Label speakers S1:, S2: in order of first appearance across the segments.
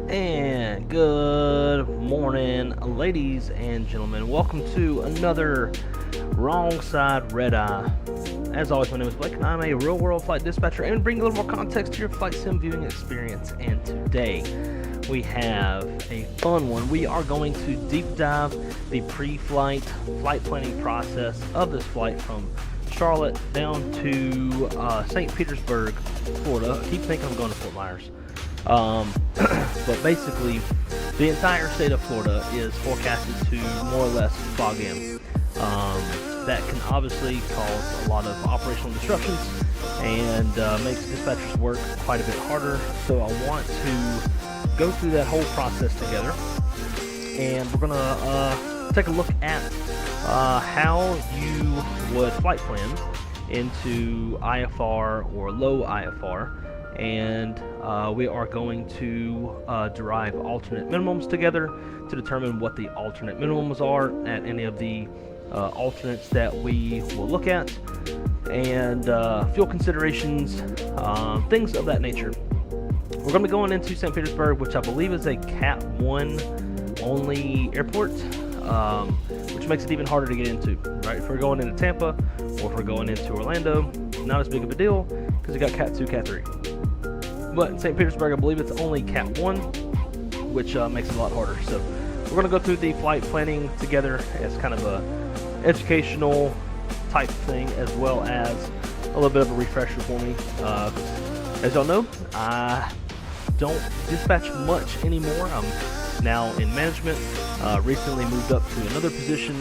S1: And good morning, ladies and gentlemen. Welcome to another Wrong Side Red Eye. As always, my name is Blake, and I'm a real-world flight dispatcher, and bring a little more context to your flight sim viewing experience. And today, we have a fun one. We are going to deep dive the pre-flight flight planning process of this flight from Charlotte down to St. Petersburg, Florida. I keep thinking I'm going to Fort Myers. But basically, the entire state of Florida is forecasted to more or less fog in. That can obviously cause a lot of operational disruptions and makes dispatchers work quite a bit harder. So I want to go through that whole process together, and we're gonna take a look at how you would flight plan into IFR or low IFR. And we are going to derive alternate minimums together to determine what the alternate minimums are at any of the alternates that we will look at, and fuel considerations, things of that nature. We're going to be going into St. Petersburg, which I believe is a Cat 1 only airport, which makes it even harder to get into, right? If we're going into Tampa or if we're going into Orlando, not as big of a deal because we got Cat 2, Cat 3. But in St. Petersburg, I believe it's only Cat 1, which makes it a lot harder. So we're going to go through the flight planning together as kind of a educational type thing, as well as a little bit of a refresher for me. As y'all know, I don't dispatch much anymore. I'm now in management. Recently moved up to another position,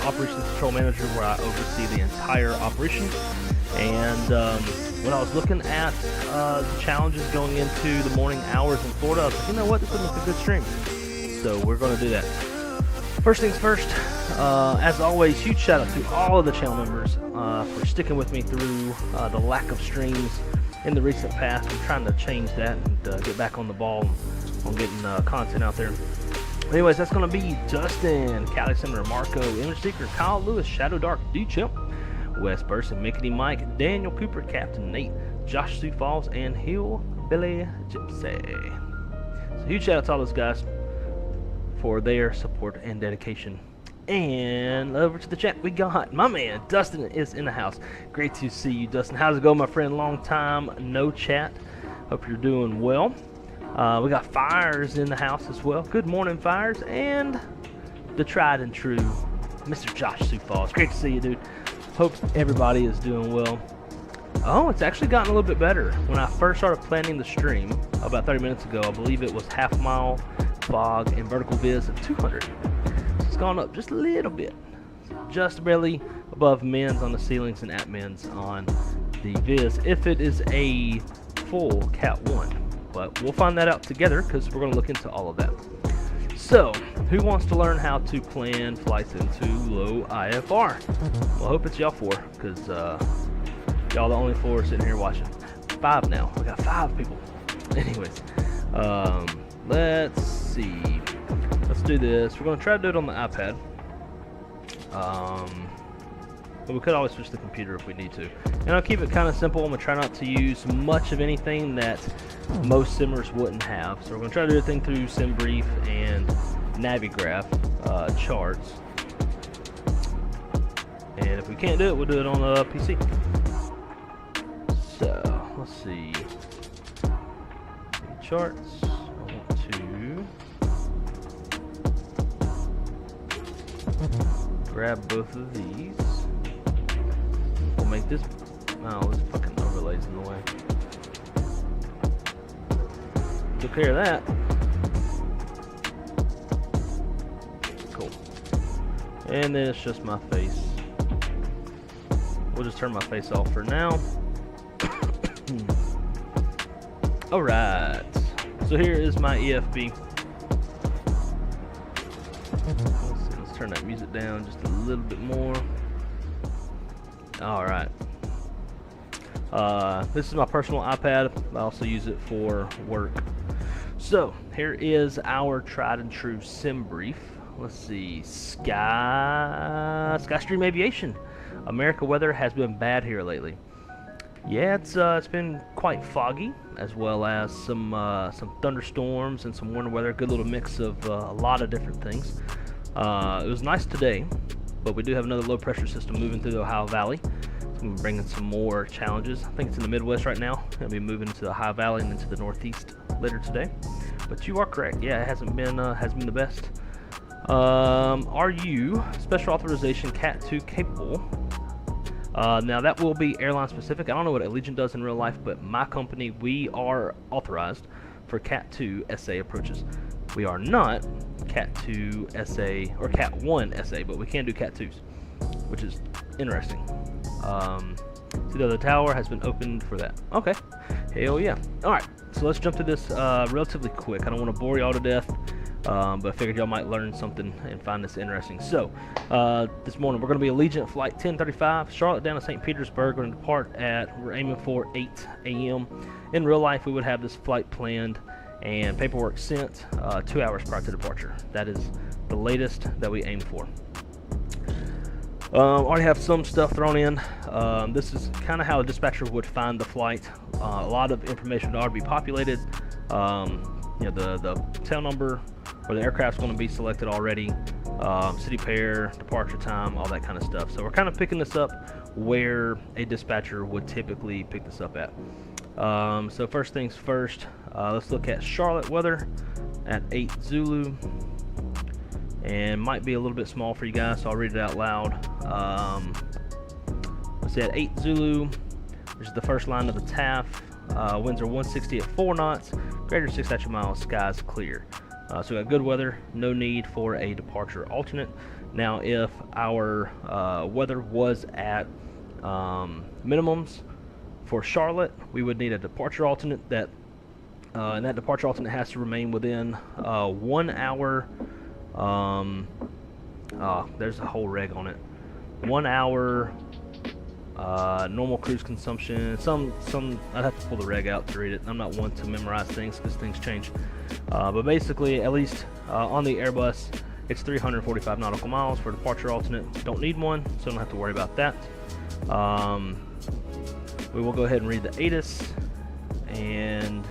S1: operations control manager, where I oversee the entire operation. And when I was looking at the challenges going into the morning hours in Florida, I was like, you know what, this would make a good stream. So we're going to do that. First things first, as always, huge shout out to all of the channel members for sticking with me through the lack of streams in the recent past. I'm trying to change that and get back on the ball on getting content out there. Anyways, that's going to be Justin, Cali Senator, Marco, Image Seeker, Kyle Lewis, Shadow Dark, D-Chimp, Wes Burson, Mickey Mike, Daniel Cooper, Captain Nate, Josh Sioux Falls, and Hillbilly Gypsy. So huge shout out to all those guys for their support and dedication. And over to the chat, we got my man Dustin is in the house. Great to see you, Dustin. How's it going, my friend? Long time no chat. Hope you're doing well. We got Fires in the house as well. Good morning, Fires. And the tried and true Mr. Josh Sioux Falls. Great to see you, dude. Hope everybody is doing well. Oh, it's actually gotten a little bit better. When I first started planning the stream about 30 minutes ago, I believe it was half mile, fog, and vertical viz of 200. So it's gone up just a little bit. Just barely above mins on the ceilings and at mins on the viz, if it is a full Cat 1. But we'll find that out together because we're going to look into all of that. So, who wants to learn how to plan flights into low IFR? Well, I hope it's y'all four, because y'all the only four sitting here watching. 5 now. We got 5 people. Anyways, let's see. Let's do this. We're going to try to do it on the iPad. But we could always switch the computer if we need to. And I'll keep it kind of simple. I'm going to try not to use much of anything that most simmers wouldn't have. So we're going to try to do everything through SimBrief and Navigraph charts. And if we can't do it, we'll do it on a PC. So, let's see. Charts. I want to grab both of these. We'll make this. Oh, this fucking overlay's in the way. Took care of that. Cool. And then it's just my face. We'll just turn my face off for now. Alright. So here is my EFB. Let's turn that music down just a little bit more. Alright. This is my personal iPad. I also use it for work. So, here is our tried and true SimBrief. Let's see. Skystream Aviation. America weather has been bad here lately. Yeah, it's been quite foggy, as well as some thunderstorms and some winter weather. Good little mix of a lot of different things. It was nice today, but we do have another low pressure system moving through the Ohio Valley. It's going to be bringing some more challenges. I think it's in the Midwest right now. It's going to be moving into the Ohio Valley and into the Northeast later today. But you are correct. Yeah, it hasn't been the best. Are you special authorization Cat 2 capable? Now that will be airline specific. I don't know what Allegiant does in real life, but my company, we are authorized for Cat 2 SA approaches. We are not Cat 2 SA or Cat 1 SA, but we can do Cat 2s, which is interesting. See, the tower has been opened for that. Okay, hell yeah. All right, so let's jump to this relatively quick. I don't want to bore y'all to death. But I figured y'all might learn something and find this interesting. So, this morning we're going to be Allegiant Flight 1035, Charlotte down to St. Petersburg. We're going to depart we're aiming for 8 a.m. In real life, we would have this flight planned and paperwork sent 2 hours prior to departure. That is the latest that we aim for. Already have some stuff thrown in. This is kind of how a dispatcher would find the flight. A lot of information would already be populated. You know, the tail number, where the aircraft's going to be selected already, city pair, departure time, all that kind of stuff. So we're kind of picking this up where a dispatcher would typically pick this up at. So first things first, let's look at Charlotte weather at 8 Zulu. And might be a little bit small for you guys, so I'll read it out loud. Let's see, at 8 Zulu, which is the first line of the TAF. Winds are 160 at 4 knots, greater 6 nautical miles, skies clear. So we got good weather, no need for a departure alternate. Now, if our weather was at minimums for Charlotte, we would need a departure alternate and that departure alternate has to remain within 1 hour. There's a whole reg on it. 1 hour normal cruise consumption. Some I'd have to pull the reg out to read it. I'm not one to memorize things because things change. But basically, at least on the Airbus, it's 345 nautical miles for departure alternate. Don't need one, so don't have to worry about that. We will go ahead and read the ATIS. And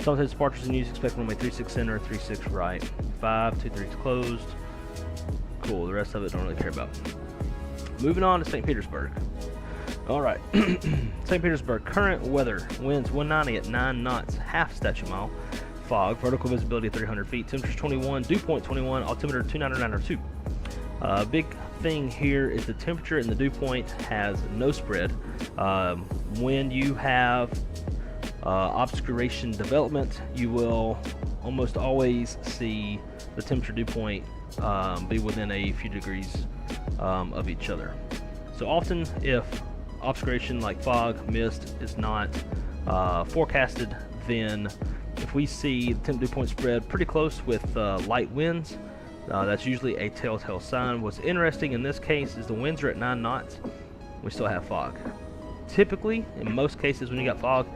S1: sometimes departures in use, expect runway 36 center, 36 right, 523 is closed. Cool, the rest of it don't really care about. Moving on to St. Petersburg. All right, St. Petersburg, current weather, winds 190 at 9 knots, half statute mile, fog, vertical visibility 300 feet, temperature 21, dew point 21, altimeter 29902. Big thing here is the temperature and the dew point has no spread. When you have obscuration development, you will almost always see the temperature dew point be within a few degrees of each other. So often, if obscuration like fog, mist is not forecasted, then if we see the temp dew point spread pretty close with light winds, that's usually a telltale sign. What's interesting in this case is the winds are at 9 knots. We still have fog. Typically, in most cases, when you got fog,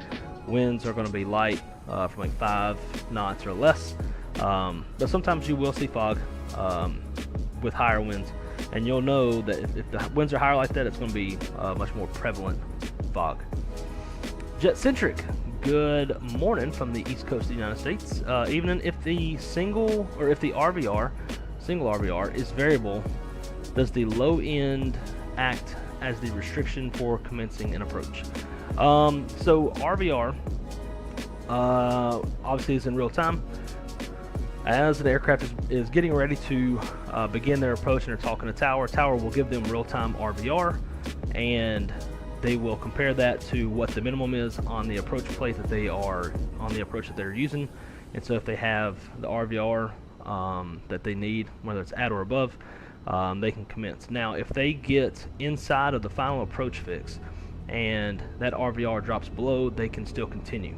S1: winds are going to be light from like 5 knots or less. But sometimes you will see fog with higher winds. And you'll know that if the winds are higher like that, it's going to be much more prevalent fog. Jet-centric, good morning from the East Coast of the United States. Even if the single RVR is variable, does the low end act as the restriction for commencing an approach? So RVR obviously is in real time. As the aircraft is getting ready to begin their approach and they're talking to tower will give them real-time RVR, and they will compare that to what the minimum is on the approach plate that they're using. And so if they have the RVR that they need, whether it's at or above, they can commence. Now, if they get inside of the final approach fix and that RVR drops below, they can still continue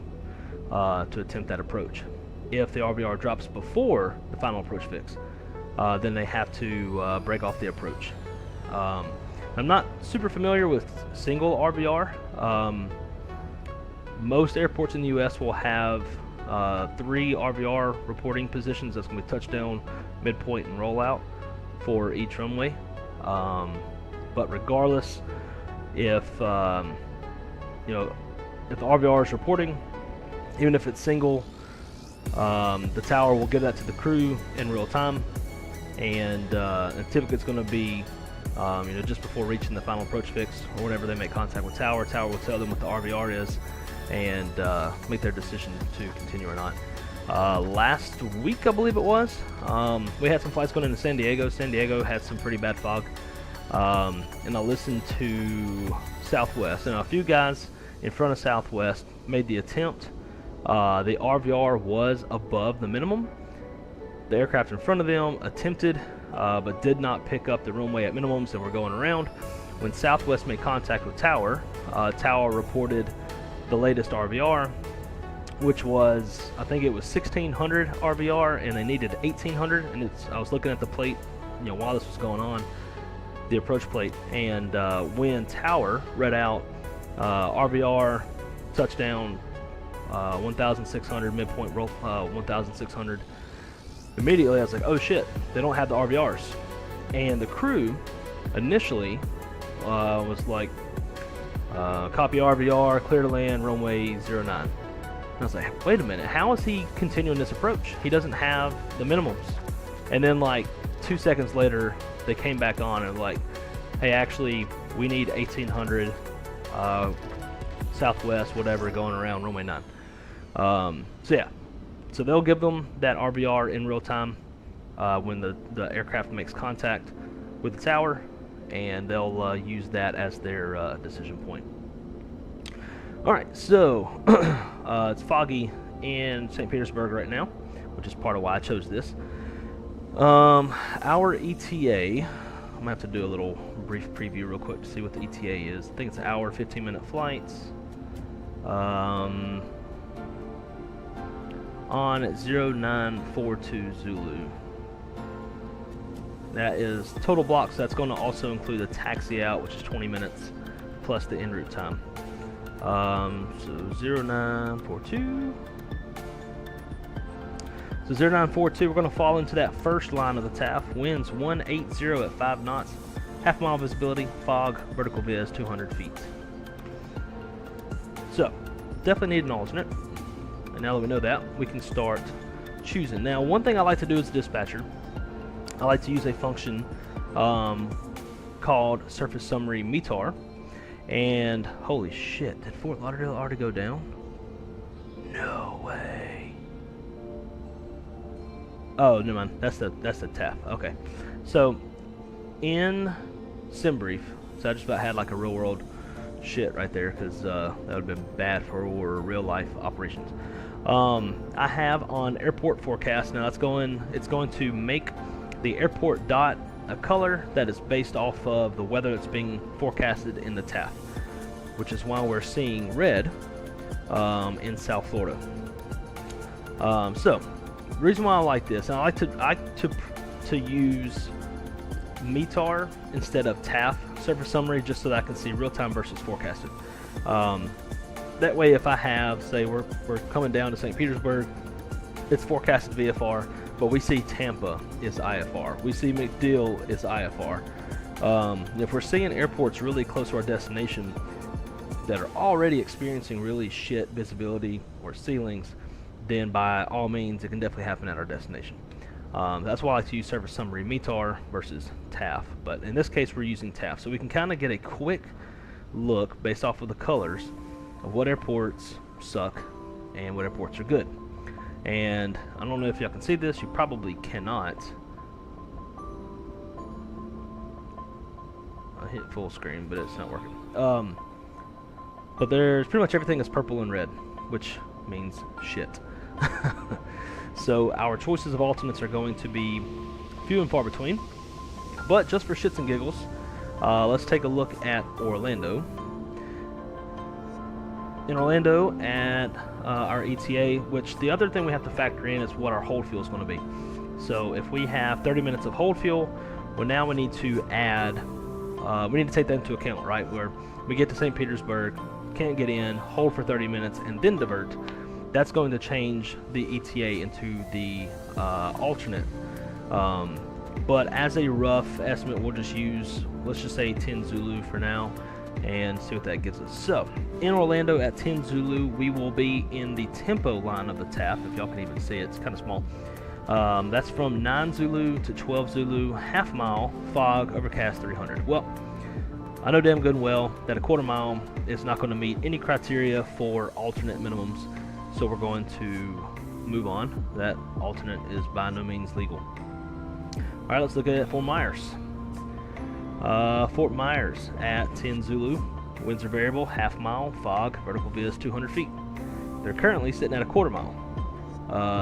S1: to attempt that approach. If the RVR drops before the final approach fix, then they have to break off the approach. I'm not super familiar with single RVR. Most airports in the US will have 3 RVR reporting positions. That's going to be touchdown, midpoint, and rollout for each runway. But regardless, if you know, if the RVR is reporting, even if it's single, the tower will give that to the crew in real time, and typically it's going to be you know, just before reaching the final approach fix or whenever they make contact with tower. Tower will tell them what the RVR is and make their decision to continue or not. Last week, I believe it was, we had some flights going into San Diego. San Diego had some pretty bad fog, and I listened to Southwest, and a few guys in front of Southwest made the attempt. The RVR was above the minimum. The aircraft in front of them attempted, but did not pick up the runway at minimums and were going around. When Southwest made contact with Tower, Tower reported the latest RVR, which was, I think it was 1600 RVR, and they needed 1800. And I was looking at the plate, you know, while this was going on, the approach plate, and when Tower read out RVR touchdown 1600, midpoint roll 1600, immediately I was like, oh shit, they don't have the RVRs. And the crew initially was like, copy RVR, clear to land, runway 09. And I was like, wait a minute, how is he continuing this approach? He doesn't have the minimums. And then like 2 seconds later, they came back on and like, hey, actually, we need 1800 Southwest, whatever, going around runway 9. So yeah, so they'll give them that RVR in real time when the aircraft makes contact with the tower, and they'll use that as their decision point. Alright, so it's foggy in St. Petersburg right now, which is part of why I chose this. Our ETA, I'm gonna have to do a little brief preview real quick to see what the ETA is. I think it's an hour, 15-minute flights. On 0942 Zulu. That is total block, so that's going to also include the taxi out, which is 20 minutes, plus the en route time. So 0942. So 0942, we're going to fall into that first line of the TAF. Winds 180 at 5 knots, half mile visibility, fog, vertical viz 200 feet. So definitely need an alternate. And now that we know that, we can start choosing. Now, one thing I like to do as a dispatcher, I like to use a function called Surface Summary METAR. And holy shit, did Fort Lauderdale already go down? No way. Oh, never mind. That's the TAF. Okay. So in SimBrief, so I just about had like a real world shit right there, because that would have been bad for real life operations. I have on airport forecast. Now it's going to make the airport dot a color that is based off of the weather that's being forecasted in the TAF, which is why we're seeing red in South Florida. So the reason why I like this, and I like to use METAR instead of TAF, Surface Summary, just so that I can see real time versus forecasted. That way, if I have, say, we're coming down to St. Petersburg, it's forecasted VFR, but we see Tampa is IFR. We see MacDill is IFR. If we're seeing airports really close to our destination that are already experiencing really shit visibility or ceilings, then by all means, it can definitely happen at our destination. That's why I like to use Surface Summary METAR versus TAF. But in this case, we're using TAF, so we can kind of get a quick look based off of the colors of what airports suck and what airports are good. And I don't know if y'all can see this. You probably cannot. I hit full screen, but it's not working. But there's pretty much everything is purple and red, which means shit. So our choices of alternates are going to be few and far between. But just for shits and giggles, let's take a look at Orlando. In Orlando at our ETA, which the other thing we have to factor in is what our hold fuel is going to be. So if we have 30 minutes of hold fuel, well, now we need to add, we need to take that into account, right? Where we get to St. Petersburg, can't get in, hold for 30 minutes, and then divert. That's going to change the ETA into the alternate. But as a rough estimate, we'll just use, let's just say 10 Zulu for now, and see what that gives us. So in Orlando at 10 Zulu. We will be in the tempo line of the TAF, if y'all can even see it. It's kind of small. That's from 9 Zulu to 12 Zulu, half mile, fog, overcast 300. Well, I know damn good and well that a quarter mile is not going to meet any criteria for alternate minimums, so we're going to move on. That alternate is by no means legal. All right, let's look at Fort Myers. Fort Myers at 10 Zulu, winds are variable, half mile, fog, vertical viz 200 feet. They're currently sitting at a quarter mile,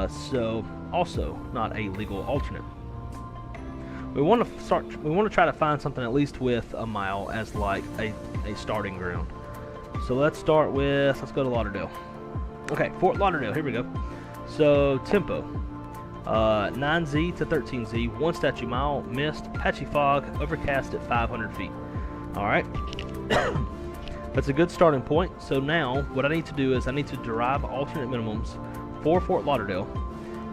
S1: so also not a legal alternate. We want to try to find something at least with a mile as like a starting ground. So let's go to Lauderdale. Okay, Fort Lauderdale, here we go. So tempo, 9Z to 13Z, 1 statute mile, mist, patchy fog, overcast at 500 feet. All right, that's a good starting point. So now what I need to do is I need to derive alternate minimums for Fort Lauderdale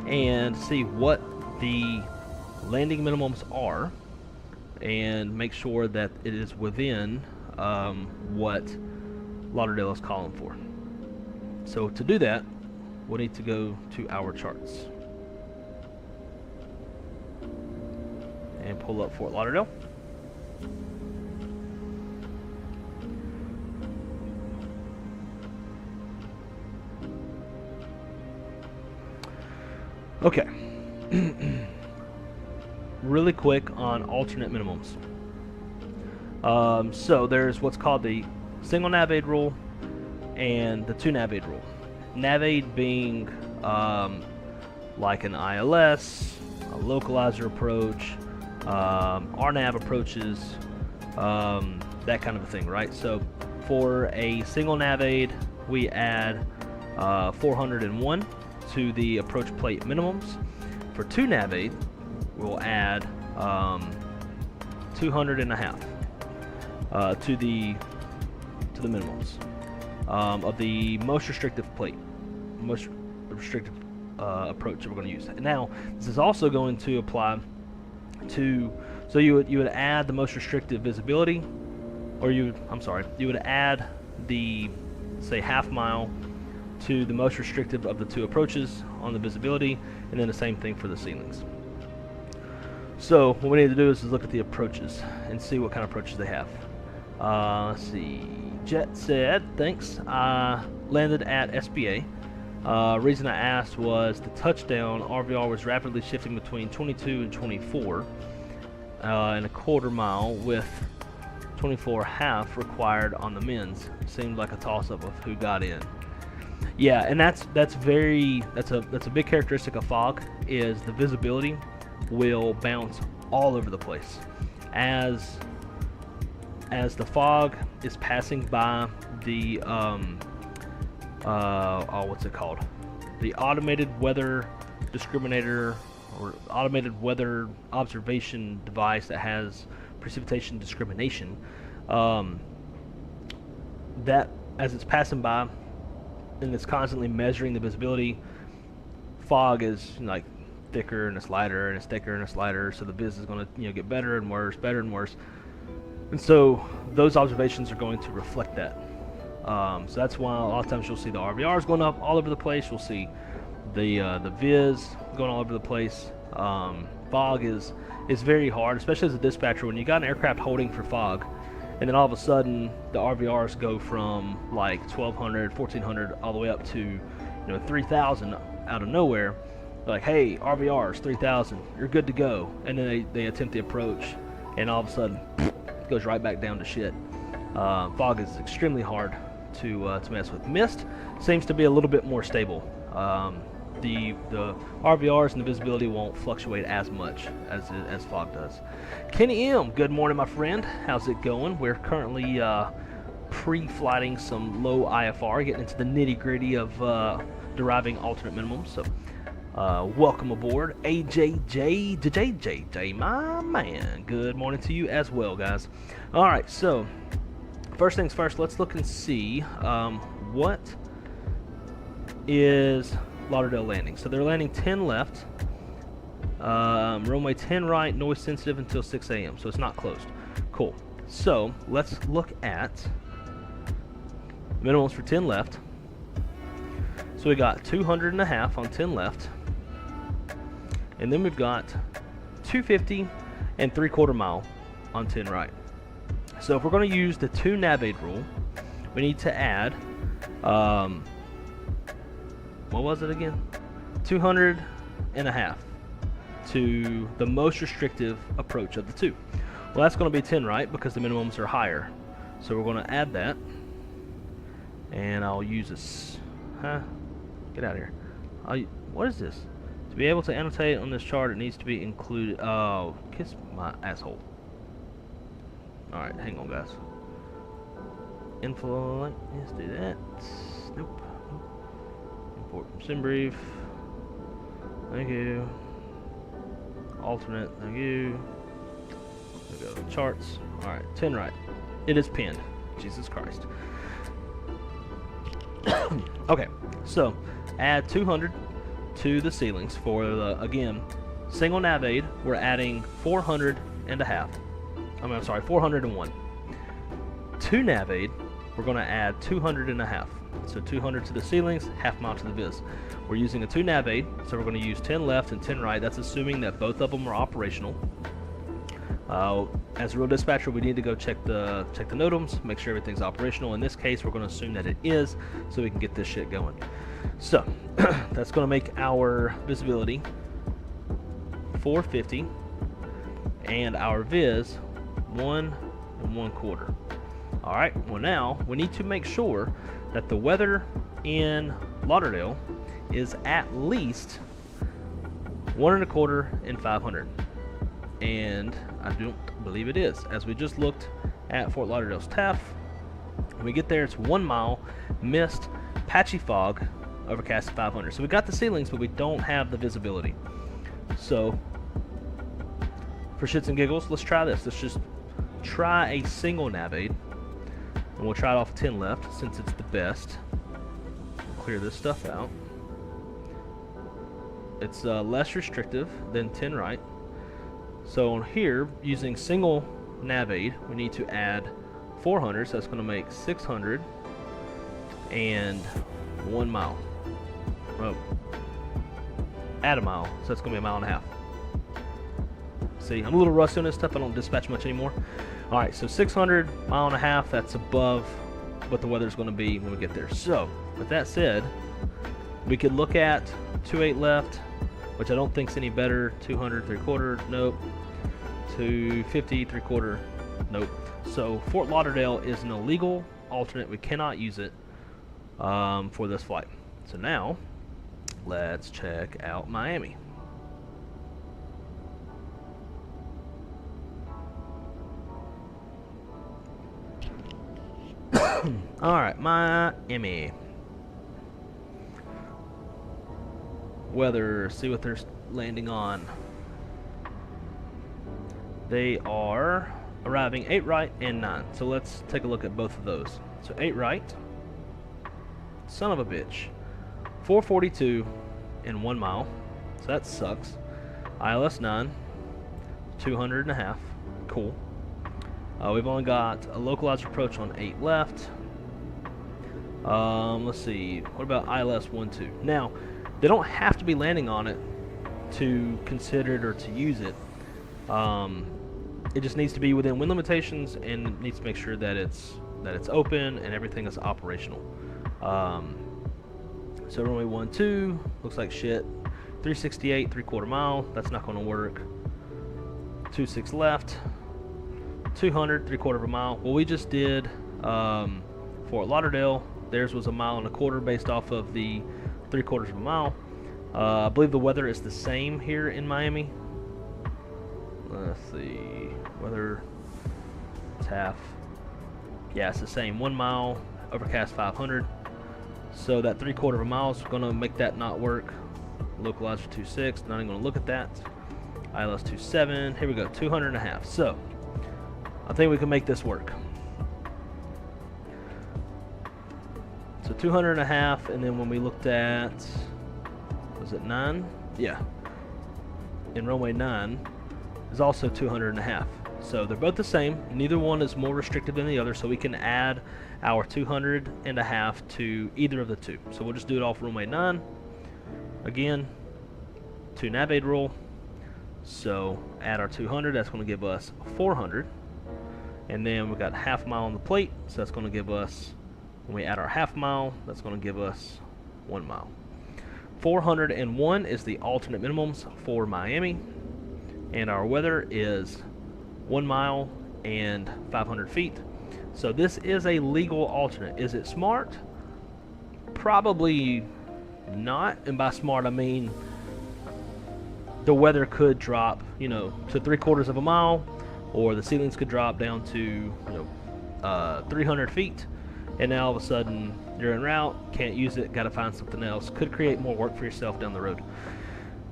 S1: and see what the landing minimums are and make sure that it is within what Lauderdale is calling for. So to do that, we'll need to go to our charts and pull up Fort Lauderdale. Okay. Really quick on alternate minimums. So there's what's called the single nav aid rule and the 2 nav aid rule. Nav aid being like an ILS, a localizer approach, RNAV approaches, that kind of a thing, right? So for a single nav aid, we add 401 to the approach plate minimums. For 2 nav aid, we'll add 200.5 to the minimums of the most restrictive plate, most restrictive approach that we're going to use. And now this is also going to apply to, so you would add the most restrictive visibility, or you would add the, say, half mile to the most restrictive of the 2 approaches on the visibility, and then the same thing for the ceilings. So what we need to do is look at the approaches and see what kind of approaches they have. Let's see. Jet said, thanks. I landed at SBA. Reason I asked was the touchdown RVR was rapidly shifting between 22 and 24 and a quarter mile, with 24.5 required on the men's. Seemed like a toss-up of who got in. Yeah, and that's a big characteristic of fog, is the visibility will bounce all over the place as the fog is passing by the what's it called, the automated weather discriminator or automated weather observation device that has precipitation discrimination, that as it's passing by and it's constantly measuring the visibility, fog is like thicker and it's lighter and it's thicker and it's lighter, so the viz is going to get better and worse, and so those observations are going to reflect that. So that's why a lot of times you'll see the RVRs going up all over the place. You'll see the viz going all over the place. Fog is very hard, especially as a dispatcher, when you got an aircraft holding for fog, and then all of a sudden the RVRs go from like 1200, 1400 all the way up to 3000 out of nowhere. Like, hey, RVRs 3000, you're good to go, and then they attempt the approach, and all of a sudden it goes right back down to shit. Fog is extremely hard to mess with. Mist seems to be a little bit more stable. The RVRs and the visibility won't fluctuate as much as fog does. Kenny M, good morning, my friend. How's it going? We're currently pre-flighting some low IFR, getting into the nitty-gritty of deriving alternate minimums. So welcome aboard, AJJ, my man. Good morning to you as well, guys. All right, so first things first, let's look and see what is Lauderdale landing. So they're landing 10 left, runway 10 right, noise sensitive until 6 a.m. So it's not closed. Cool. So let's look at Minimums for 10 left. So we got 200.5 on 10 left. And then we've got 250 and 3/4 mile on 10 right. So if we're going to use the 2 nav aid rule, we need to add, what was it again? 200.5 to the most restrictive approach of the two. Well, that's going to be 10 right because the minimums are higher. So we're going to add that. And I'll use this. Get out of here. What is this? To be able to annotate on this chart, it needs to be included. Oh, kiss my asshole. Alright, hang on, guys. Info. Let's do that. Nope. Import from SimBrief. Thank you. Alternate. Thank you. There we go. Charts. Alright, 10 right. It is pinned. Jesus Christ. Okay, so add 200 to the ceilings for the, again, single nav aid. We're adding 400.5. I'm sorry, 401. 2 nav aid, we're going to add 200.5. So 200 to the ceilings, half mile to the viz. We're using a 2 nav aid, so we're going to use 10 left and 10 right. That's assuming that both of them are operational. As a real dispatcher, we need to go check the NOTAMs, make sure everything's operational. In this case, we're going to assume that it is, so we can get this shit going. So that's going to make our visibility 450 and our viz 1 1/4. All right. Well, now we need to make sure that the weather in Lauderdale is at least 1 1/4 and 500. And I don't believe it is. As we just looked at Fort Lauderdale's TAF, when we get there, it's 1 mile, mist, patchy fog, overcast 500. So we got the ceilings, but we don't have the visibility. So for shits and giggles, let's try this. Let's just try a single nav aid, and we'll try it off 10 left since it's the best. We'll clear this stuff out. It's less restrictive than 10 right. So on here, using single nav aid, we need to add 400, so that's going to make 600 and 1 mile. Oh, add a mile, so that's going to be 1.5 miles. See, I'm a little rusty on this stuff. I don't dispatch much anymore. All right, so 600, 1.5 miles, that's above what the weather's going to be when we get there. So with that said, we could look at 2.8 left, which I don't think's any better. 200 3/4, nope. 250 3/4, nope. So Fort Lauderdale is an illegal alternate. We cannot use it for this flight. So now let's check out Miami. All right, Miami. Weather, see what they're landing on. They are arriving 8 right and 9. So let's take a look at both of those. So 8 right, son of a bitch, 442 and 1 mile. So that sucks. ILS 9, 200.5. Cool. We've only got a localized approach on 8 left. Let's see. What about ILS 12? Now, they don't have to be landing on it to consider it or to use it. It just needs to be within wind limitations and it needs to make sure that it's open and everything is operational. So runway 12 looks like shit. 368 3/4 mile. That's not going to work. 26 left. 200 3/4 mile. Well, we just did Fort Lauderdale. Theirs was 1.25 miles based off of the 3/4 mile. I believe the weather is the same here in Miami. Let's see, weather, TAF. Yeah, it's the same. 1 mile, overcast 500. So that 3/4 mile is going to make that not work. Localized for 26. Not even going to look at that. ILS 27. Here we go. 200.5. So I think we can make this work. So 200.5, and then when we looked at, was it 9? Yeah. In runway 9 is also 200.5. So they're both the same. Neither one is more restrictive than the other, so we can add our 200.5 to either of the two. So we'll just do it off runway 9. Again, to nav aid rule. So add our 200, that's going to give us 400. And then we've got half mile on the plate, so that's going to give us, when we add our half mile, that's going to give us 1 mile. 401 is the alternate minimums for Miami, and our weather is 1 mile and 500 feet. So this is a legal alternate. Is it smart? Probably not. And by smart, I mean the weather could drop, you know, to 3/4 of a mile, or the ceilings could drop down to, you know, 300 feet, and now all of a sudden you're en route, can't use it, got to find something else. Could create more work for yourself down the road.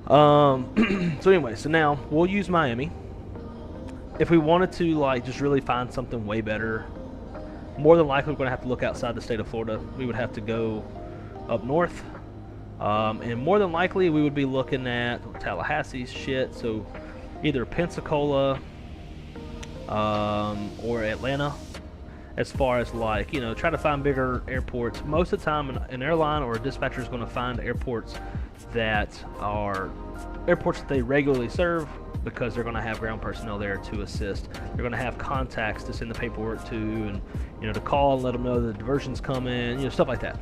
S1: So anyway, so now we'll use Miami. If we wanted to, like, just really find something way better, more than likely we're going to have to look outside the state of Florida. We would have to go up north, and more than likely we would be looking at Tallahassee's shit, so either Pensacola or Atlanta, as far as, like, you know, try to find bigger airports. Most of the time an airline or a dispatcher is going to find airports that are airports that they regularly serve, because they're going to have ground personnel there to assist. They're going to have contacts to send the paperwork to, and, you know, to call and let them know the diversion's coming, you know, stuff like that.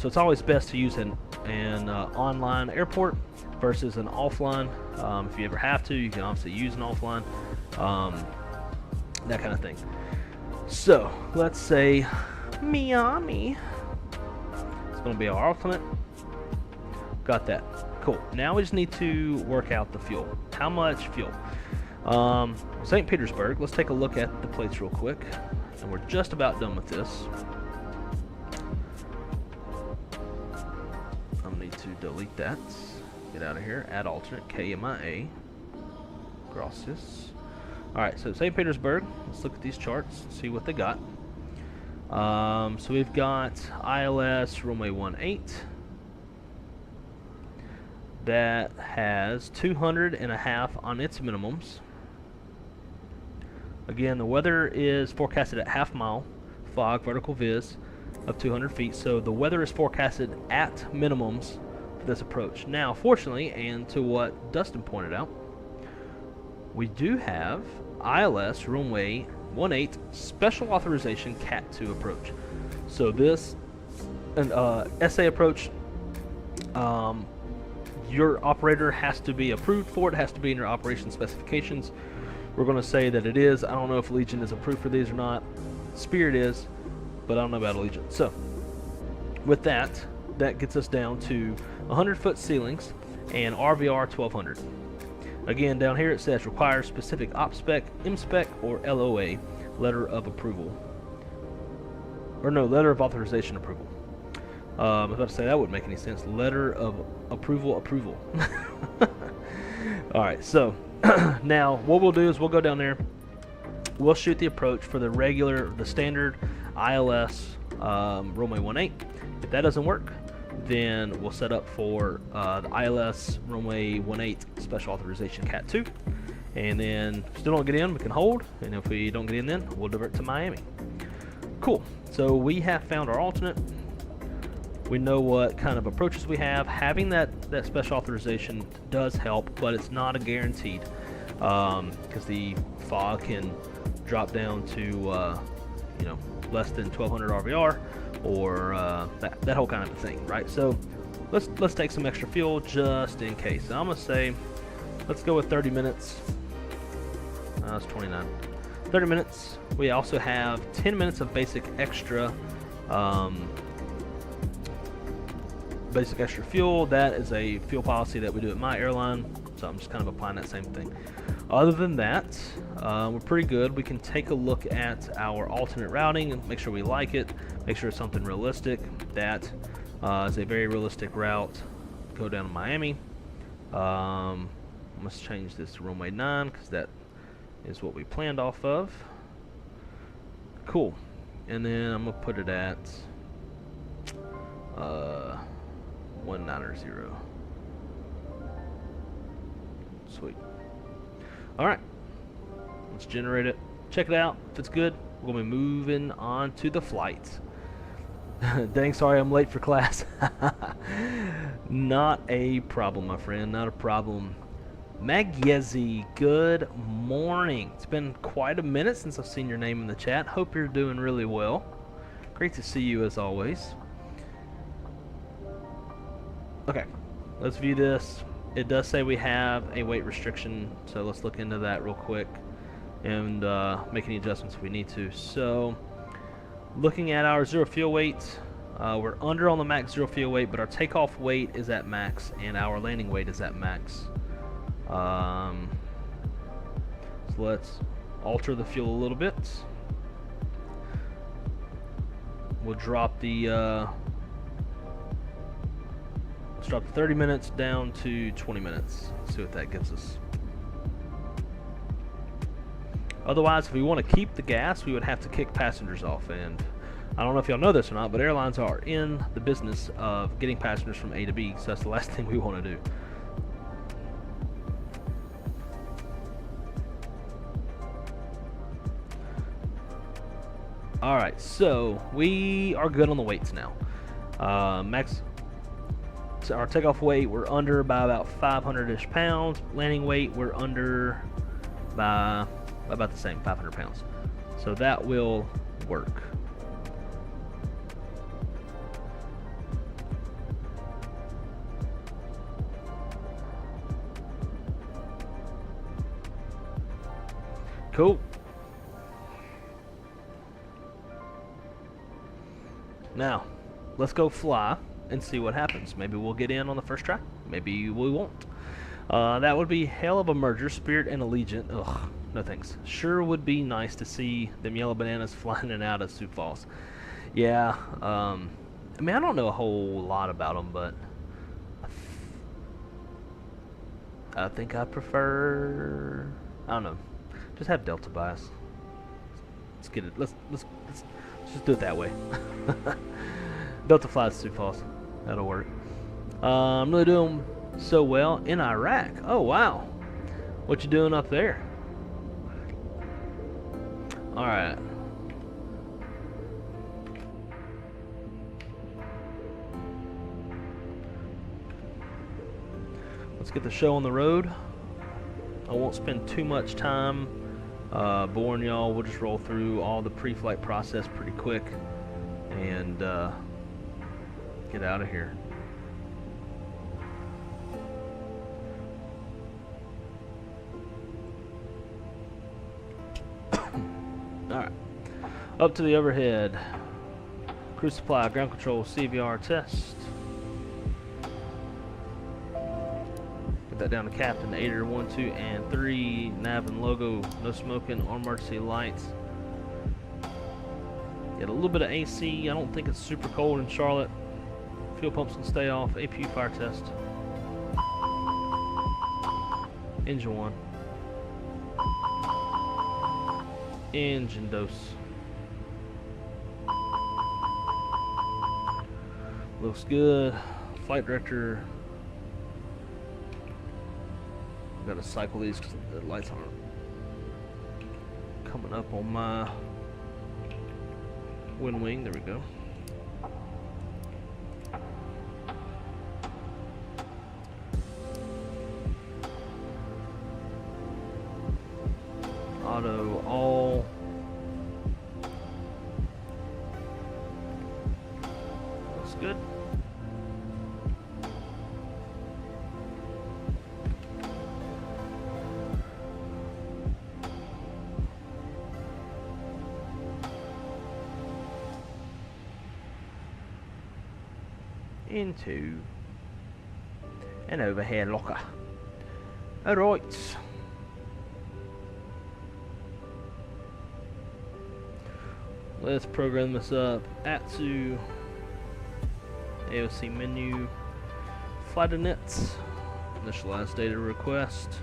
S1: So it's always best to use an online airport versus an offline. If you ever have to, you can obviously use an offline, that kind of thing. So let's say Miami. It's going to be our alternate. Got that. Cool. Now we just need to work out the fuel. How much fuel? St. Petersburg. Let's take a look at the plates real quick, and we're just about done with this. I'll need to delete that. Get out of here. Add alternate. KMIA. Gracias. Alright, so St. Petersburg. Let's look at these charts and see what they got. So we've got ILS runway 18. That has 200.5 on its minimums. Again, the weather is forecasted at half mile, fog, vertical viz of 200 feet. So the weather is forecasted at minimums for this approach. Now, fortunately, and to what Dustin pointed out, we do have ILS runway 18 special authorization Cat 2 approach. So this SA approach, your operator has to be approved for it. It has to be in your operation specifications. We're going to say that it is. I don't know if Legion is approved for these or not. Spirit is, but I don't know about Legion. So with that, that gets us down to 100-foot ceilings and RVR 1200. Again, down here it says requires specific OpSpec, MSpec, or LOA, letter of approval. Or no, letter of authorization approval. I was about to say that wouldn't make any sense. Letter of approval. Alright, so now what we'll do is we'll go down there, we'll shoot the approach for the standard ILS runway 18. If that doesn't work, then we'll set up for the ILS runway 18 special authorization Cat 2. And then if we still don't get in, we can hold, and if we don't get in, then we'll divert to Miami. Cool. So we have found our alternate. We know what kind of approaches we have. Having that special authorization does help, but it's not a guaranteed, because the fog can drop down to you know, less than 1200 RVR, or that whole kind of a thing, right? So let's take some extra fuel just in case. So I'm gonna say let's go with 30 minutes. That's 29. 30 minutes. We also have 10 minutes of basic extra fuel. That is a fuel policy that we do at my airline, so I'm just kind of applying that same thing. Other than that, we're pretty good. We can take a look at our alternate routing and make sure we like it, make sure it's something realistic. That is a very realistic route. Go down to Miami. Let's change this to runway 9 because that is what we planned off of. Cool. And then I'm gonna put it at 190. Sweet. Alright. Let's generate it. Check it out. If it's good, we're going to be moving on to the flight. Dang, sorry I'm late for class. Not a problem, my friend. Not a problem. Magyezi, good morning. It's been quite a minute since I've seen your name in the chat. Hope you're doing really well. Great to see you as always. Okay, let's view this. It does say we have a weight restriction, so let's look into that real quick and make any adjustments if we need to. So, looking at our zero fuel weight, we're under on the max zero fuel weight, but our takeoff weight is at max and our landing weight is at max. So let's alter the fuel a little bit. We'll drop the let's drop the 30 minutes down to 20 minutes. See what that gives us. Otherwise, if we want to keep the gas, we would have to kick passengers off, and I don't know if y'all know this or not, but airlines are in the business of getting passengers from A to B, so that's the last thing we want to do. Alright, so we are good on the weights now. So our takeoff weight, we're under by about 500-ish pounds. Landing weight, we're under by about the same, 500 pounds. So that will work. Cool. Now, let's go fly and see what happens. Maybe we'll get in on the first try. Maybe we won't. That would be hell of a merger, Spirit and Allegiant. Ugh, no thanks. Sure would be nice to see them yellow bananas flying in and out of Sioux Falls. Yeah, I mean, I don't know a whole lot about them, but I think I prefer, I don't know, just have Delta bias. Let's get it. Let's just do it that way. Delta flies to Sioux Falls. That'll work. I'm really doing so well in Iraq. Oh wow, what you doing up there? All right. Let's get the show on the road. I won't spend too much time boring y'all. We'll just roll through all the pre-flight process pretty quick and get out of here. Alright. Up to the overhead. Cruise supply, ground control, CVR test. Get that down to Captain, Aider 1, 2, and 3. Nav and logo, no smoking, on emergency lights. Get a little bit of AC. I don't think it's super cold in Charlotte. Fuel pumps can stay off. APU fire test. Engine 1. Engine dose. Looks good. Flight director. Got to cycle these because the lights aren't coming up on my wind wing. There we go. Auto all. Looks good. Into an overhead locker. Alright. Let's program this up. ATSU, AOC menu, flight inits, initialize data request.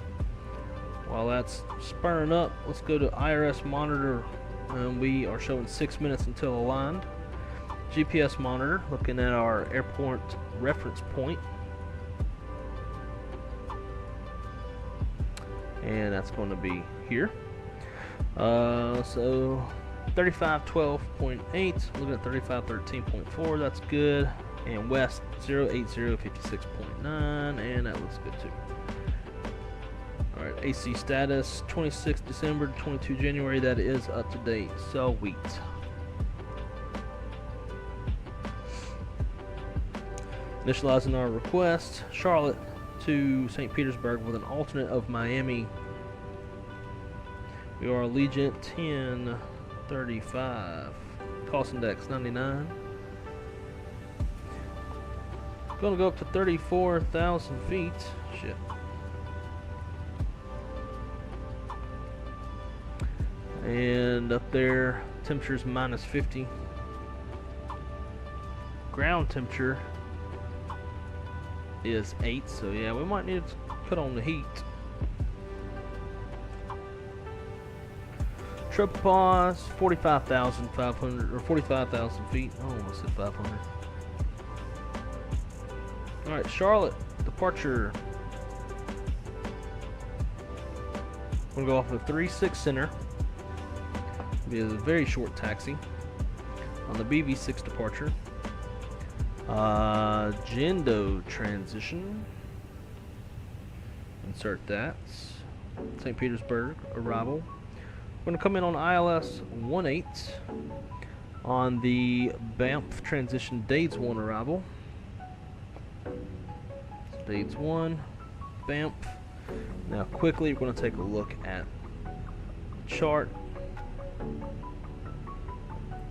S1: While that's spurring up, let's go to IRS monitor. We are showing 6 minutes until aligned. GPS monitor, looking at our airport reference point. And that's going to be here. So 3512.8, looking at 3513.4, that's good. And west 08056.9, and that looks good too. Alright, AC status 26 December to 22 January, that is up to date. Sweet. Initializing our request, Charlotte to St. Petersburg with an alternate of Miami. We are Allegiant 1035, cost index 99. Gonna go up to 34,000 feet. Shit. And up there, temperature's minus 50. Ground temperature is 8, so yeah, we might need to cut on the heat. Tropopause 45,500 or 45,000 feet. I almost said 500. Alright, Charlotte, departure. We're gonna go off of 36 center. It'll be a very short taxi on the BB6 departure. Gendo transition. Insert that. St. Petersburg arrival. We're going to come in on ILS 18 on the Banff transition Dades 1 arrival. Dades 1, Banff. Now quickly we're going to take a look at the chart. I'm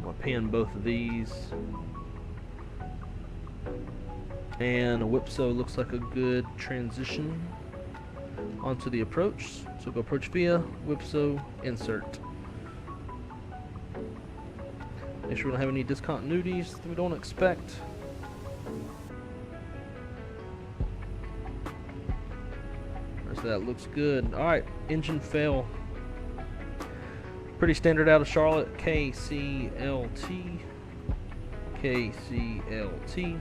S1: going to pin both of these. And a Whipso looks like a good transition onto the approach. So go approach via, Whipso, insert. Make sure we don't have any discontinuities that we don't expect. So that looks good. Alright, engine fail. Pretty standard out of Charlotte, KCLT. KCLT.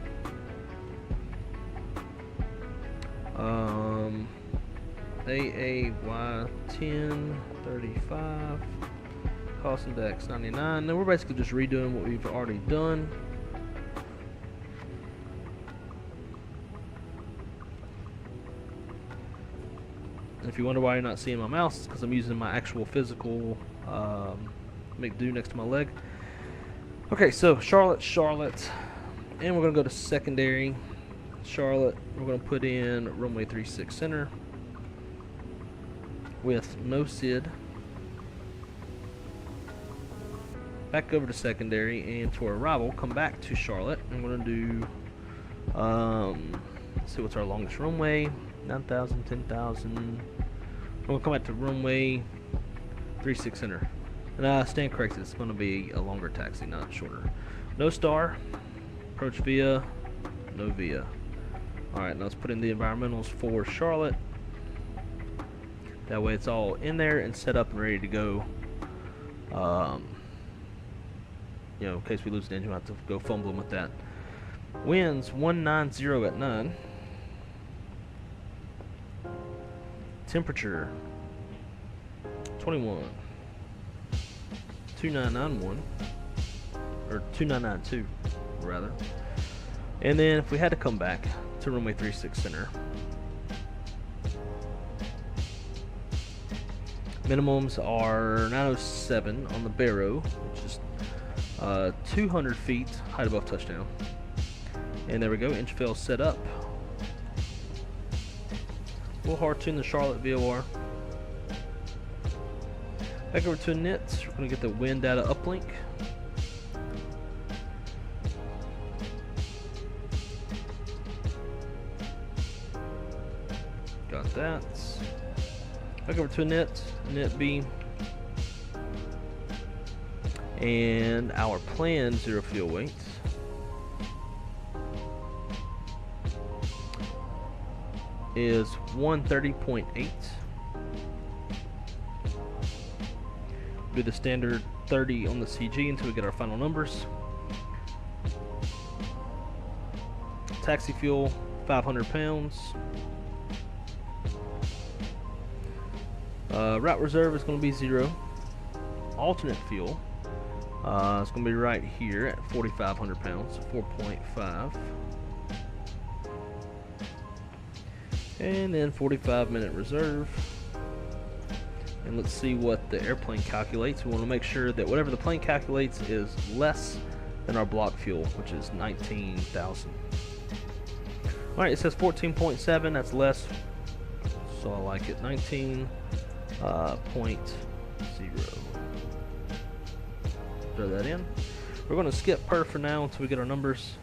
S1: AAY 1035, cost index 99. Now we're basically just redoing what we've already done. And if you wonder why you're not seeing my mouse, it's because I'm using my actual physical McDo next to my leg. Okay, so Charlotte, and we're gonna go to secondary. Charlotte, we're going to put in runway 36 center with no SID. Back over to secondary, and for arrival, come back to Charlotte. I'm going to do, let's see what's our longest runway, 9,000, 10,000. We're going to come back to runway 36 center. And stand corrected, it's going to be a longer taxi, not shorter. No star, approach via, no via. Alright, now let's put in the environmentals for Charlotte. That way it's all in there and set up and ready to go. You know, in case we lose the engine, we'll have to go fumbling with that. Winds 190 at 9. Temperature 21. 2991. Or 2992, rather. And then if we had to come back to runway 36 center, minimums are 907 on the Barrow, which is 200 feet height above touchdown. And there we go, engine fail set up. We'll hard tune the Charlotte VOR. Back over to NITS, we're going to get the wind data uplink. Got that. Back over to NIT B. And our planned zero fuel weight is 130.8. Do the standard 30 on the CG until we get our final numbers. Taxi fuel, 500 pounds. Route reserve is going to be 0. alternate fuel. It's going to be right here at 4,500 pounds, 4.5. And then 45-minute reserve. And let's see what the airplane calculates. We want to make sure that whatever the plane calculates is less than our block fuel, which is 19,000. Alright, it says 14.7, that's less, so I like it. 19.0. Throw that in. We're going to skip per for now until we get our numbers,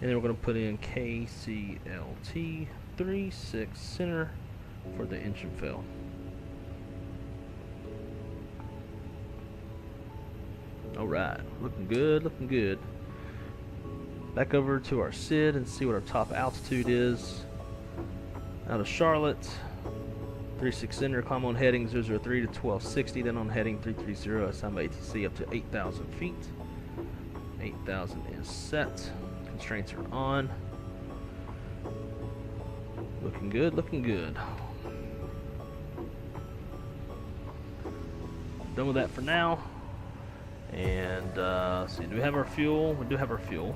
S1: and then we're going to put in KCLT 36 center for the engine fail. Alright, looking good, looking good. Back over to our SID and see what our top altitude is. Out of Charlotte, 36 center, climb on heading 003 to 1260, then on heading 330, assign by ATC up to 8,000 feet. 8,000 is set. Constraints are on. Looking good, looking good. Done with that for now. And let's see, do we have our fuel? We do have our fuel.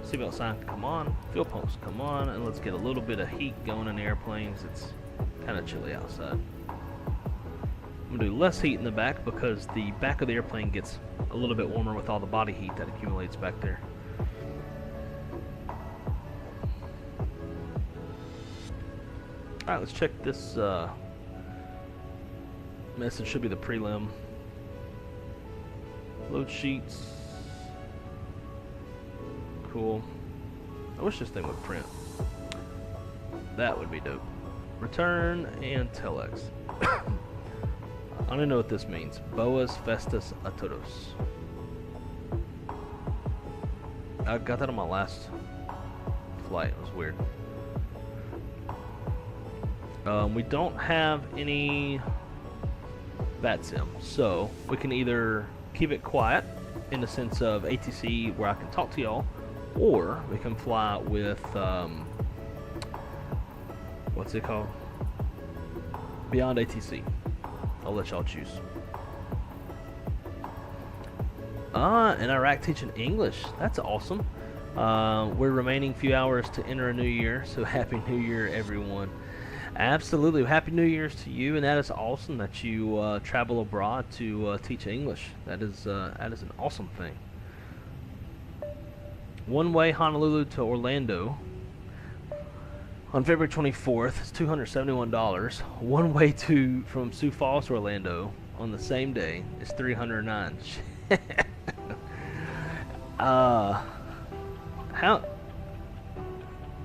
S1: Seatbelt sign, come on. Fuel pumps, come on. And let's get a little bit of heat going in the airplanes. It's kind of chilly outside. I'm gonna do less heat in the back because the back of the airplane gets a little bit warmer with all the body heat that accumulates back there. Alright, let's check this message. Should be the prelim. Load sheets. Cool. I wish this thing would print. That would be dope. Return and telex. I don't know what this means. Boas festas a todos. I got that on my last flight. It was weird. We don't have any VATSIM, so we can either keep it quiet in the sense of ATC where I can talk to y'all, or we can fly with what's it called? Beyond ATC. I'll let y'all choose. In Iraq teaching English. That's awesome. We're remaining few hours to enter a new year, so Happy New Year, everyone. Absolutely. Happy New Year's to you, and that is awesome that you travel abroad to teach English. That is an awesome thing. One way Honolulu to Orlando on February 24th is $271. One way from Sioux Falls to Orlando on the same day is $309. How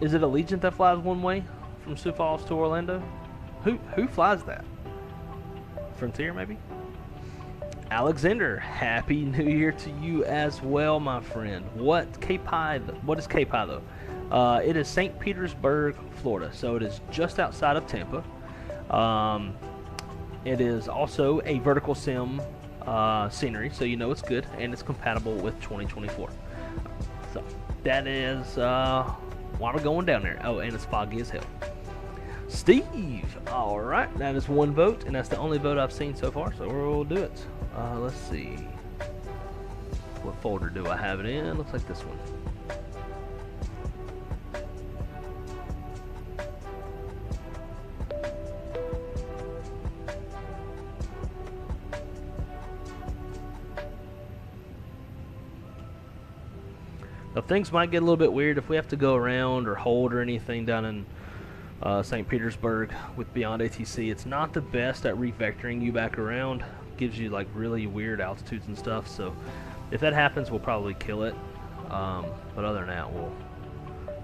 S1: is it Allegiant that flies one way from Sioux Falls to Orlando? Who flies that? Frontier, maybe? Alexander, Happy New Year to you as well, my friend. What is KPI though? It is St. Petersburg, Florida, so it is just outside of Tampa. It is also a vertical sim scenery, so you know it's good, and it's compatible with 2024. So that is why we're going down there. Oh, and it's foggy as hell. Steve, all right, that is one vote, and that's the only vote I've seen so far, so we'll do it. Let's see. What folder do I have it in? Looks like this one. Now, things might get a little bit weird if we have to go around or hold or anything down in St. Petersburg with Beyond ATC. It's not the best at revectoring you back around. Gives you like really weird altitudes and stuff, so if that happens we'll probably kill it, but other than that we'll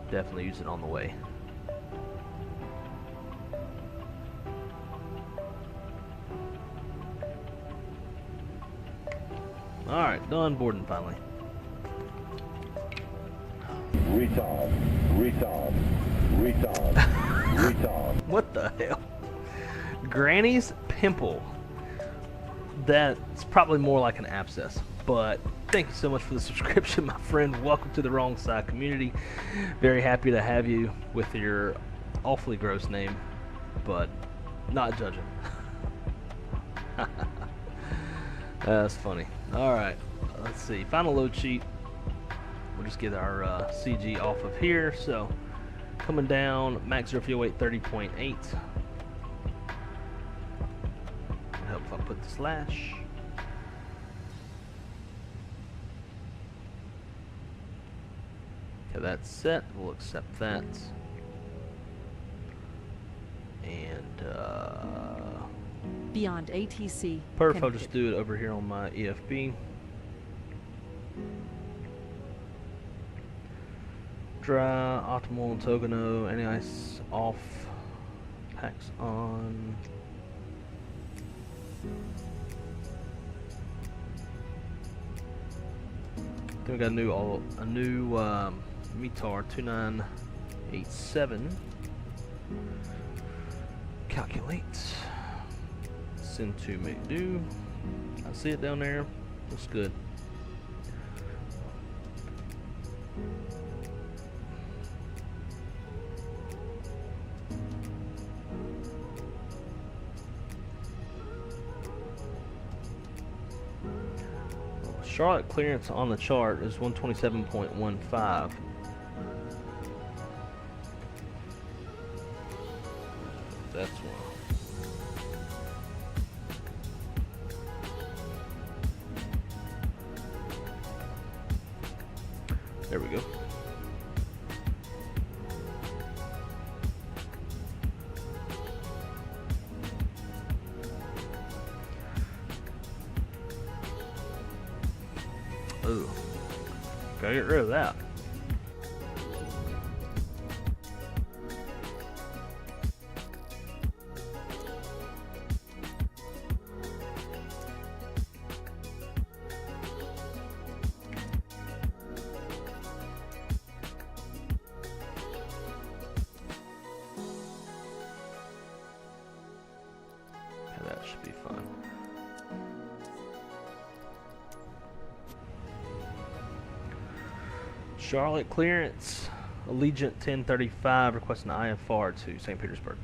S1: definitely use it on the way. Alright, done boarding finally.
S2: Retard.
S1: What the hell? Granny's pimple. That's probably more like an abscess, but thank you so much for the subscription, my friend. Welcome to the Wrong Side community. Very happy to have you with your awfully gross name, but not judging. That's funny. Alright, let's see. Final load sheet. We'll just get our CG off of here. So, coming down, max 0 fuel weight 30.8. Help if I put the slash. Okay, that's set. We'll accept that. And,
S3: Beyond ATC.
S1: perf, I'll
S3: connected.
S1: just do it over here on my EFB. Dry, optimal, Togano, any ice off, packs on. Then we got a new METAR 2987. Calculate. Send to make do. I see it down there. Looks good. Charlotte clearance on the chart is 127.15. That's one. There we go. Ooh, gotta get rid of that. Okay, that should be fun. Charlotte clearance, Allegiant 1035 requesting IFR to St. Petersburg.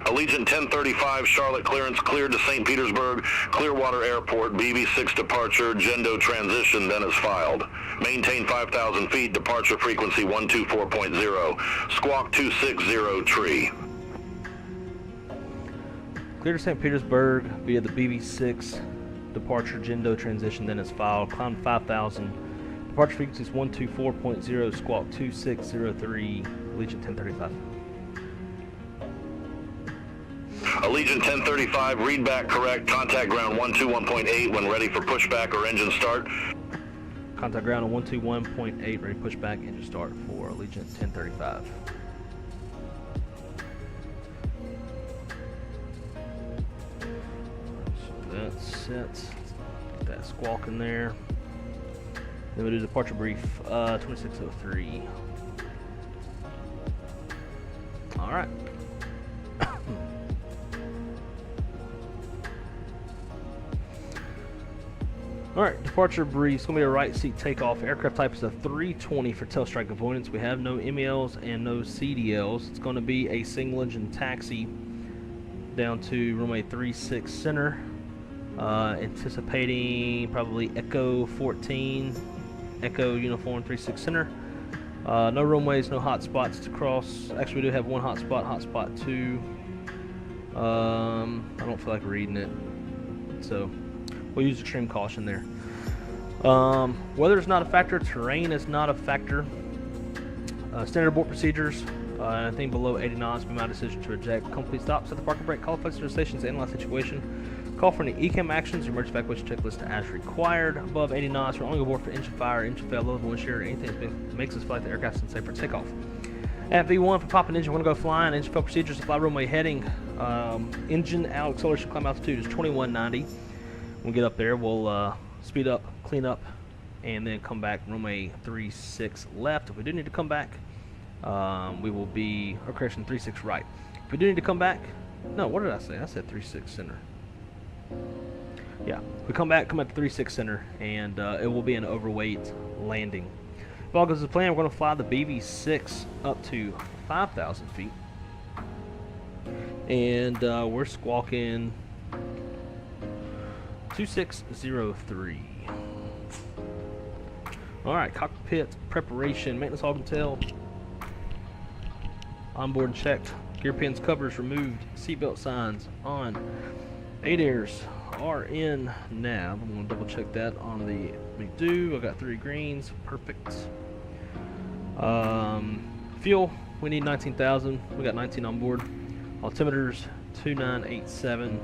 S2: Allegiant 1035, Charlotte clearance cleared to St. Petersburg, Clearwater Airport, BB6 departure, Gendo transition, then is filed. Maintain 5,000 feet, departure frequency 124.0, squawk 260 tree.
S1: Clear to St. Petersburg via the BB6 departure, Gendo transition, then is filed. Climb 5,000. Departure frequency is 124.0, squawk 2603, Allegiant 1035.
S2: Allegiant 1035, read back correct, contact ground 121.8 when ready for pushback or engine start.
S1: Contact ground on 121.8, ready pushback, engine start for Allegiant 1035. So that's set. Get that squawk in there. Then we do departure brief 2603. All right. Alright, departure brief. It's going to be a right seat takeoff. Aircraft type is a 320 for tail strike avoidance. We have no MELs and no CDLs. It's going to be a single engine taxi down to runway 36 center. Anticipating probably Echo 14, Echo Uniform 36 center. No runways, no hot spots to cross. Actually, we do have one hot spot 2. I don't feel like reading it, so we'll use extreme caution there. Weather is not a factor. Terrain is not a factor. Standard abort procedures. Anything below 80 knots, be my decision to reject. Complete stop, set the parking brake, call flights to the stations, analyze situation. Call for any ECAM actions, emergency evacuation checklist as required. Above 80 knots, we're only aboard for engine fire, engine fail, low level wind shear, anything that makes us feel like the aircraft is unsafe for takeoff. At V1, for popping engine, we're going to go flying. Engine fail procedures, fly runway heading. Engine out, acceleration, climb altitude is 2190. When we get up there, we'll speed up, clean up, and then come back runway 36 left. If we do need to come back, we will be, or correction, 36 right. If we do need to come back, no, what did I say? I said 36 center. Yeah, if we come back to 36 center, and it will be an overweight landing. If all goes as planned, we're going to fly the BB6 up to 5,000 feet. And we're squawking 2603. Alright, cockpit preparation, maintenance log and tail. Onboard checked, gear pins, covers removed, seatbelt signs on. ADAIRs are in nav. I'm going to double check that on the do. I got 3 greens, perfect. Fuel, we need 19,000. We got 19 on board. Altimeters 2987,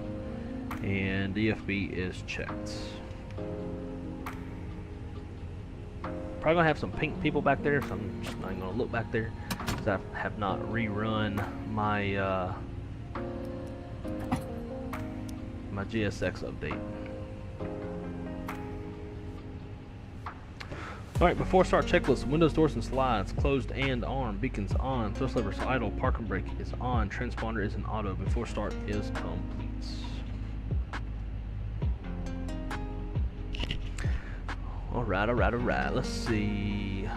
S1: and DFB is checked. Probably gonna have some pink people back there, so I'm just not gonna look back there because I have not rerun my my GSX update. Alright, before start checklist, windows, doors, and slides, closed and armed, beacons on, thrust levers idle, park and brake is on, transponder is in auto, before start is complete. Alright, let's see.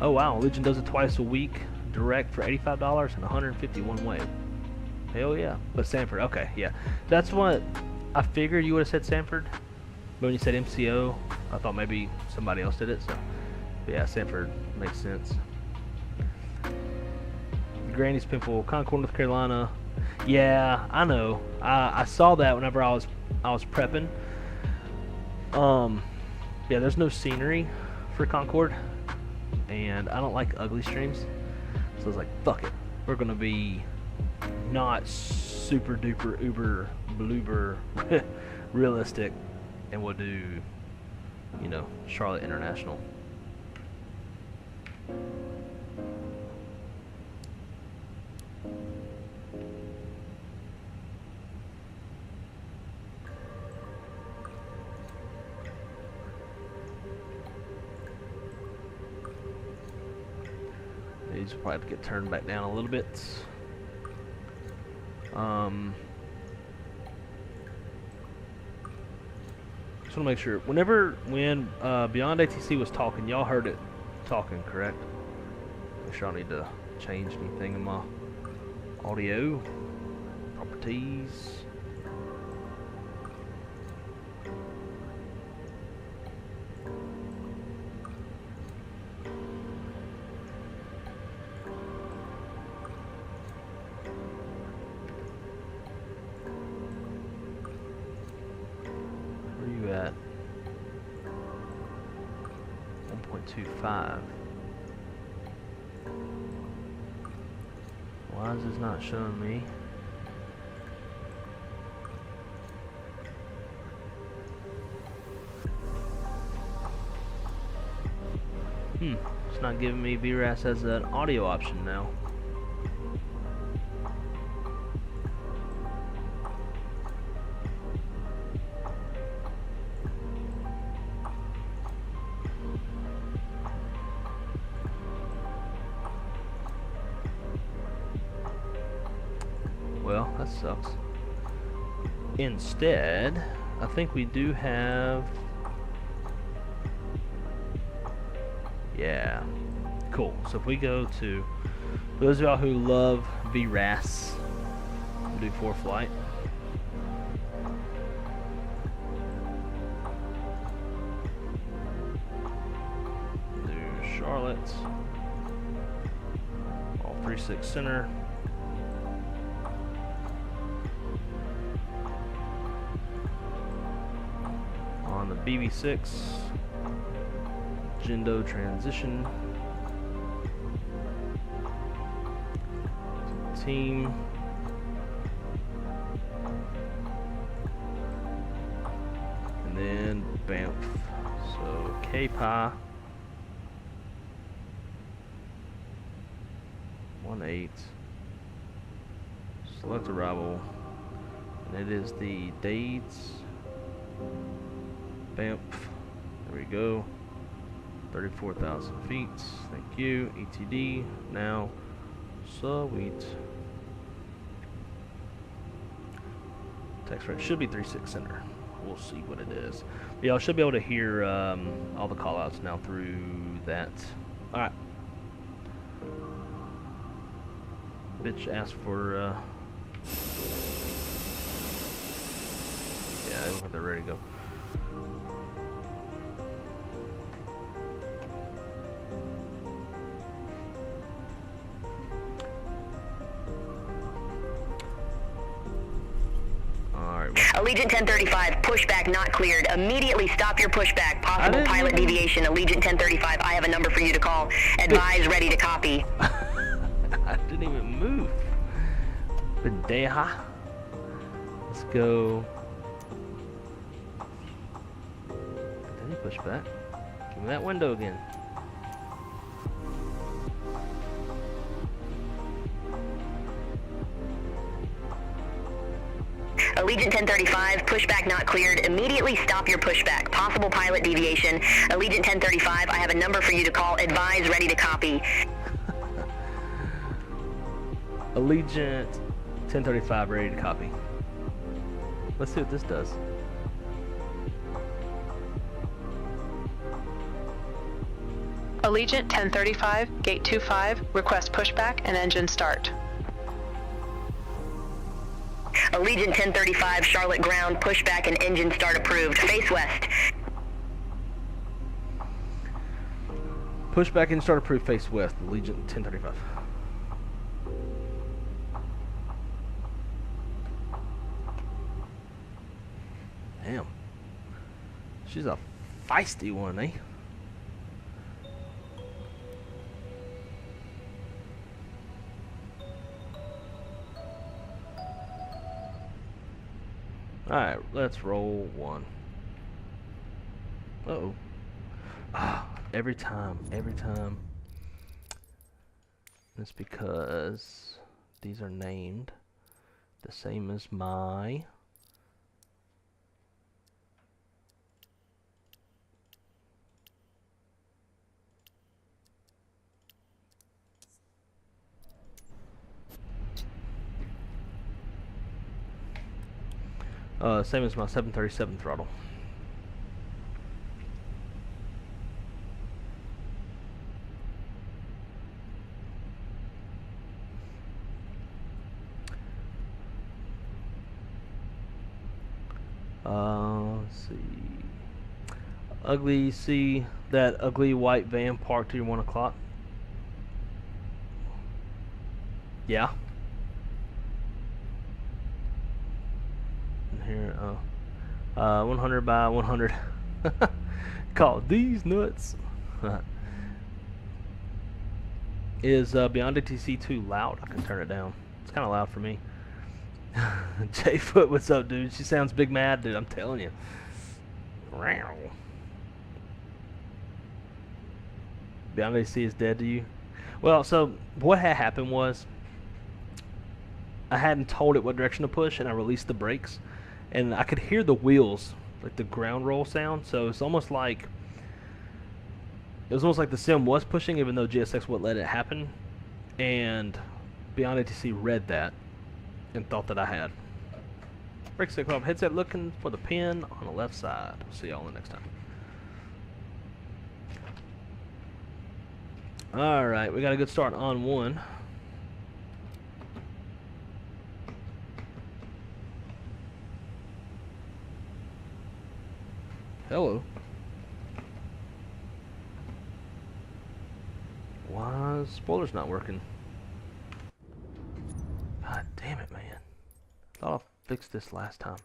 S1: Oh wow, Legion does it twice a week, direct for $85 and 151 way. Hell yeah, but Sanford, okay, yeah. That's what I figured you would have said Sanford. But when you said MCO, I thought maybe somebody else did it, so but yeah, Sanford makes sense. Granny's Pimple, Concord, North Carolina. Yeah, I know. I saw that whenever I was prepping. Yeah, there's no scenery for Concord, and I don't like ugly streams, so I was like, fuck it. We're gonna be not super duper uber bloober realistic. And we'll do, you know, Charlotte International. These will probably have to get turned back down a little bit. Just want to make sure. When Beyond ATC was talking, y'all heard it talking, correct? Make sure I need to change anything in my audio properties. At 1.25. Why is this not showing me? It's not giving me VRAS as an audio option now. Well, that sucks. Instead, I think we do have... Yeah. Cool. So if we go to... For those of y'all who love VRAS, we'll do Foreflight. Do Charlotte. All 3-6 center. On the BB6, Gendo transition, team, and then BAMF. So KPI 18, select arrival, and it is the dates. BAMF, there we go, 34,000 feet, thank you, ETD, now, sweet. Text rate should be 3.6 center, we'll see what it is. But y'all should be able to hear all the callouts now through that. Alright. Bitch asked for, yeah, I think they're ready to go.
S3: Allegiant 1035, pushback not cleared. Immediately stop your pushback. Possible pilot deviation. Allegiant 1035, I have a number for you to call. Advise, ready to copy.
S1: I didn't even move. Pendeja. Let's go. Then he pushed back. Give me that window again.
S3: Allegiant 1035, pushback not cleared. Immediately stop your pushback. Possible pilot deviation. Allegiant 1035, I have a number for you to call. Advise, ready to copy.
S1: Allegiant 1035, ready to copy. Let's see what this does.
S4: Allegiant 1035, gate 25, request pushback and engine start.
S3: Allegiant 1035, Charlotte ground, pushback and engine start approved. Face west.
S1: Pushback and start approved, face west. Allegiant 1035. Damn. She's a feisty one, eh? Alright, let's roll one. Uh-oh. Ah, every time. It's because these are named the same as my same as my 737 throttle. Let's see. Ugly, see that ugly white van parked here 1 o'clock? Yeah. Here, 100 by 100. Call these nuts. Is Beyond ATC too loud? I can turn it down. It's kind of loud for me. J-Foot, what's up, dude? She sounds big mad, dude. I'm telling you. Beyond ATC is dead to you? Well, so what had happened was I hadn't told it what direction to push, and I released the brakes. And I could hear the wheels, like the ground roll sound. So it's almost like the sim was pushing, even though GSX wouldn't let it happen. And Beyond ATC read that and thought that I had. Brake stick off, headset looking for the pin on the left side. We'll see y'all the next time. All right, we got a good start on one. Hello. Why is spoilers not working? God damn it, man. Thought I fixed this last time.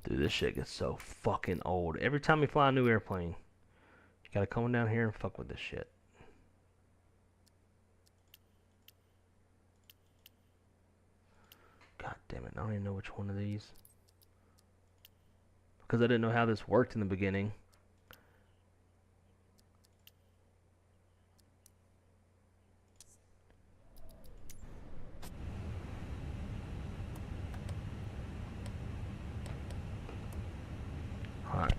S1: Dude, this shit gets so fucking old. Every time you fly a new airplane, you gotta come down here and fuck with this shit. God Damn it, I don't even know which one of these. Because I didn't know how this worked in the beginning. Alright.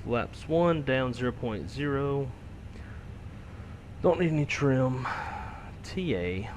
S1: Flaps 1, down 0.0. Don't need any trim. TA.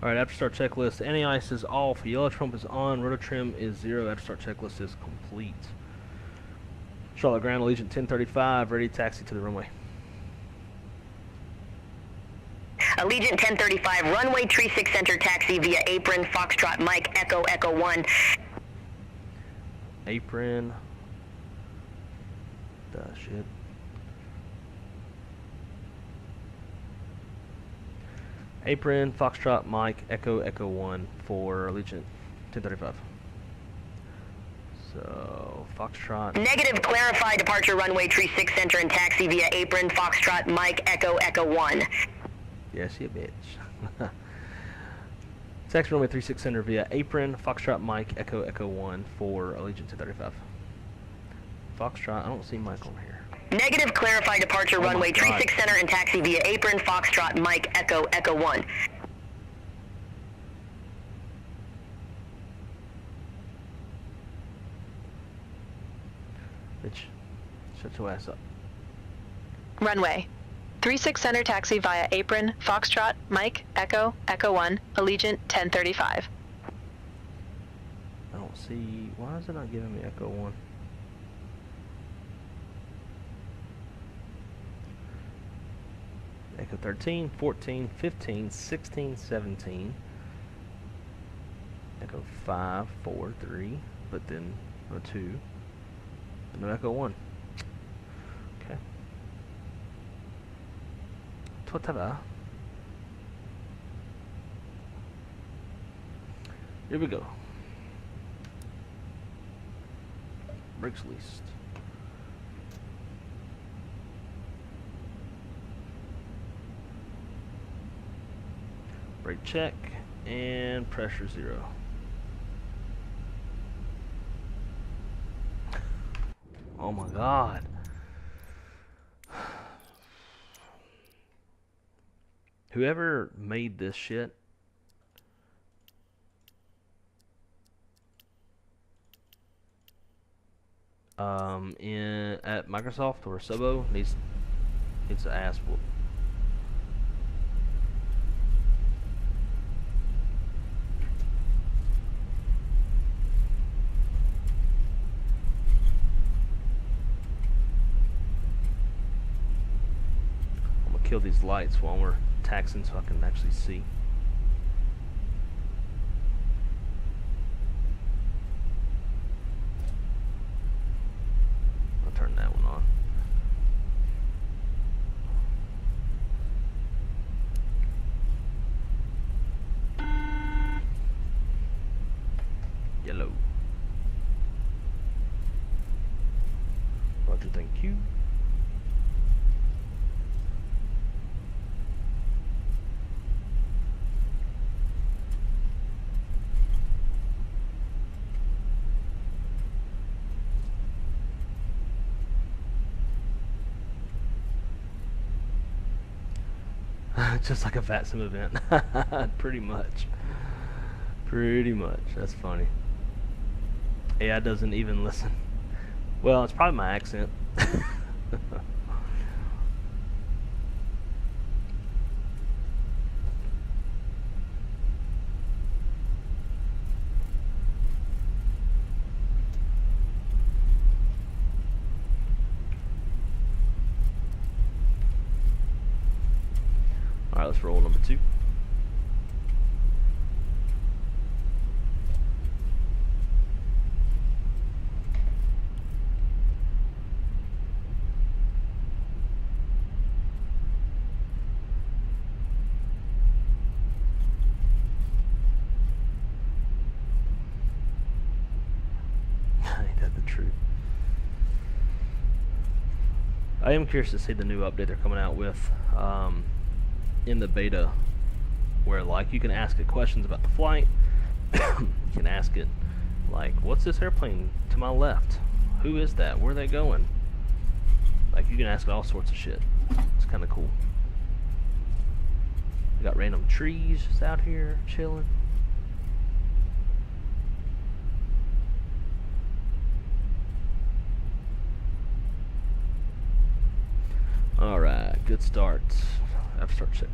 S1: Alright, after start checklist, anti-ice is off, yellow trump is on, rotor trim is 0, after start checklist is complete. Charlotte Ground, Allegiant 1035, ready taxi to the runway.
S3: Allegiant 1035, runway 36 center taxi via apron, Foxtrot Mike, Echo, Echo 1.
S1: Apron. Shit. Apron, Foxtrot, Mike, Echo, Echo 1 for Allegiant 1035. So, Foxtrot.
S3: Negative, clarify departure runway 36 center and taxi via apron, Foxtrot, Mike, Echo, Echo 1.
S1: Yes, you bitch. Taxi runway 36 center via apron, Foxtrot, Mike, Echo, Echo 1 for Allegiant 1035. Foxtrot, I don't see Mike on here.
S3: Negative, clarify departure runway 36 center and taxi via apron, Foxtrot, Mike, Echo, Echo 1.
S1: Bitch, shut your ass up.
S4: Runway 36 center taxi via apron, Foxtrot, Mike, Echo, Echo 1, Allegiant 1035.
S1: I don't see, why is it not giving me Echo 1? Echo 13, 14, 15, 16, 17. Echo 5, 4, 3, but then no 2. But no Echo 1. Okay. Whatever. Here we go. Brakes least. Brake check and pressure 0. Oh my god. Whoever made this shit at Microsoft or Sobo needs to ass whoop. Kill these lights while we're taxing so I can actually see. I'll turn that one on. Yellow. Roger, thank you. Just like a VATSIM event. Pretty much. Pretty much. That's funny. AI doesn't even listen. Well, it's probably my accent. Alright, let's roll number 2. I am curious to see the new update they're coming out with in the beta, where like you can ask it questions about the flight. You can ask it like, what's this airplane to my left? Who is that? Where are they going? Like, you can ask it all sorts of shit. It's kind of cool. We got random trees just out here chilling. Alright, good start. Have start check.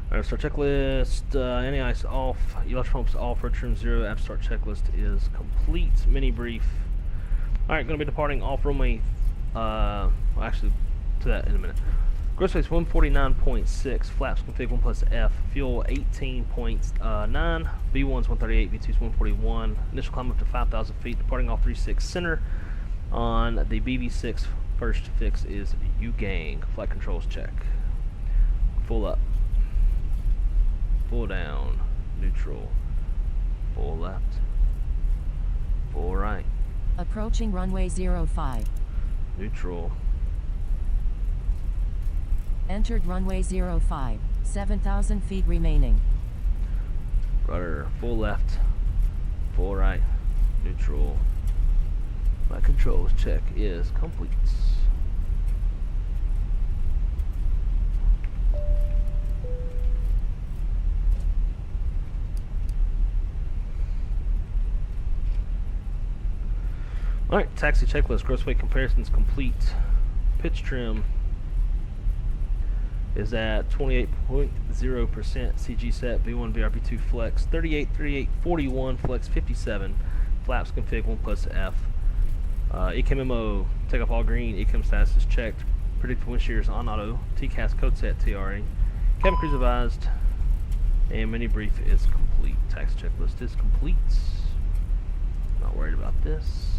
S1: Alright, start checklist. Any ice off. Electric pumps off. Road trim 0. App start checklist is complete. Mini brief. Alright, going to be departing off runway. Well, actually, to that in a minute. Gross space 149.6. Flaps config 1 plus F. Fuel 18.9. V1's 138. V2's 141. Initial climb up to 5,000 feet. Departing off 36 center. On the BV6, first fix is U-gang. Flight controls check. Full up. Full down. Neutral. Full left. Full right.
S5: Approaching runway 05.
S1: Neutral.
S5: Entered runway 05. 7,000 feet remaining.
S1: Rudder. Full left. Full right. Neutral. My controls check is complete. Alright, taxi checklist. Gross weight comparisons complete. Pitch trim is at 28.0%. CG set. V1 VRP2 flex 38, 38, 41 flex 57. Flaps config 1 plus F. ECAM takeoff all green. ECAM status is checked. Predicted wind shear is on auto. TCAS code set TRA. Cabin crews advised. And mini brief is complete. Taxi checklist is complete. Not worried about this.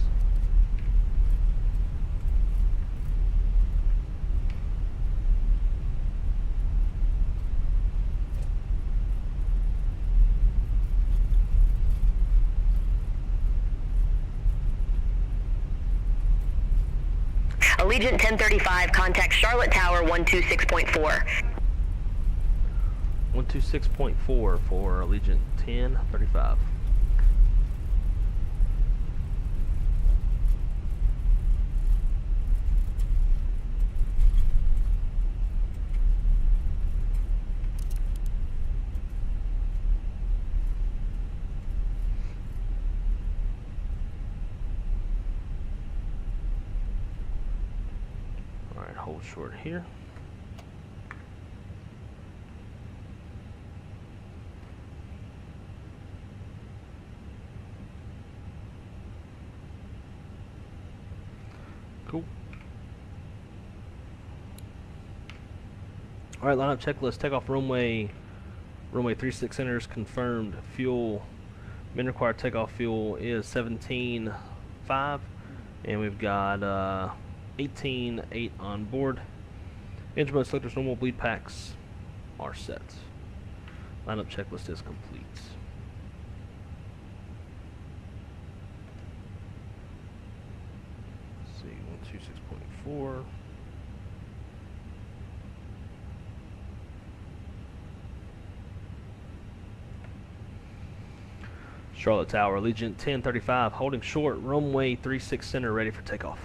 S3: Allegiant 1035, contact Charlotte Tower 126.4.
S1: 126.4 for Allegiant 1035. Hold short here. Cool. All right, lineup checklist. Takeoff runway 36 centers confirmed. Fuel min required takeoff fuel is 17.5, and we've got 18.8 on board. Engine mode selectors, normal bleed packs are set. Lineup checklist is complete. Let's see, 126.4. Charlotte Tower, Allegiant 1035, holding short, runway 36 center, ready for takeoff.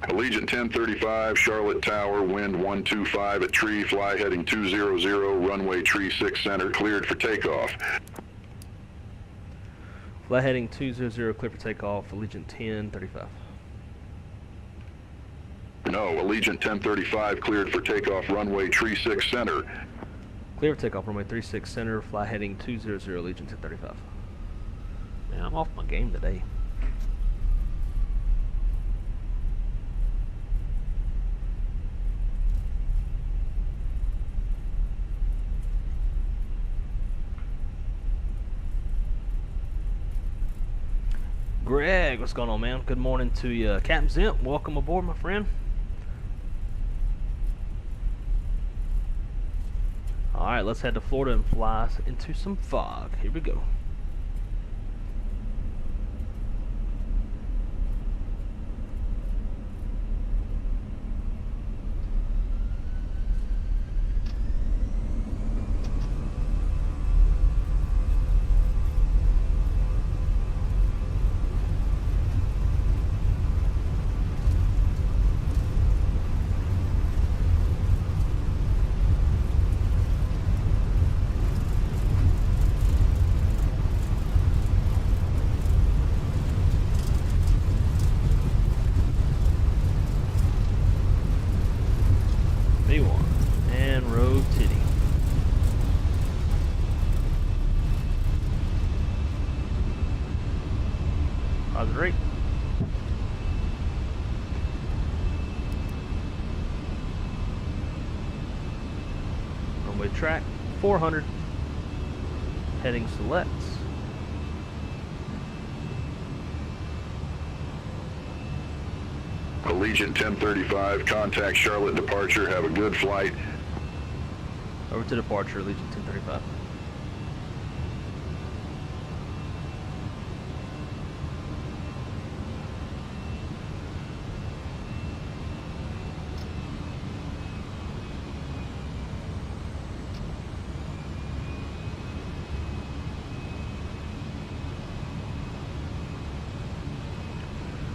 S2: Allegiant 1035, Charlotte Tower, wind 125 at tree, fly heading 200, runway tree 6 center, cleared for takeoff.
S1: Fly heading 200, clear for takeoff, Allegiant 1035.
S2: No, Allegiant 1035, cleared for takeoff, runway tree 6 center.
S1: Clear for takeoff, runway 36 center, fly heading 200, Allegiant 1035. Man, I'm off my game today. Greg, what's going on, man? Good morning to you. Captain Zimp, welcome aboard, my friend. Alright, let's head to Florida and fly into some fog. Here we go. And road titty. Positive rate. Runway track 400. Heading selects.
S2: Allegiant 1035, contact Charlotte departure. Have a good flight.
S1: Over to departure, Allegiant 1035.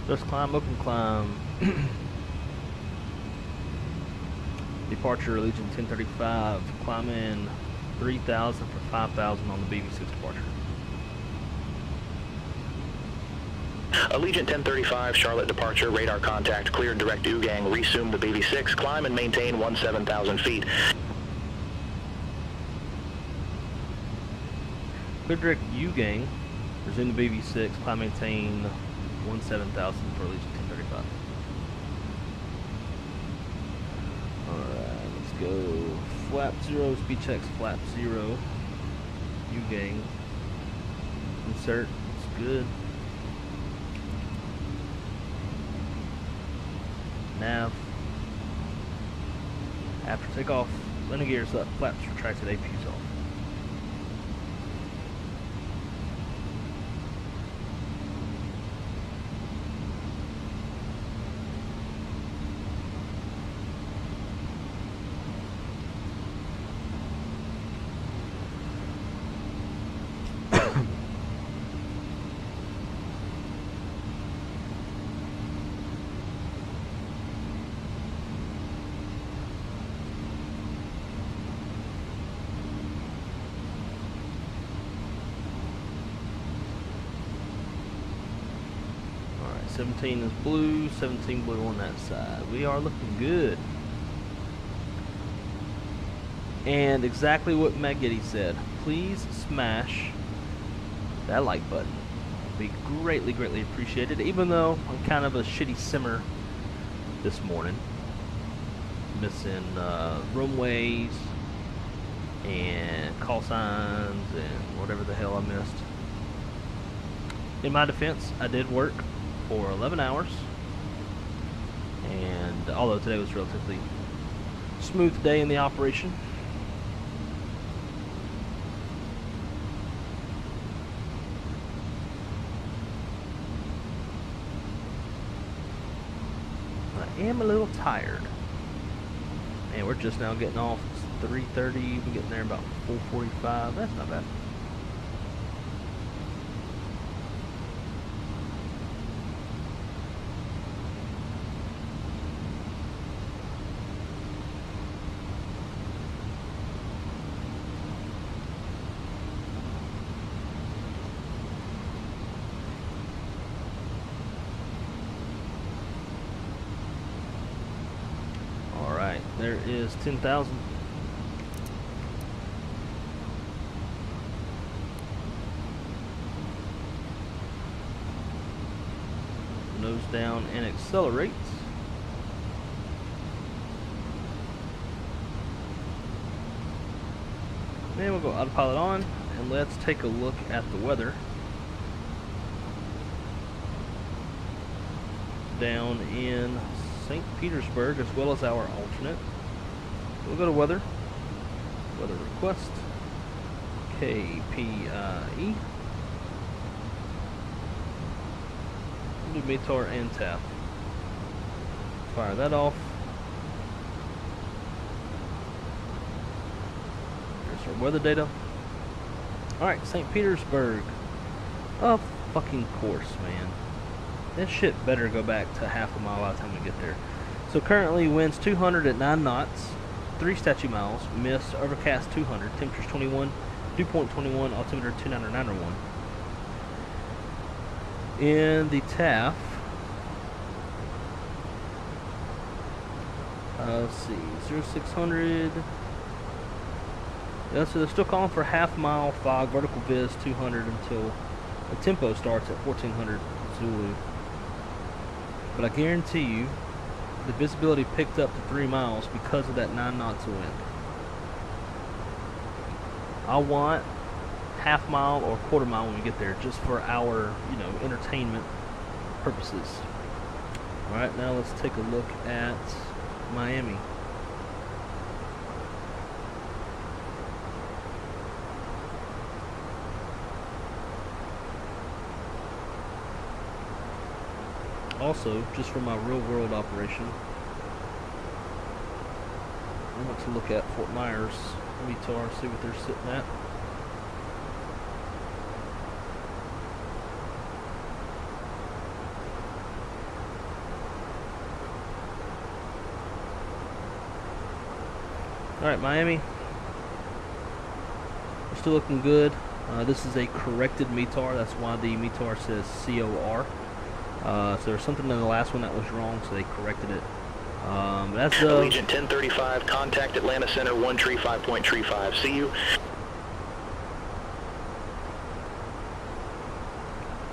S1: Just climb, open climb. Departure, Allegiant 1035. Climb in 3,000 for 5,000 on the BB6 departure.
S6: Allegiant 1035, Charlotte departure, radar contact, cleared direct U-gang, resume the BB6, climb and maintain 17,000 feet.
S1: Clear direct U-gang, resume the BB6, climb maintain 17,000 for Allegiant 1035. Alright, let's go. Flap 0, speed checks, flap 0. U-gang. Insert, it's good. Nav. After takeoff, landing gears up, flaps retracted, APUs off. Alright, 17 is blue, 17 blue on that side. We are looking good. And exactly what Maggetti said. Please smash that like button. It'd be greatly, greatly appreciated. Even though I'm kind of a shitty simmer this morning. Missing runways and call signs and whatever the hell I missed. In my defense, I did work for 11 hours, and although today was a relatively smooth day in the operation, I am a little tired. And we're just now getting off. It's 3:30. We're getting there about 4:45. That's not bad. There is 10,000. Nose down and accelerates. Then we'll go autopilot on and let's take a look at the weather. Down in St. Petersburg, as well as our alternate. We'll go to weather. Weather request. KPIE. Do METAR and TAF. Fire that off. Here's our weather data. Alright, St. Petersburg. Of fucking course, man. This shit better go back to half a mile by the time we get there. So currently winds 200 at 9 knots, 3 statute miles, mist, overcast 200, temperatures 21, dew point 21, altimeter 29901. In the TAF, let's see, 0600. Yeah, so they're still calling for half mile fog, vertical viz 200 until the tempo starts at 1400 Zulu. But I guarantee you, the visibility picked up to 3 miles because of that 9 knots of wind. I want half mile or quarter mile when we get there, just for our, you know, entertainment purposes. All right, now let's take a look at Miami. Also, just for my real-world operation, I want to look at Fort Myers METAR, see what they're sitting at. Alright, Miami. We're still looking good. This is a corrected METAR, that's why the METAR says COR. So there's something in the last one that was wrong, so they corrected it. That's
S6: Allegiant 1035, contact Atlanta Center 135.35. See you.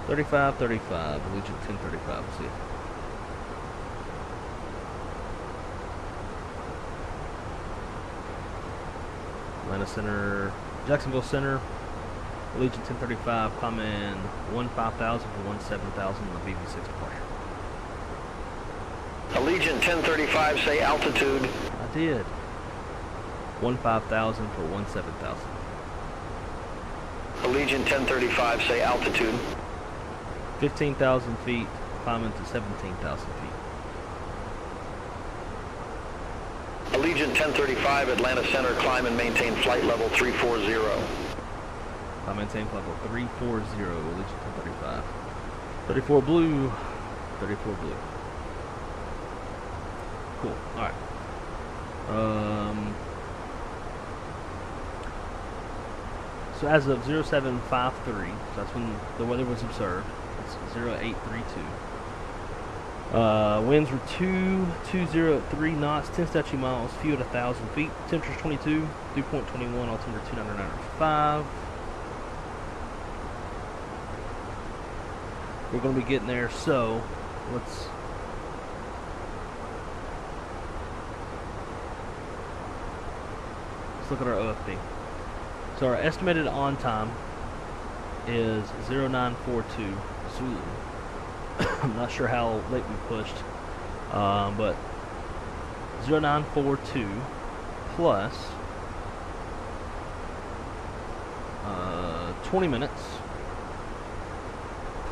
S1: 3535, Allegiant 1035, we'll see it. Atlanta Center, Jacksonville Center, Allegiant 1035, command 15000 for 17000 on the BB6 departure.
S6: Allegiant 1035, say altitude.
S1: I did. 15000 for 17000.
S6: Allegiant 1035, say altitude.
S1: 15,000 feet, climbing to 17,000 feet.
S6: Allegiant 1035, Atlanta Center, climb and maintain flight level 340.
S1: I maintain flight level 340, Allegiant 1035. 34 blue, 34 blue. Cool, alright. So as of 0753, so that's when the weather was observed, it's 0832. Winds were 220 at 3 knots, 10 statute miles, few at 1,000 feet. Temperatures 22, dew point 21, altimeter 299.5. We're going to be getting there, so let's look at our OFP. So our estimated on time is 0942 Zulu. I'm not sure how late we pushed, but 0942 plus 20 minutes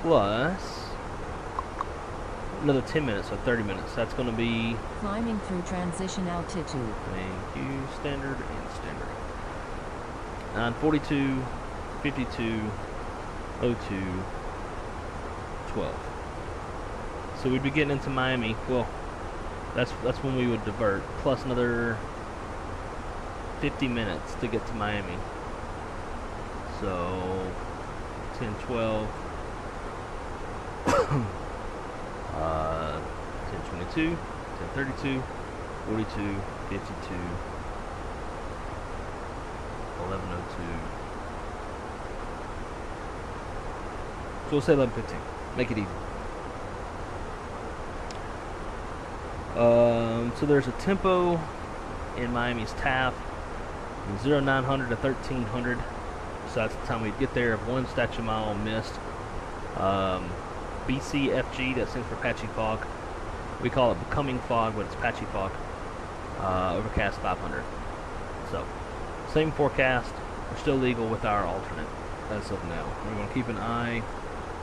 S1: plus another 10 minutes, so 30 minutes. That's going to be
S5: Climbing through transition altitude.
S1: thank you, standard and standard. 942, 52, 02, 12. So we'd be getting into Miami. Well, that's when we would divert, plus another 50 minutes to get to Miami. So 10, 12, 10, 22, 10, 32, 42, 52, 1102. So we'll say 11:15. Make it easy. So there's a tempo in Miami's TAF from 0900 to 1300. So that's the time we'd get there. 1 statute mile missed. BCFG, that stands for patchy fog. We call it becoming fog, but it's patchy fog. Overcast 500. So Same forecast. We're still legal with our alternate as of now. We're going to keep an eye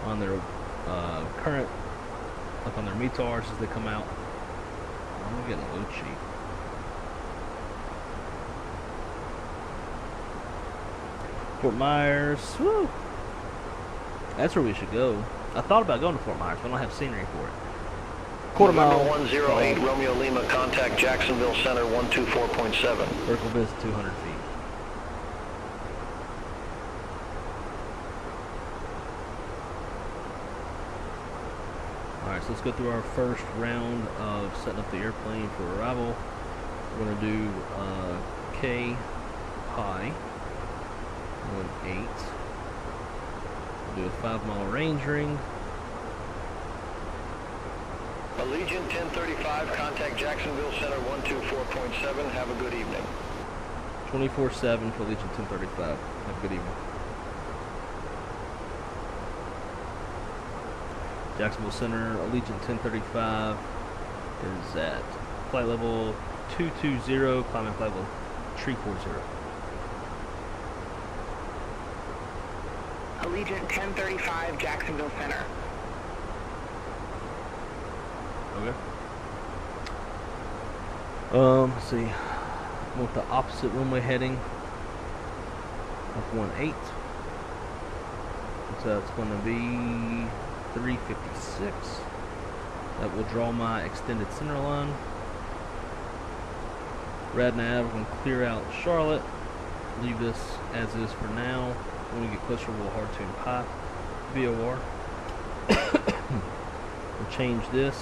S1: on their current, like on their METARs as they come out. I'm getting a load sheet. Fort Myers, woo! That's where we should go. I thought about going to Fort Myers, but I don't have scenery for it. Quarter mile.
S2: November 108, Romeo Lima, contact Jacksonville Center 124.7.
S1: Vertical viz 200 feet. Alright, so let's go through our first round of setting up the airplane for arrival. We're going to do K high, 1-8. We'll do a 5-mile range ring.
S2: Allegiant 1035, contact Jacksonville Center 124.7. Have a good evening.
S1: 24/7 for Allegiant 1035. Have a good evening. Jacksonville Center, Allegiant 1035 is at flight level 220, climbing flight level 340.
S7: Allegiant 1035, Jacksonville Center.
S1: Okay. Let's see. With the opposite runway heading of 18. So it's going to be 356. That will draw my extended center line. Rad nav, we're going to clear out Charlotte. Leave this as is for now. When we get closer, we'll hard tune pi VOR. We'll change this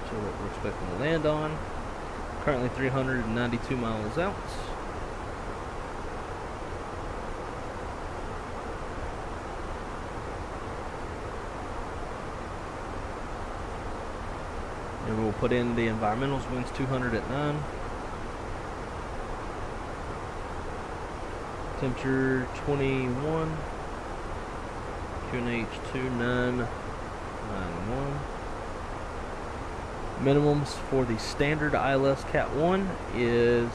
S1: to what we're expecting to land on. Currently 392 miles out. And we'll put in the environmentals, winds 200 at 9. Temperature 21. QNH 2991. Minimums for the standard ILS Cat 1 is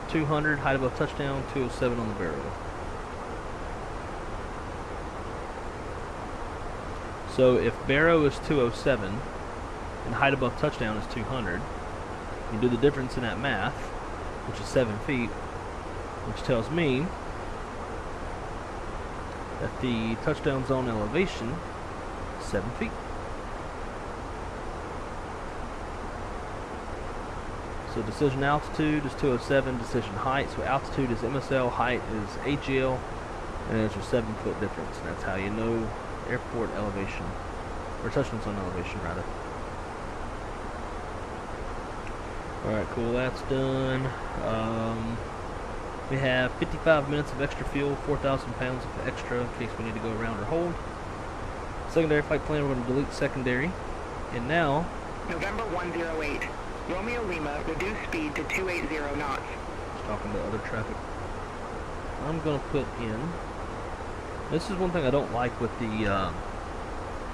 S1: 200, height above touchdown, 207 on the barrel. So if barrow is 207 and height above touchdown is 200, you do the difference in that math, which is 7 feet, which tells me that the touchdown zone elevation is 7 feet. So decision altitude is 207, decision height, so altitude is MSL, height is AGL, and there's a 7 foot difference. And that's how you know airport elevation, or touchdown zone elevation rather. Alright, cool, that's done. We have 55 minutes of extra fuel, 4,000 pounds of extra in case we need to go around or hold. Secondary flight plan, we're going to delete secondary. And now,
S7: November 108, Romeo Lima, reduce speed to 280 knots.
S1: just talking to other traffic. I'm going to put in, this is one thing I don't like with the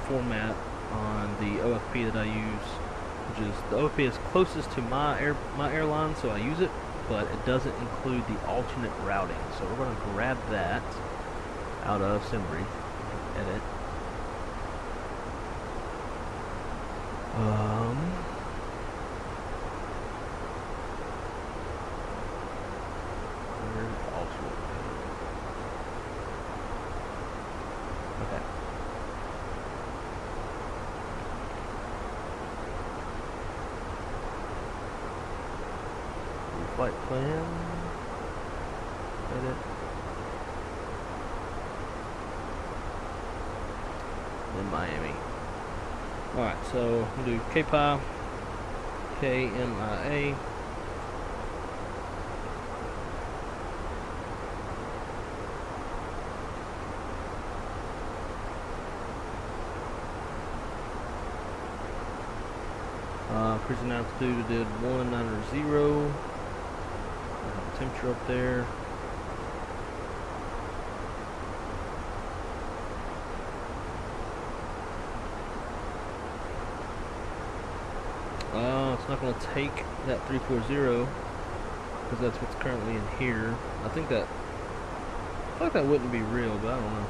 S1: format on the OFP that I use, which is the OFP is closest to my airline, so I use it, but it doesn't include the alternate routing. So we're going to grab that out of Simbri, edit. Where's the alternate? Okay. Flight plan, edit, then Miami. Alright, so we'll do KPI, KMIA, cruising altitude we did 190. Temperature up there. It's not going to take that 340. because that's what's currently in here. I think that, I feel like that wouldn't be real, but I don't know.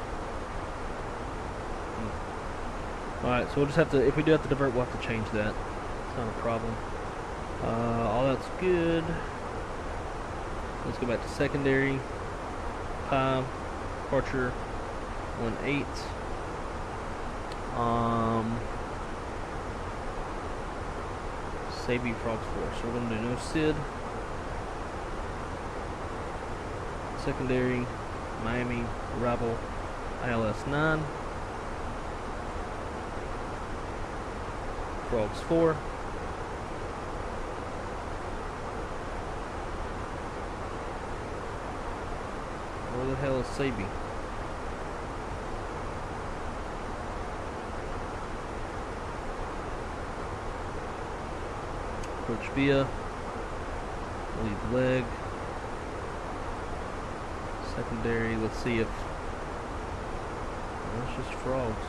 S1: Alright, so we'll just have to, if we do have to divert, we'll have to change that. It's not a problem. All that's good. Let's go back to secondary. Pi, departure, 1-8. Sabi Frogs 4. So we're going to do no SID. Secondary, Miami, arrival, ILS 9. Frogs 4. Where the hell is Sabi? Approach via. Lead leg. Secondary. Let's see if. Well, it's just frogs.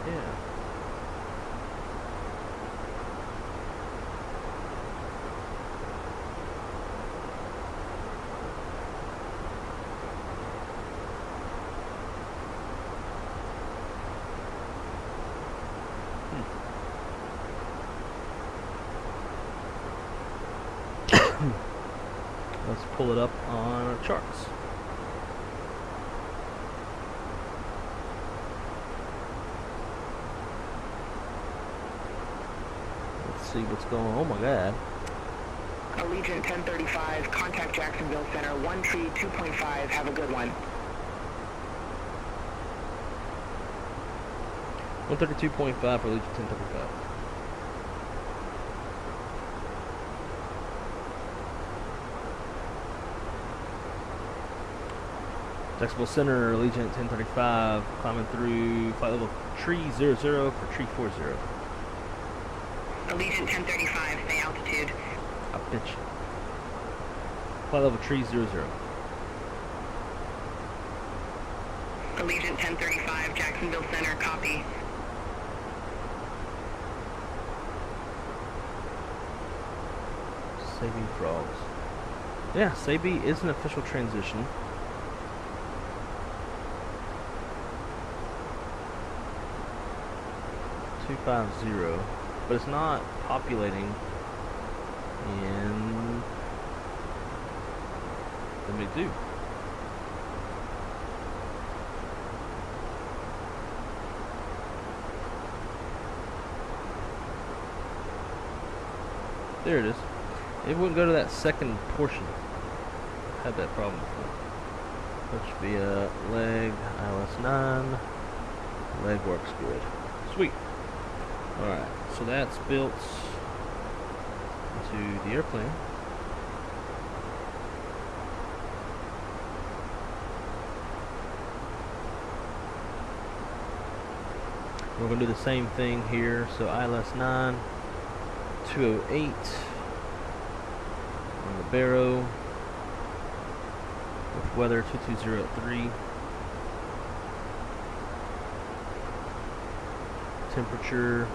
S1: Yeah. Let's pull it up on our charts. Let's see what's going on. Oh my god.
S7: Allegiant 1035, contact Jacksonville Center, 1 tree 2.5, have a good one.
S1: 132.5 for Allegiant 1035. Jacksonville Center, Allegiant 1035, climbing through flight level tree 00 for tree 40.
S3: Allegiant 1035, stay altitude.
S1: Oh, bitch. Flight level tree 00.
S3: Allegiant 1035, Jacksonville Center, copy.
S1: Sabi Frogs. Yeah, Sabi is an official transition. .250, but it's not populating in the McDo. There it is. It wouldn't go to that second portion. Had that problem before. Which would be a leg, ILS 9. Leg works good. Sweet. Alright, so that's built into the airplane. We're going to do the same thing here. So ILS 9, 208 on the Barrow with weather 220 at 3. Temperature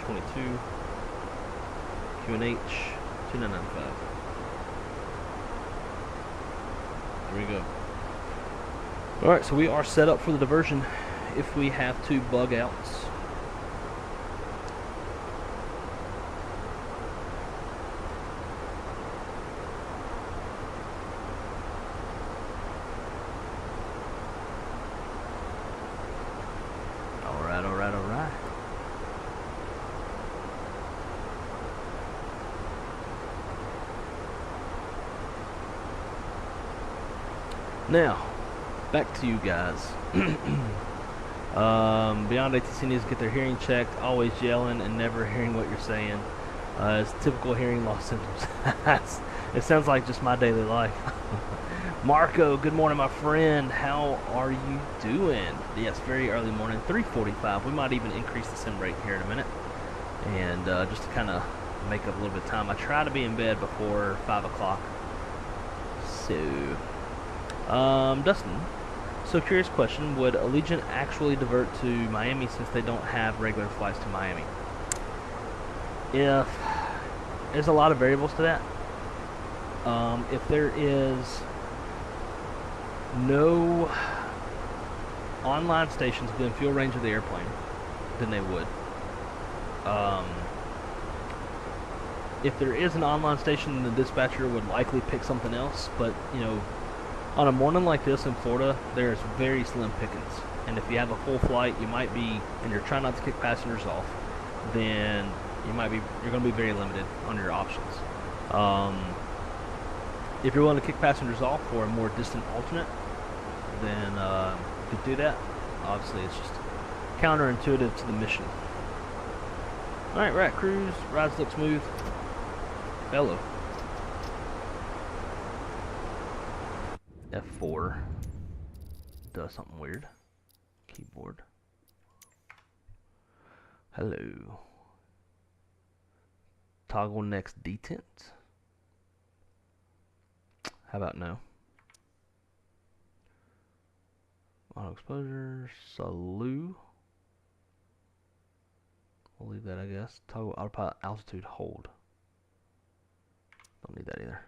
S1: 22. QNH 2995. There we go. Alright, so we are set up for the diversion if we have to bug outs. Alright. Now, back to you guys. Beyond ATC needs to get their hearing checked, always yelling and never hearing what you're saying. It's typical hearing loss symptoms. It sounds like just my daily life. Marco, good morning, my friend. How are you doing? Yes, very early morning, 3:45. We might even increase the sim rate here in a minute. And just to kind of make up a little bit of time, I try to be in bed before 5 o'clock. So, Dustin. So curious question, would Allegiant actually divert to Miami since they don't have regular flights to Miami? If there's a lot of variables to that. If there is no online stations within fuel range of the airplane, then they would. If there is an online station, the dispatcher would likely pick something else, but you know, on a morning like this in Florida, there's very slim pickings. And if you have a full flight, you might be, and you're trying not to kick passengers off, then you're going to be very limited on your options. If you're willing to kick passengers off for a more distant alternate, then you could do that. Obviously, it's just counterintuitive to the mission. Alright, we're at cruise. Rides look smooth. Hello. F4 does something weird. Keyboard. Hello. Toggle next detent. How about no? Auto exposure. Salute. We'll leave that, I guess. Toggle autopilot altitude hold. Don't need that either.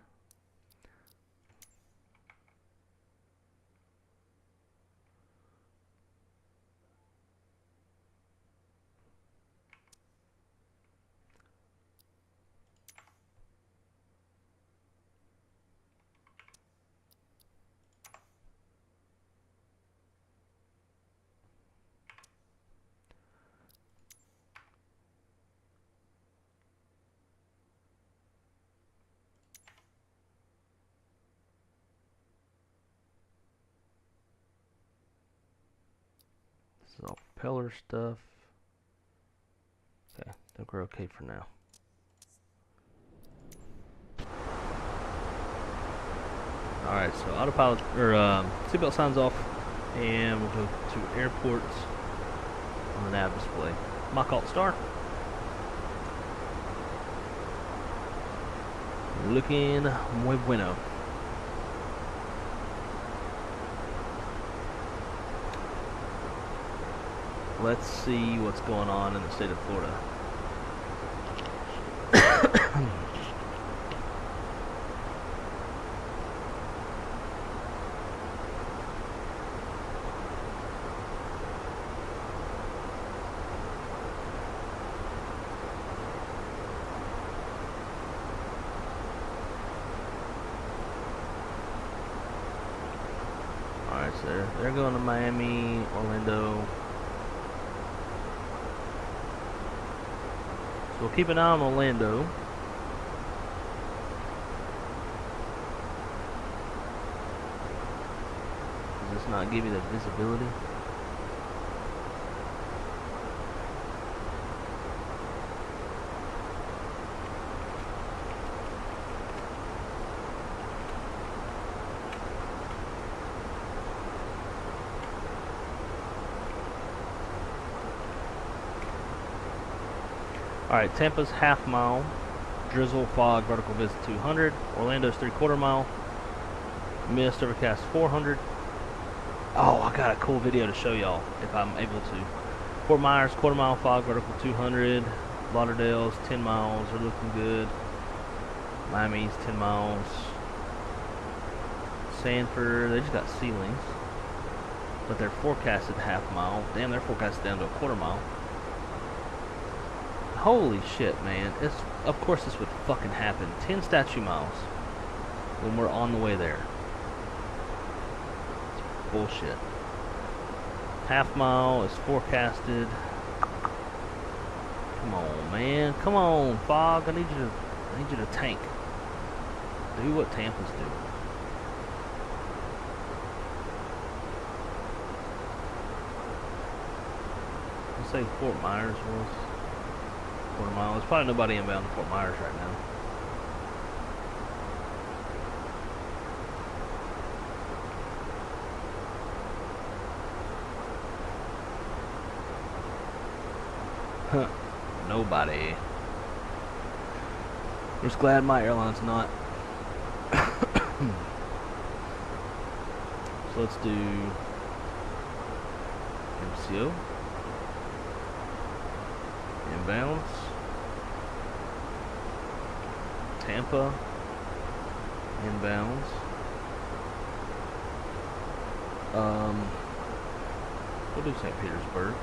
S1: This is all propeller stuff. Okay, I think we're okay for now. Alright, so autopilot, or seatbelt signs off, and we'll go to airports on the nav display. Mach Alt Star. Looking muy bueno. Let's see what's going on in the state of Florida. Alright, so they're going to Miami, Orlando. So we'll keep an eye on Orlando. Does this not give you the visibility? Alright, Tampa's half mile, drizzle, fog, vertical visit 200, Orlando's 3/4 mile, mist, overcast 400. Oh, I got a cool video to show y'all if I'm able to. Fort Myers, 1/4 mile, fog, vertical 200, Lauderdale's 10 miles, are looking good, Miami's 10 miles, Sanford, they just got ceilings, but they're forecasted half mile. Damn, they're forecasted down to 1/4 mile. Holy shit, man. Of course this would fucking happen. 10 statute miles when we're on the way there. It's bullshit. Half mile is forecasted. Come on, man. Come on, fog. I need you to tank. Do what Tampa's do. Let's say Fort Myers was 1/4 mile. There's probably nobody inbound to Fort Myers right now. Huh. Nobody. I'm just glad my airline's not. So let's do MCO, inbounds, Tampa, inbounds, we'll do St. Petersburg.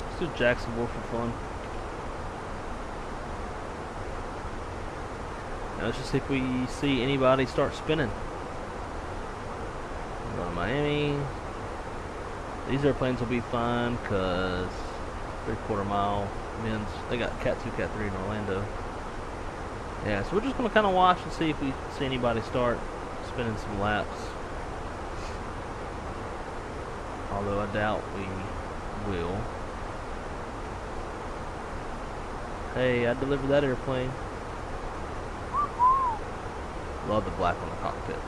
S1: Let's do Jacksonville for fun. Now let's just see if we see anybody start spinning. Go to Miami. These airplanes will be fine because 3/4 mile men's. They got Cat 2, Cat 3 in Orlando. Yeah, so we're just gonna kind of watch and see if we see anybody start spinning some laps. Although I doubt we will. Hey, I delivered that airplane. Love the black on the cockpit.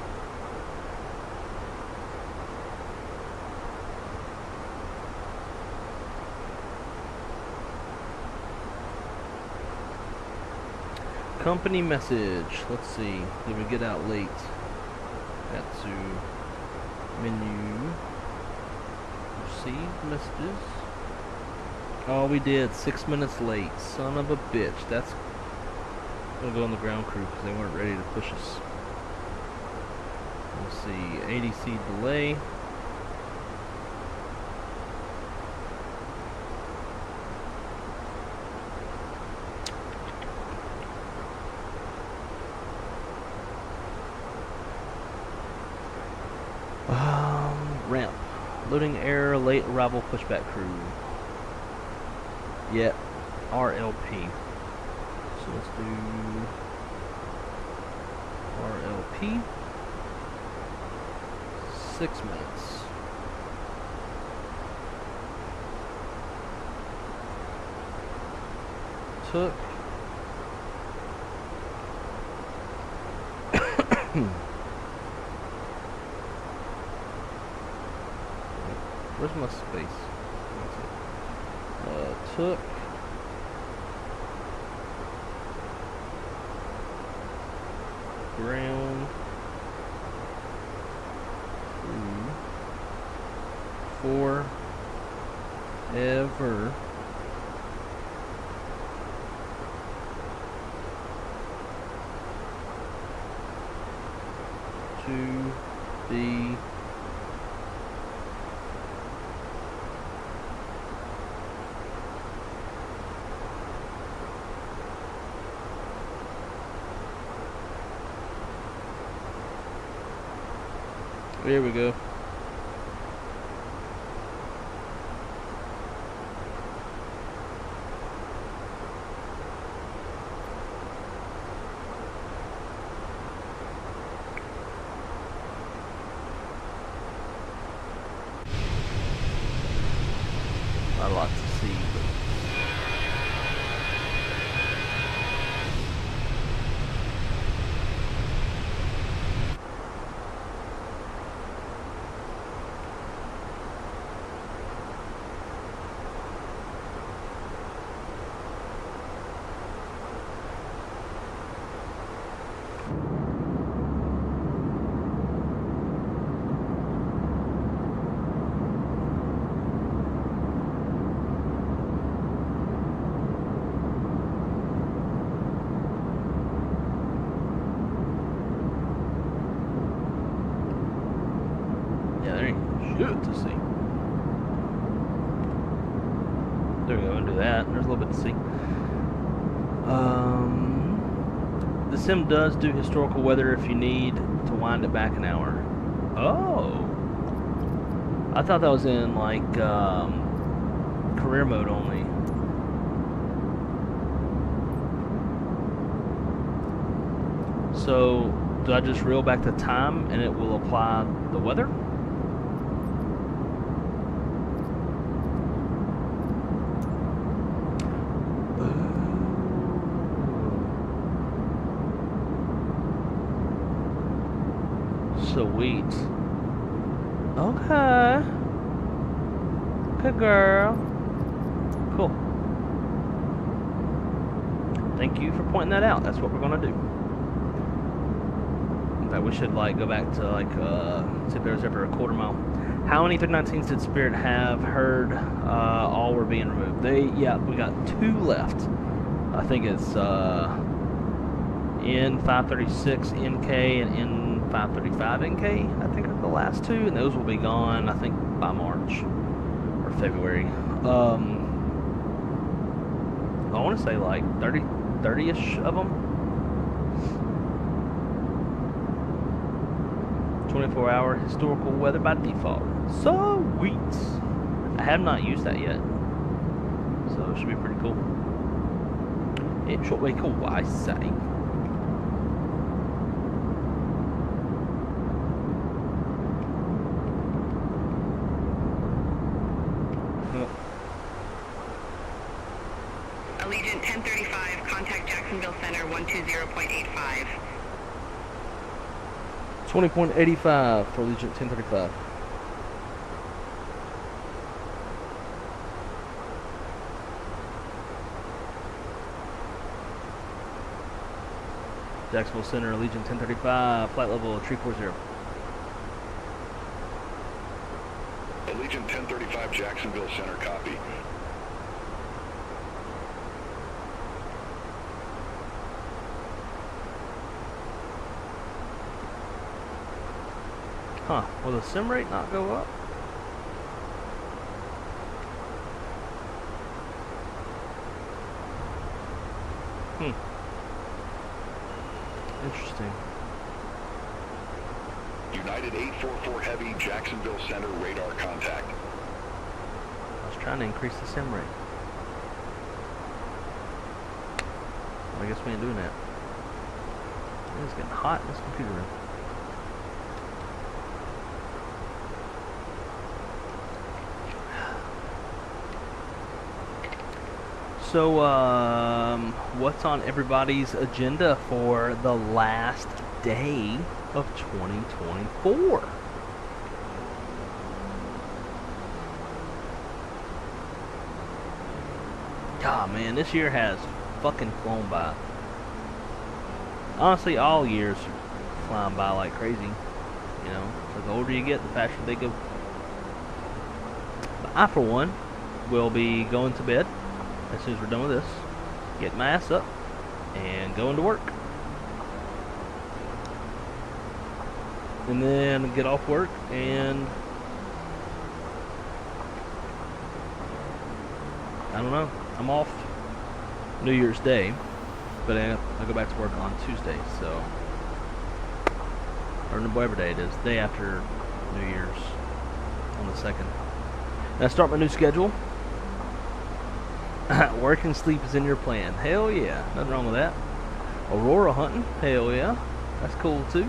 S1: Company message. Let's see. Did we get out late? Got to menu. Receive messages. Oh, we did. 6 minutes late. Son of a bitch. That's gonna go on the ground crew because they weren't ready to push us. Let's see. ADC delay. Ramp. Loading error. Late arrival pushback crew. Yeah, RLP. So let's do RLP. 6 minutes. Took. Where's my space? Took ground forever to be There we go. Not a lot to see, but to see. There we go, undo that. There's a little bit to see. The sim does do historical weather if you need to wind it back an hour. Oh! I thought that was in, like, career mode only. So, do I just reel back the time and it will apply the weather? Sweet. Okay. Good girl. Cool. Thank you for pointing that out. That's what we're gonna do. In fact, we should like go back to like see if there's ever a quarter mile. How many 319s did Spirit have heard all were being removed? Yeah, we got 2 left. I think it's N536 NK and N535 NK. I think are the last 2, and those will be gone, I think, by March or February. I want to say like 30-ish of them. 24-hour historical weather by default. Sweet. I have not used that yet, so it should be pretty cool. It should be cool, I say.
S7: Allegiant 1035, contact Jacksonville Center 120.85.
S1: 20.85 for Allegiant 1035. Jacksonville Center, Allegiant 1035, flight level 340.
S2: Allegiant 1035, Jacksonville Center, copy.
S1: Huh, will the sim rate not go up? Interesting.
S2: United 844 Heavy, Jacksonville Center, radar contact.
S1: I was trying to increase the sim rate. Well, I guess we ain't doing that. It's getting hot in this computer room. So, what's on everybody's agenda for the last day of 2024? God, man, this year has fucking flown by. Honestly, all years are flying by like crazy. You know, so the older you get, the faster they go. But I, for one, will be going to bed as soon as we're done with this, get my ass up, and going to work. And then get off work, and I don't know, I'm off New Year's Day, but I go back to work on Tuesday, so, or whatever day it is, day after New Year's, on the 2nd. And I start my new schedule. Work and sleep is in your plan. Hell yeah. Nothing wrong with that. Aurora hunting. Hell yeah. That's cool too.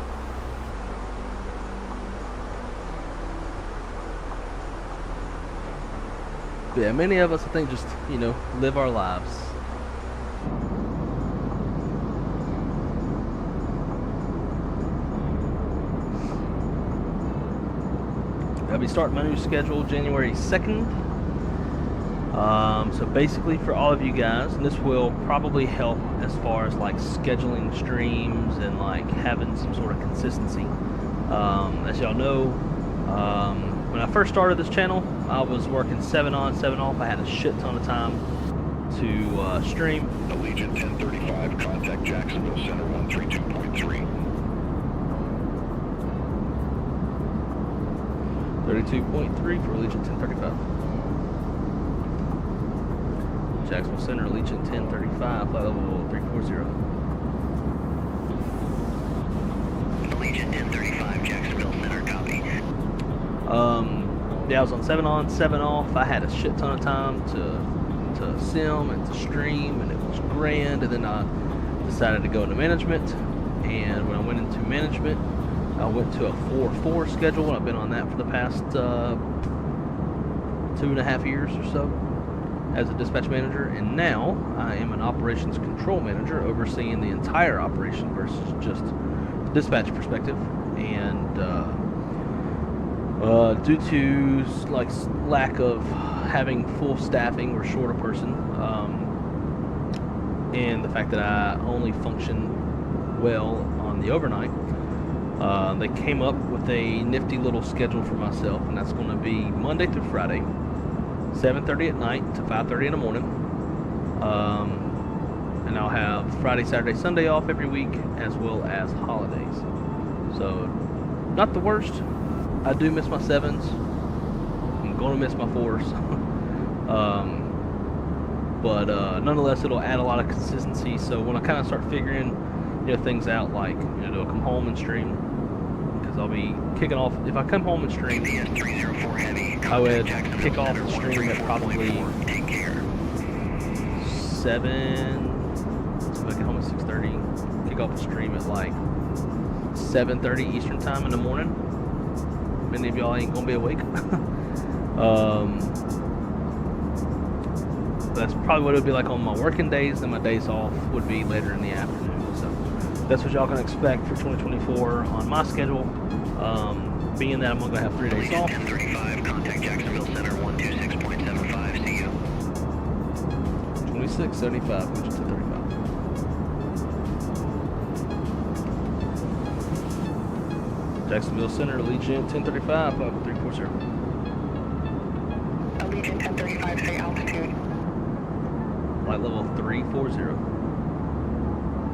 S1: But yeah, many of us, I think, just, you know, live our lives. I'll be starting my new schedule January 2nd. So basically for all of you guys, and this will probably help as far as like scheduling streams and like having some sort of consistency. As y'all know, when I first started this channel, I was working 7 on, 7 off. I had a shit ton of time to stream.
S2: Allegiant 1035, contact Jacksonville Center 132.3.
S1: 32.3 for Allegiant 1035. Jacksonville Center, Allegiant 1035, flight level 340.
S3: Allegiant 1035, Jacksonville Center, copy.
S1: Yeah, I was on 7 on, 7 off. I had a shit ton of time to sim and to stream, and it was grand. And then I decided to go into management, and when I went into management, I went to a 4-4 schedule, and I've been on that for the past 2.5 years or so as a dispatch manager, and now I am an operations control manager overseeing the entire operation versus just dispatch perspective, and due to like lack of having full staffing, we're short a person, and the fact that I only function well on the overnight, they came up with a nifty little schedule for myself, and that's going to be Monday through Friday, 7:30 at night to 5:30 in the morning, and I'll have Friday, Saturday, Sunday off every week, as well as holidays. So, not the worst. I do miss my 7s. I'm going to miss my 4s. But nonetheless, it'll add a lot of consistency. So when I kind of start figuring things out, like do I come home and stream, because I'll be kicking off. If I come home and stream, I would kick off the stream at probably 7. So if I get home at 6:30, kick off the stream at like 7:30 Eastern time in the morning. Many of y'all ain't gonna be awake. That's probably what it would be like on my working days. Then my days off would be later in the afternoon. So that's what y'all can expect for 2024 on my schedule. Being that I'm gonna have 3 days off.
S6: 1035, contact Jacksonville Center 126.75. See you.
S1: 2675, which is 1035. Jacksonville Center, Allegiant 1035, 5340.
S7: Allegiant 1035, say altitude.
S1: Flight level 340.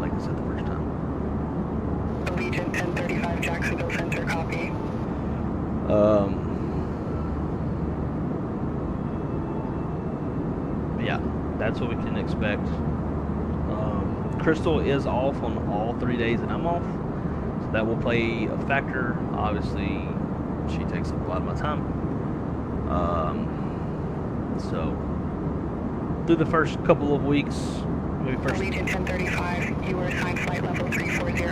S1: Like I said the first time.
S7: Allegiant 1035, Jacksonville Center, copy.
S1: Yeah, that's what we can expect. Crystal is off on all 3 days that I'm off. That will play a factor. Obviously, she takes up a lot of my time. So, through the first couple of weeks, maybe first.
S7: Allegiant 1035, you were assigned flight level 340.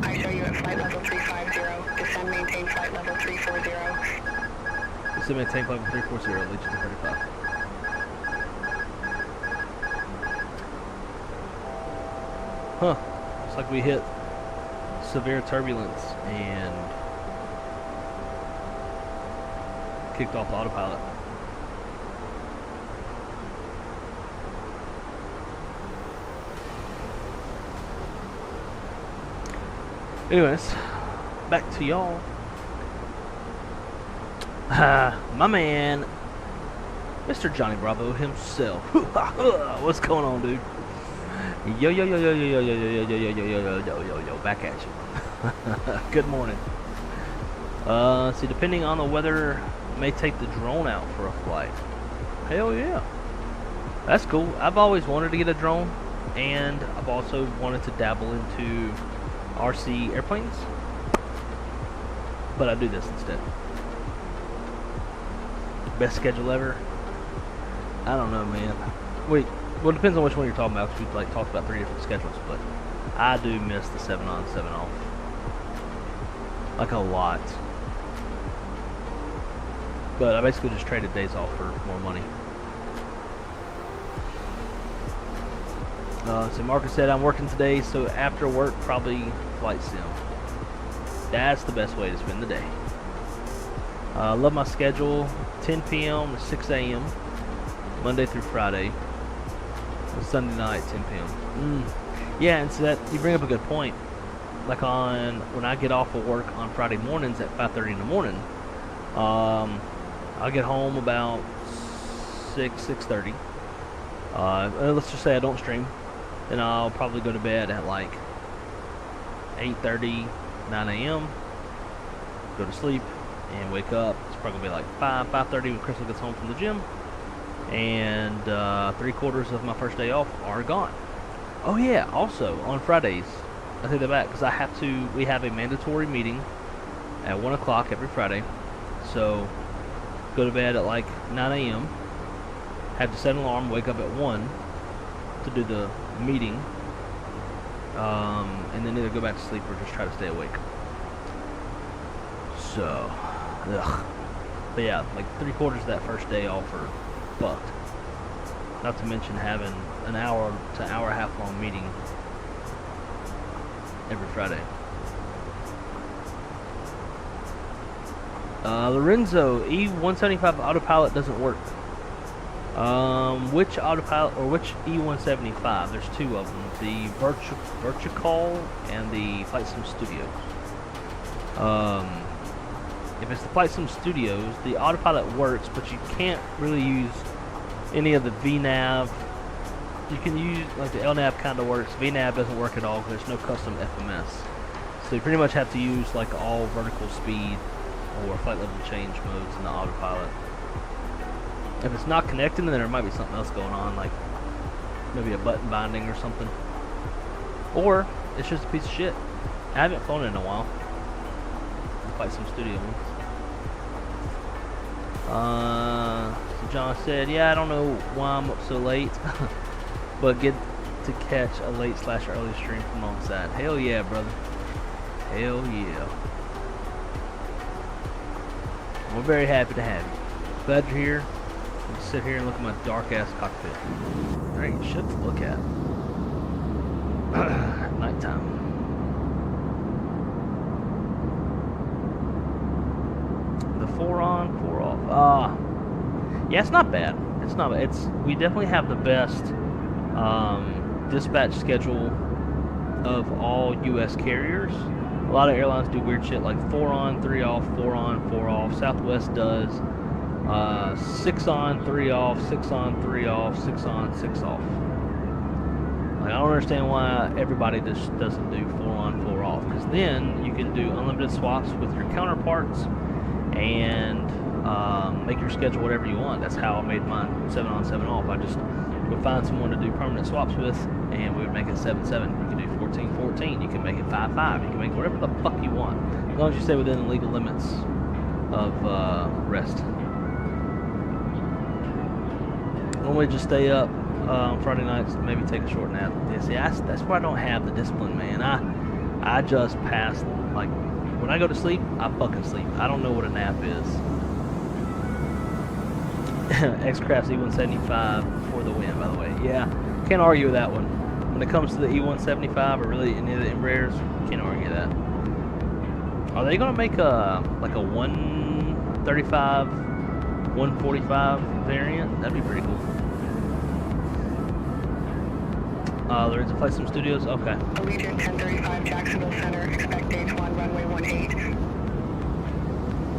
S7: I show you at flight level 350. Descend, maintain flight level 340.
S1: Descend, maintain flight level 340, Allegiant 1035. Huh. Looks like we hit severe turbulence and kicked off autopilot. Anyways, back to y'all. My man, Mr. Johnny Bravo himself. What's going on, dude? Yo, yo, yo, yo, yo, yo, yo, yo, yo, yo, yo, yo, yo, yo, yo, yo, back at you. Good morning. See, depending on the weather, may take the drone out for a flight. Hell yeah. That's cool. I've always wanted to get a drone, and I've also wanted to dabble into RC airplanes, but I do this instead. Best schedule ever? I don't know, man. Wait, well, it depends on which one you're talking about, because we've like talked about 3 different schedules, but I do miss the 7 on, 7 off. Like a lot. But I basically just traded days off for more money. So Marcus said, I'm working today, so after work, probably flight sim. That's the best way to spend the day. Love my schedule, 10 p.m. to 6 a.m. Monday through Friday. And Sunday night, 10 p.m. Yeah, and so that you bring up a good point. Like when I get off of work on Friday mornings at 5:30 in the morning, I'll get home about 6:30. Let's just say I don't stream, then I'll probably go to bed at like 8:30, 9 a.m. Go to sleep and wake up. It's probably gonna be like 5:30 when Crystal gets home from the gym, and 3/4 of my first day off are gone. Oh yeah, also on Fridays, I take that back because we have a mandatory meeting at 1 o'clock every Friday. So go to bed at like 9 a.m. Have to set an alarm, wake up at 1 to do the meeting, and then either go back to sleep or just try to stay awake. So, ugh. But yeah, like 3/4 of that first day off are fucked. Not to mention having an hour to hour and a half long meeting every Friday. Lorenzo, E175 autopilot doesn't work. Which autopilot or which E175? There's two of them, the Vertical and the Flight Sim Studios. If it's the Flight Sim Studios, the autopilot works, but you can't really use any of the VNAV. You can use, like, the LNAV kind of works. VNAV doesn't work at all because there's no custom FMS. So you pretty much have to use like all vertical speed or flight level change modes in the autopilot. If it's not connected, then there might be something else going on, like maybe a button binding or something. Or it's just a piece of shit. I haven't flown it in a while. The Flight Sim Studio one. So John said, yeah, I don't know why I'm up so late, but get to catch a late/early stream from alongside. Hell yeah, brother. Hell yeah. We're very happy to have you. Glad you're here. Let's sit here and look at my dark ass cockpit. There ain't shit to look at. Nighttime. The 4 on, 4 off. Yeah, it's not bad. It's not bad. We definitely have the best dispatch schedule of all U.S. carriers. A lot of airlines do weird shit like 4 on, 3 off, 4 on, 4 off. Southwest does 6 on, 3 off, 6 on, 3 off, 6 on, 6 off. Like, I don't understand why everybody just doesn't do 4 on, 4 off, because then you can do unlimited swaps with your counterparts and make your schedule whatever you want. That's how I made mine 7 on, 7 off. I just would find someone to do permanent swaps with, and we would make it 7-7. You can do 14-14. You can make it 5-5. You can make whatever the fuck you want, as long as you stay within the legal limits of rest. Normally just stay up on Friday nights, maybe take a short nap. Yeah, see, that's why I don't have the discipline, man. I just pass, like, when I go to sleep, I fucking sleep. I don't know what a nap is. X-Craft's E175 for the win, by the way. Yeah, can't argue with that one. When it comes to the E175 or really any of the Embraers, can't argue that. Are they gonna make a like a 135, 145 variant? That'd be pretty cool. There's a Flight Sim Studios. Okay.
S7: Allegiant 1035 Jacksonville Center. Expect dates 1 runway 18.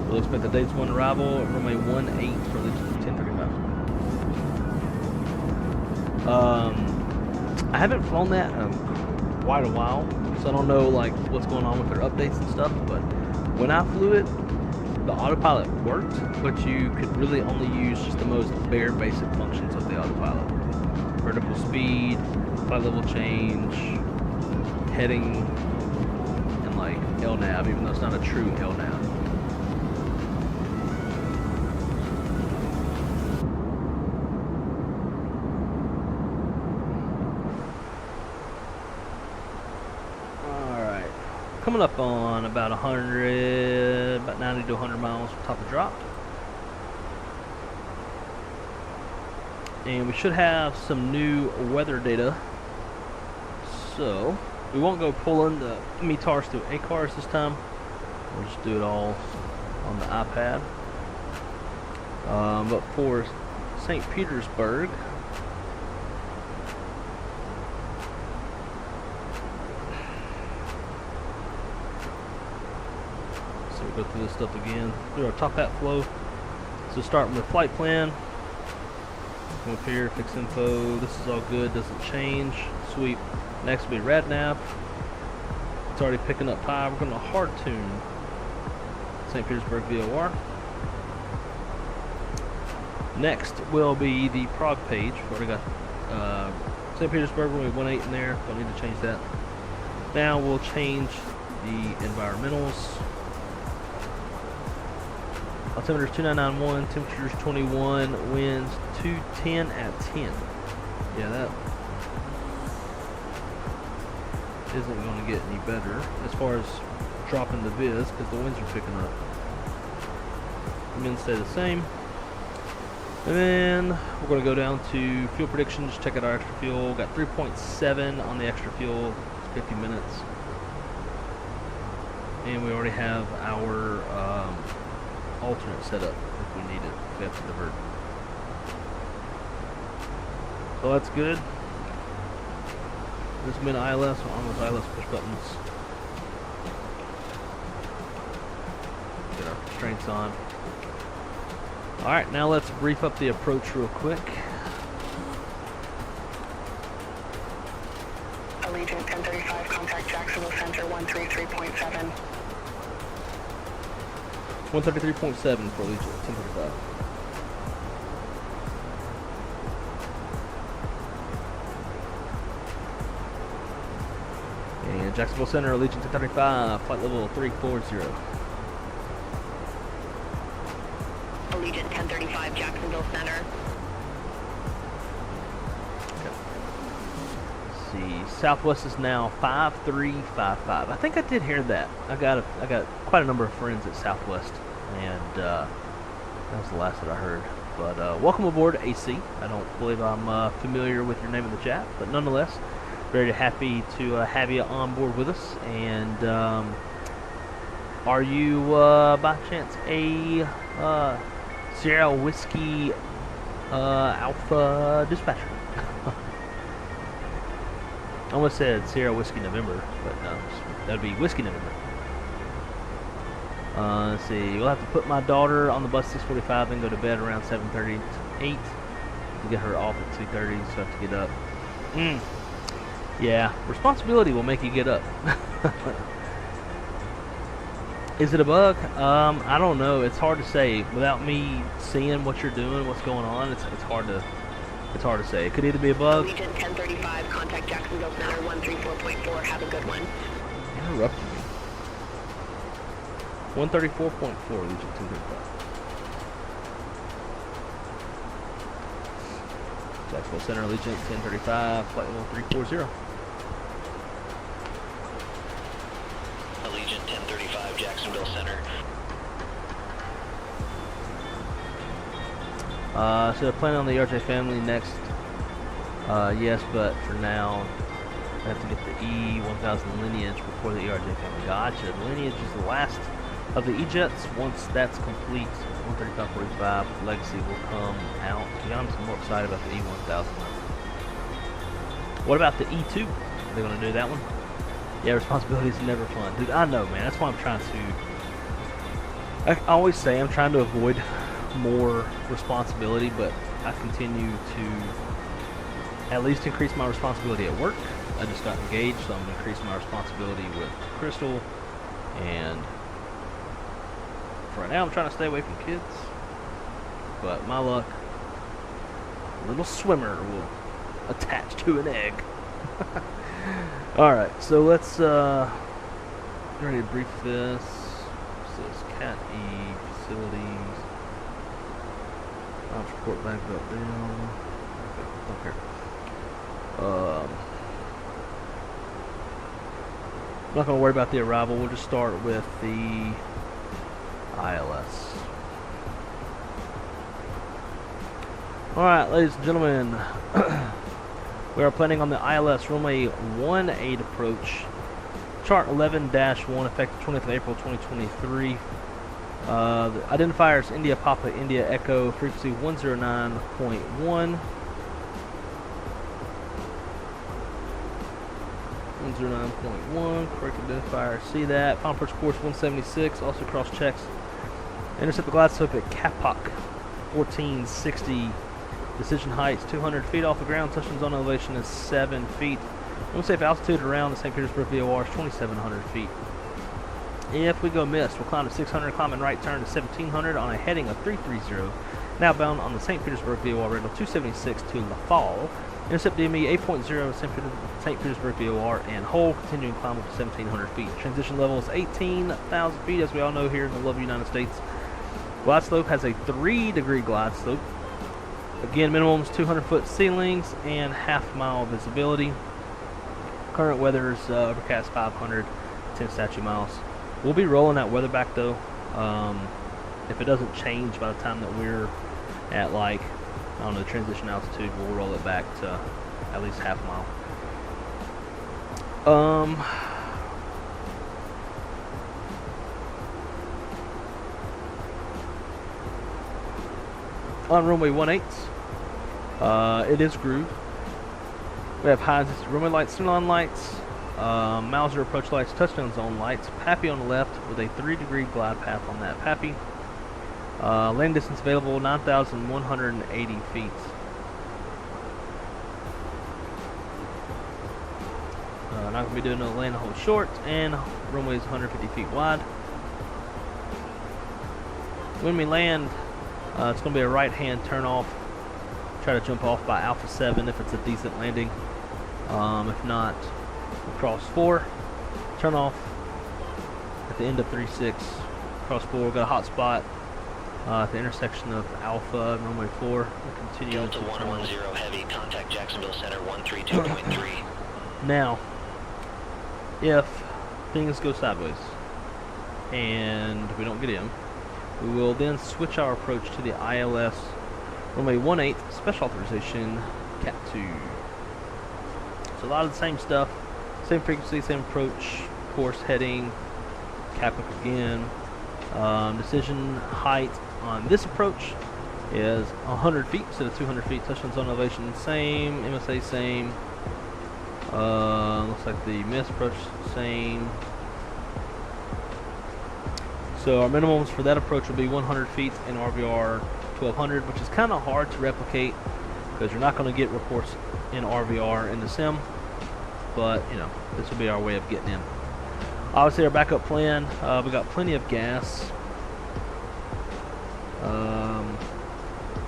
S1: We'll expect the dates 1 arrival at runway 18 for Allegiant 1035. I haven't flown that in quite a while, so I don't know like what's going on with their updates and stuff. But when I flew it, the autopilot worked, but you could really only use just the most bare basic functions of the autopilot: vertical speed, flight level change, heading, and like LNAV, even though it's not a true LNAV. Alright, coming up on about 100, about 90 to 100 miles from top of drop. And we should have some new weather data. So we won't go pulling the METARs through ACARS this time. We'll just do it all on the iPad. But for St. Petersburg, so we'll go through this stuff again. Do our top hat flow. So starting with flight plan. Come up here, fix info. This is all good, doesn't change. Sweep. Next will be RadNav. It's already picking up high. We're going to hard tune St. Petersburg VOR. Next will be the prog page. We've already got St. Petersburg, we're going to 18 in there. Don't need to change that. Now we'll change the environmentals. Altimeter's 2991, temperature's 21, winds 210 at 10. Yeah, that isn't going to get any better as far as dropping the viz because the winds are picking up. The winds stay the same. And then we're going to go down to fuel predictions, check out our extra fuel. Got 3.7 on the extra fuel, it's 50 minutes. And we already have our alternate setup if we need it. If we have to divert. So that's good. This min ILS on those ILS push buttons. Get our constraints on. Alright, now let's brief up the approach real quick.
S7: Allegiant 1035, contact Jacksonville Center 133.7.
S1: 133.7 for Allegiant 1035. And Jacksonville Center, Allegiant 1035, flight level 340.
S3: Allegiant 1035, Jacksonville Center.
S1: Southwest is now 5355. I think I did hear that. I got quite a number of friends at Southwest, and that was the last that I heard. But welcome aboard, AC. I don't believe I'm familiar with your name in the chat, but nonetheless, very happy to have you on board with us. And are you by chance a Sierra Whiskey Alpha dispatcher? I almost said Sierra Whiskey November, but no, that'd be Whiskey November. Let's see, we'll have to put my daughter on the bus 6:45 and go to bed around 7:30 to 8 to get her off at 2:30, so I have to get up. Yeah, responsibility will make you get up. Is it a bug? I don't know. It's hard to say. Without me seeing what you're doing, what's going on, it's hard to say. It could either be a bug.
S3: Allegiant 1035, contact Jacksonville Center 134.4. Have a good one.
S1: Interrupted me. 134.4, Allegiant 1035. Jacksonville Center, Allegiant 1035, flight level 340.
S6: Allegiant 1035, Jacksonville Center.
S1: So planning on the ERJ family next. Yes, but for now, I have to get the E1000 lineage before the ERJ family. Gotcha. The lineage is the last of the E-Jets. Once that's complete, 135.45 Legacy will come out. I'm more excited about the E1000. What about the E2? Are they going to do that one? Yeah, responsibility is never fun. Dude, I know, man. That's why I'm trying to... I always say I'm trying to avoid more responsibility, but I continue to at least increase my responsibility at work. I just got engaged, so I'm going to increase my responsibility with Crystal, and for right now I'm trying to stay away from kids, but my luck, a little swimmer will attach to an egg. Alright, so let's ready to brief this. This is Cat E facilities. Launch report back up down. Okay. I'm not going to worry about the arrival. We'll just start with the ILS. Alright, ladies and gentlemen. We are planning on the ILS runway 18 approach. Chart 11-1, effective 20th of April 2023. The identifier is India Papa India Echo, frequency 109.1. 109.1, correct identifier, see that. Final approach course 176, also cross checks. Intercept the glide slope at Kapok 1460. Decision height is 200 feet off the ground. Touchdown zone elevation is 7 feet. Unsafe altitude around the St. Petersburg VOR is 2,700 feet. If we go missed, we'll climb to 600, climbing right turn to 1,700 on a heading of 330. Now bound on the St. Petersburg VOR radio 276 to La Fall. Intercept DME 8.0 St. Petersburg VOR and hold, continuing climb up to 1,700 feet. Transition level is 18,000 feet, as we all know here in the lovely United States. Glide slope has a 3-degree glide slope. Again, minimums 200-foot ceilings and half-mile visibility. Current weather is overcast 500, 10 statute miles. We'll be rolling that weather back though. If it doesn't change by the time that we're at, like, I don't know, transition altitude, we'll roll it back to at least half mile. On runway 18, it is grooved. We have high runway lights, Ceylon lights, Mauser approach lights, touchdown zone lights, Pappy on the left with a 3-degree glide path on that Pappy. Land distance available 9,180 feet. Not going to be doing no land hold short, and runway is 150 feet wide. When we land, it's going to be a right-hand turn off. Try to jump off by Alpha 7 if it's a decent landing. If not, we'll cross 4, turn off at the end of 36, cross 4. We've got a hot spot at the intersection of Alpha and runway 4. We'll continue
S6: Delta 110 Heavy, contact Jacksonville Center 132.3.
S1: Now, if things go sideways and we don't get in, we will then switch our approach to the ILS runway 18 special authorization Cat 2. So a lot of the same stuff, same frequency, same approach, course, heading, cap up again. Decision height on this approach is 100 feet instead of 200 feet. Touchdown zone elevation same, MSA same. Looks like the miss approach same. So our minimums for that approach will be 100 feet in RVR 1200, which is kind of hard to replicate because you're not going to get reports in RVR in the sim. But you know, this will be our way of getting in. Obviously, our backup plan. We got plenty of gas.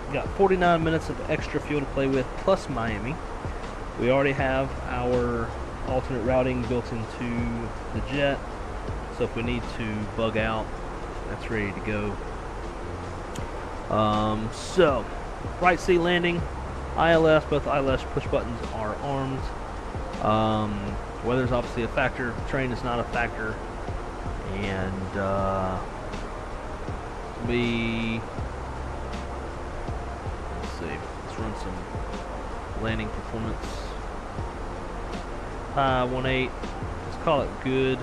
S1: We got 49 minutes of extra fuel to play with, plus Miami. We already have our alternate routing built into the jet, so if we need to bug out, that's ready to go. So, right seat landing, ILS, both ILS push buttons are armed. Weather's obviously a factor, terrain is not a factor, and let's see, let's run some landing performance. 18, let's call it good.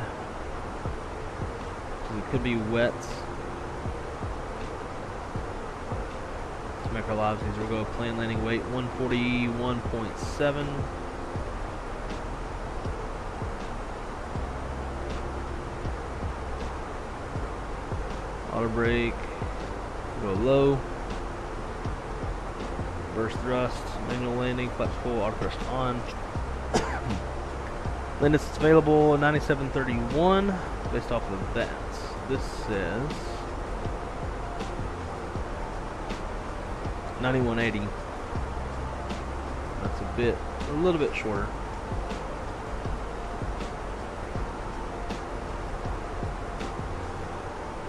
S1: So it could be wet. To make our lives easier, we'll go plane landing weight 141.7. Auto brake, go low. Reverse thrust, manual landing, flex full, auto thrust on. Land distance available 9731 based off of that. This says 9180. That's a little bit shorter.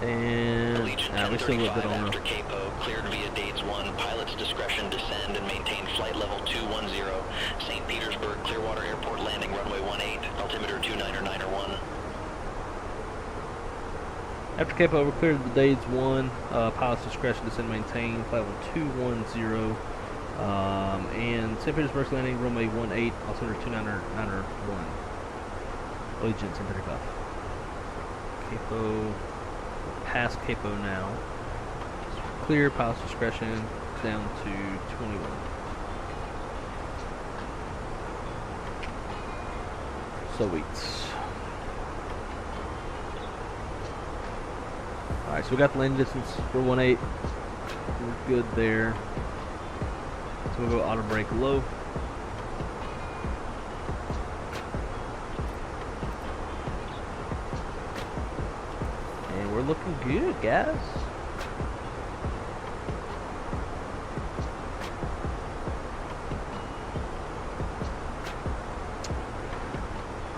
S1: And we still a bit on the
S6: Capo, cleared via dates 1, pilot's discretion, descend and maintain flight level 210, St. Petersburg, Clearwater Airport landing runway 18, altimeter 299
S1: After Capo, we cleared the dates 1, pilot's discretion, descend and maintain flight level 210, and St. Petersburg landing runway 18, altimeter 299 Allegiant 1035. Capo. Past Capo now. Clear, pilot's discretion down to 21. Sweet. Alright, so we got the landing distance for 18. We're good there. So we'll go auto brake low. We're looking good, guys.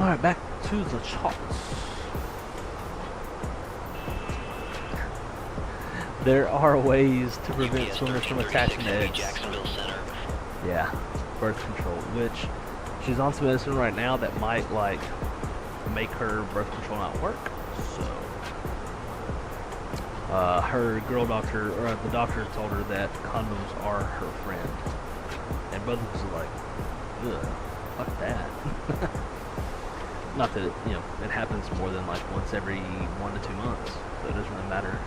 S1: Alright, back to the charts. There are ways to prevent swimmers from attaching to eggs. Yeah, birth control, which she's on some medicine right now that might like make her birth control not work. So her girl doctor, or the doctor told her that condoms are her friend. And both of us are like, ugh, fuck that. Not that it, you know, it happens more than like once every 1 to 2 months. So it doesn't really matter.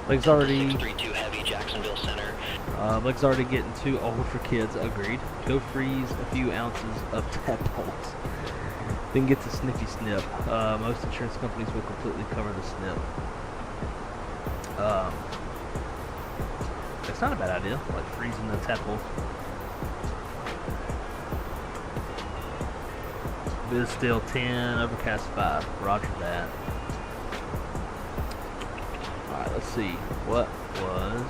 S1: Leg's already
S6: 632 Heavy, Jacksonville Center.
S1: Leg's already getting too old for kids. Agreed. Go freeze a few ounces of tadpoles. Then get the sniffy snip. Most insurance companies will completely cover the snip. It's not a bad idea, like freezing the tadpole. Biz still 10, overcast 5. Roger that. Alright, let's see. What was...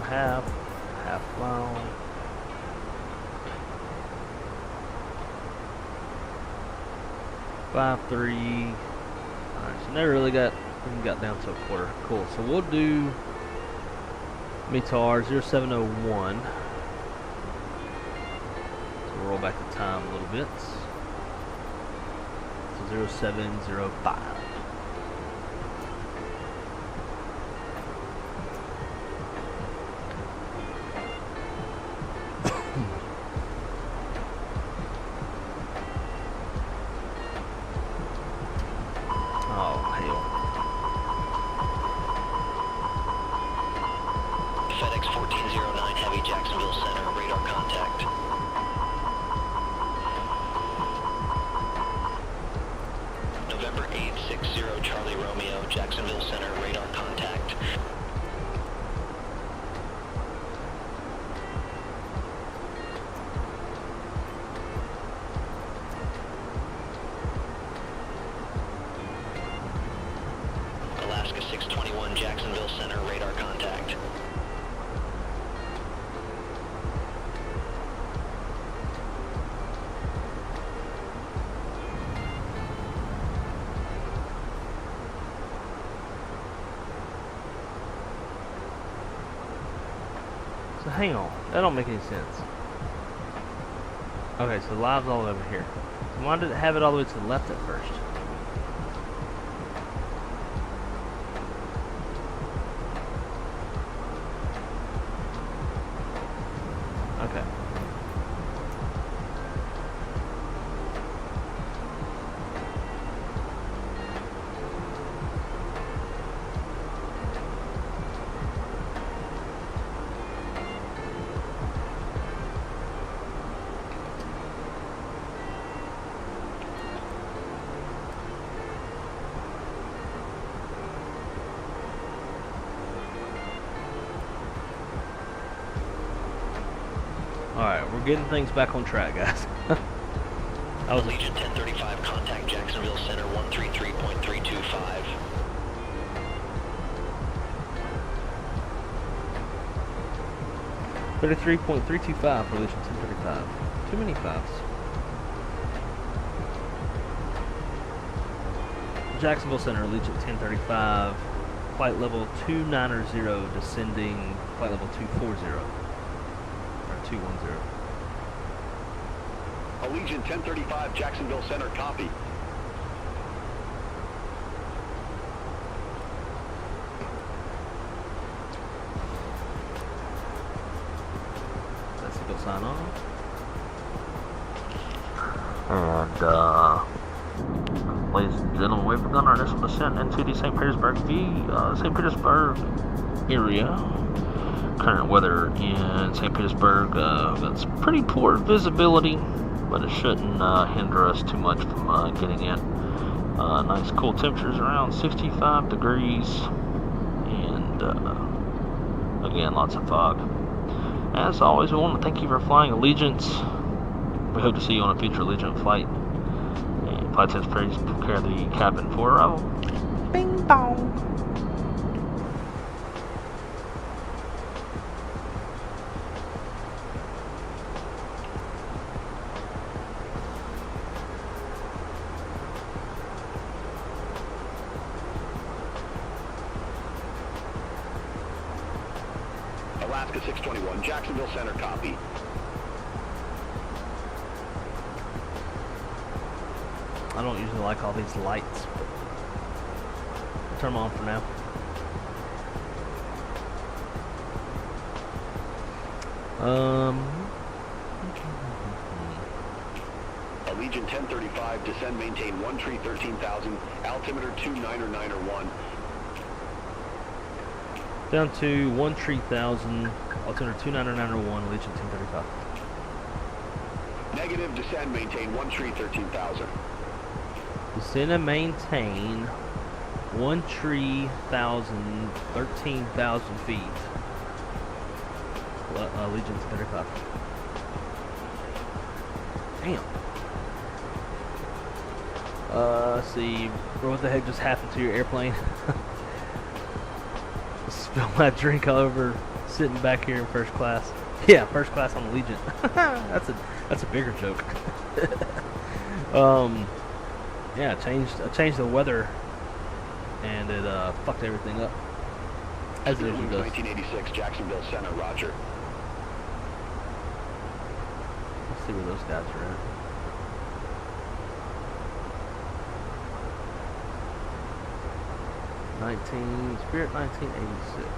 S1: half mile. Five, 3. Alright, so never really got down to a quarter. Cool. So we'll do METAR 0701. So we'll roll back the time a little bit. So 0705.
S6: FedEx 1409 Heavy, Jacksonville Center, radar contact. November 860 Charlie Romeo, Jacksonville Center, radar contact. Alaska 621 Jacksonville Center, radar contact.
S1: So hang on, that don't make any sense. Okay, so live's all over here. So why did it have it all the way to the left at first? Okay. Alright, we're getting things back on track, guys. I was
S6: Legion 1035, contact Jacksonville Center 133.325.
S1: 33.325 for Legion 1035. Too many fives. Jacksonville Center, Legion 1035, flight level 290, descending flight level 240. Or 210.
S2: Legion 1035, Jacksonville Center, copy.
S1: Let's go sign on. And, ladies and gentlemen, we've begun our initial descent into the St. Petersburg area. Current weather in St. Petersburg, that's pretty poor visibility, but it shouldn't hinder us too much from getting in. Nice cool temperatures around 65 degrees, and again, lots of fog. As always, we want to thank you for flying Allegiance. We hope to see you on a future Allegiant flight. And flight attendants, please prepare the cabin for arrival. Bing bong.
S2: Alaska 621, Jacksonville Center, copy.
S1: I don't usually like all these lights, but turn them on for now.
S2: Allegiant 1035, descend, maintain 1 tree 13,000, altimeter 29901.
S1: Down to 1 tree 1000, altimeter 29901, Allegiant 1035.
S2: Negative, descend, maintain 1 tree 13,000.
S1: Descend and maintain 1 tree 1000, 13,000 feet. Allegiant 1035. Damn. Let's see. What the heck just happened to your airplane? Spilled my drink all over, sitting back here in first class. Yeah, first class on Allegiant. that's a bigger joke. Yeah, I changed the weather, and it fucked everything up. As it usually does.
S2: 1986, Jacksonville Center, roger.
S1: Let's see where those guys are at. Spirit 1986.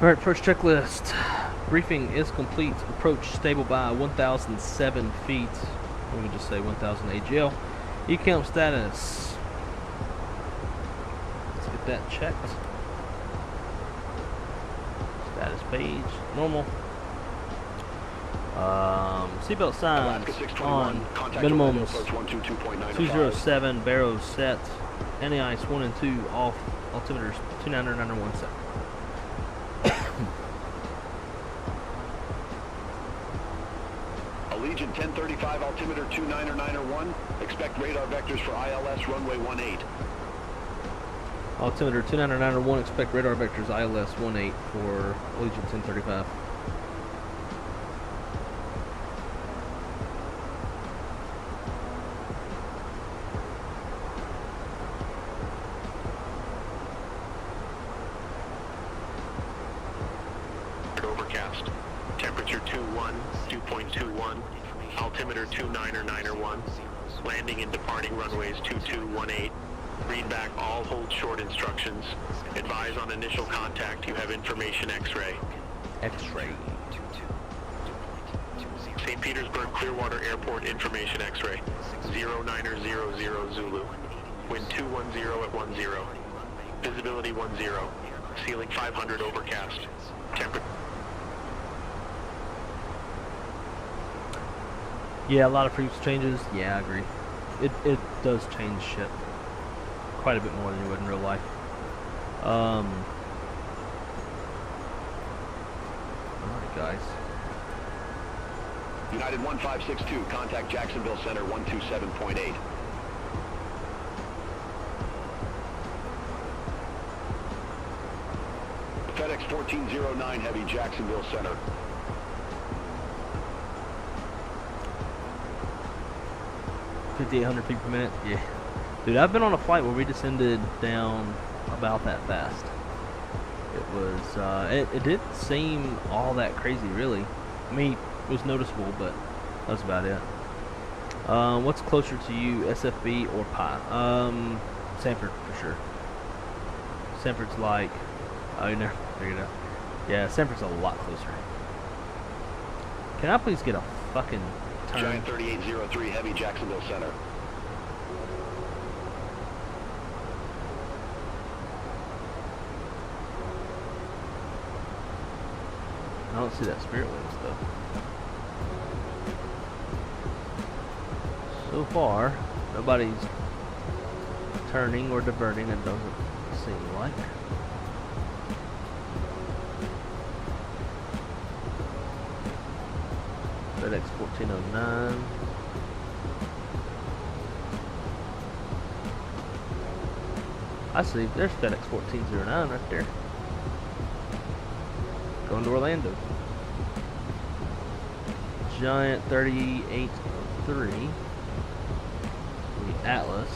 S1: Alright, first checklist. Briefing is complete. Approach stable by 1,007 feet. Let me just say 1,000 AGL. ECAM status. Let's get that checked. Status page. Normal. Seatbelt signs on. Minimums 207. Barrows set. Anti-ice 1 and 2 off. Altimeters 29901 set.
S2: Allegiant 1035, altimeter 29901. Expect radar vectors for ILS runway 18.
S1: Altimeter 29901. Expect radar vectors ILS 18 for Allegiant 1035.
S2: Overcast. Temperature 2.21. Altimeter 29901. Landing and departing runways 2218. Read back all hold short instructions. Advise on initial contact. You have information X-ray.
S1: X-ray.
S2: St. Petersburg Clearwater Airport information X-ray. 0900 Zulu. Wind 210 at 10. Visibility 10. Ceiling 500 overcast. Temperature.
S1: Yeah, a lot of frequency changes. Yeah, I agree. It does change shit quite a bit more than you would in real life. Alright, guys.
S2: United 1562, contact Jacksonville Center 127.8. FedEx 1409 Heavy, Jacksonville Center.
S1: $5,800 feet per minute. Yeah, dude, I've been on a flight where we descended down about that fast. It was it didn't seem all that crazy, really. I mean, it was noticeable, but that's about it. What's closer to you, SFB or Pi? Sanford for sure. Sanford's like, oh, you never figured it out. Yeah, Sanford's a lot closer. Can I please get a fucking turn?
S2: Giant 3803 Heavy, Jacksonville Center.
S1: I don't see that Spirit Wings though. So far, nobody's turning or diverting, it doesn't seem like. FedEx 1409. I see, there's FedEx 1409 right there. Going to Orlando. Giant 3803. The Atlas.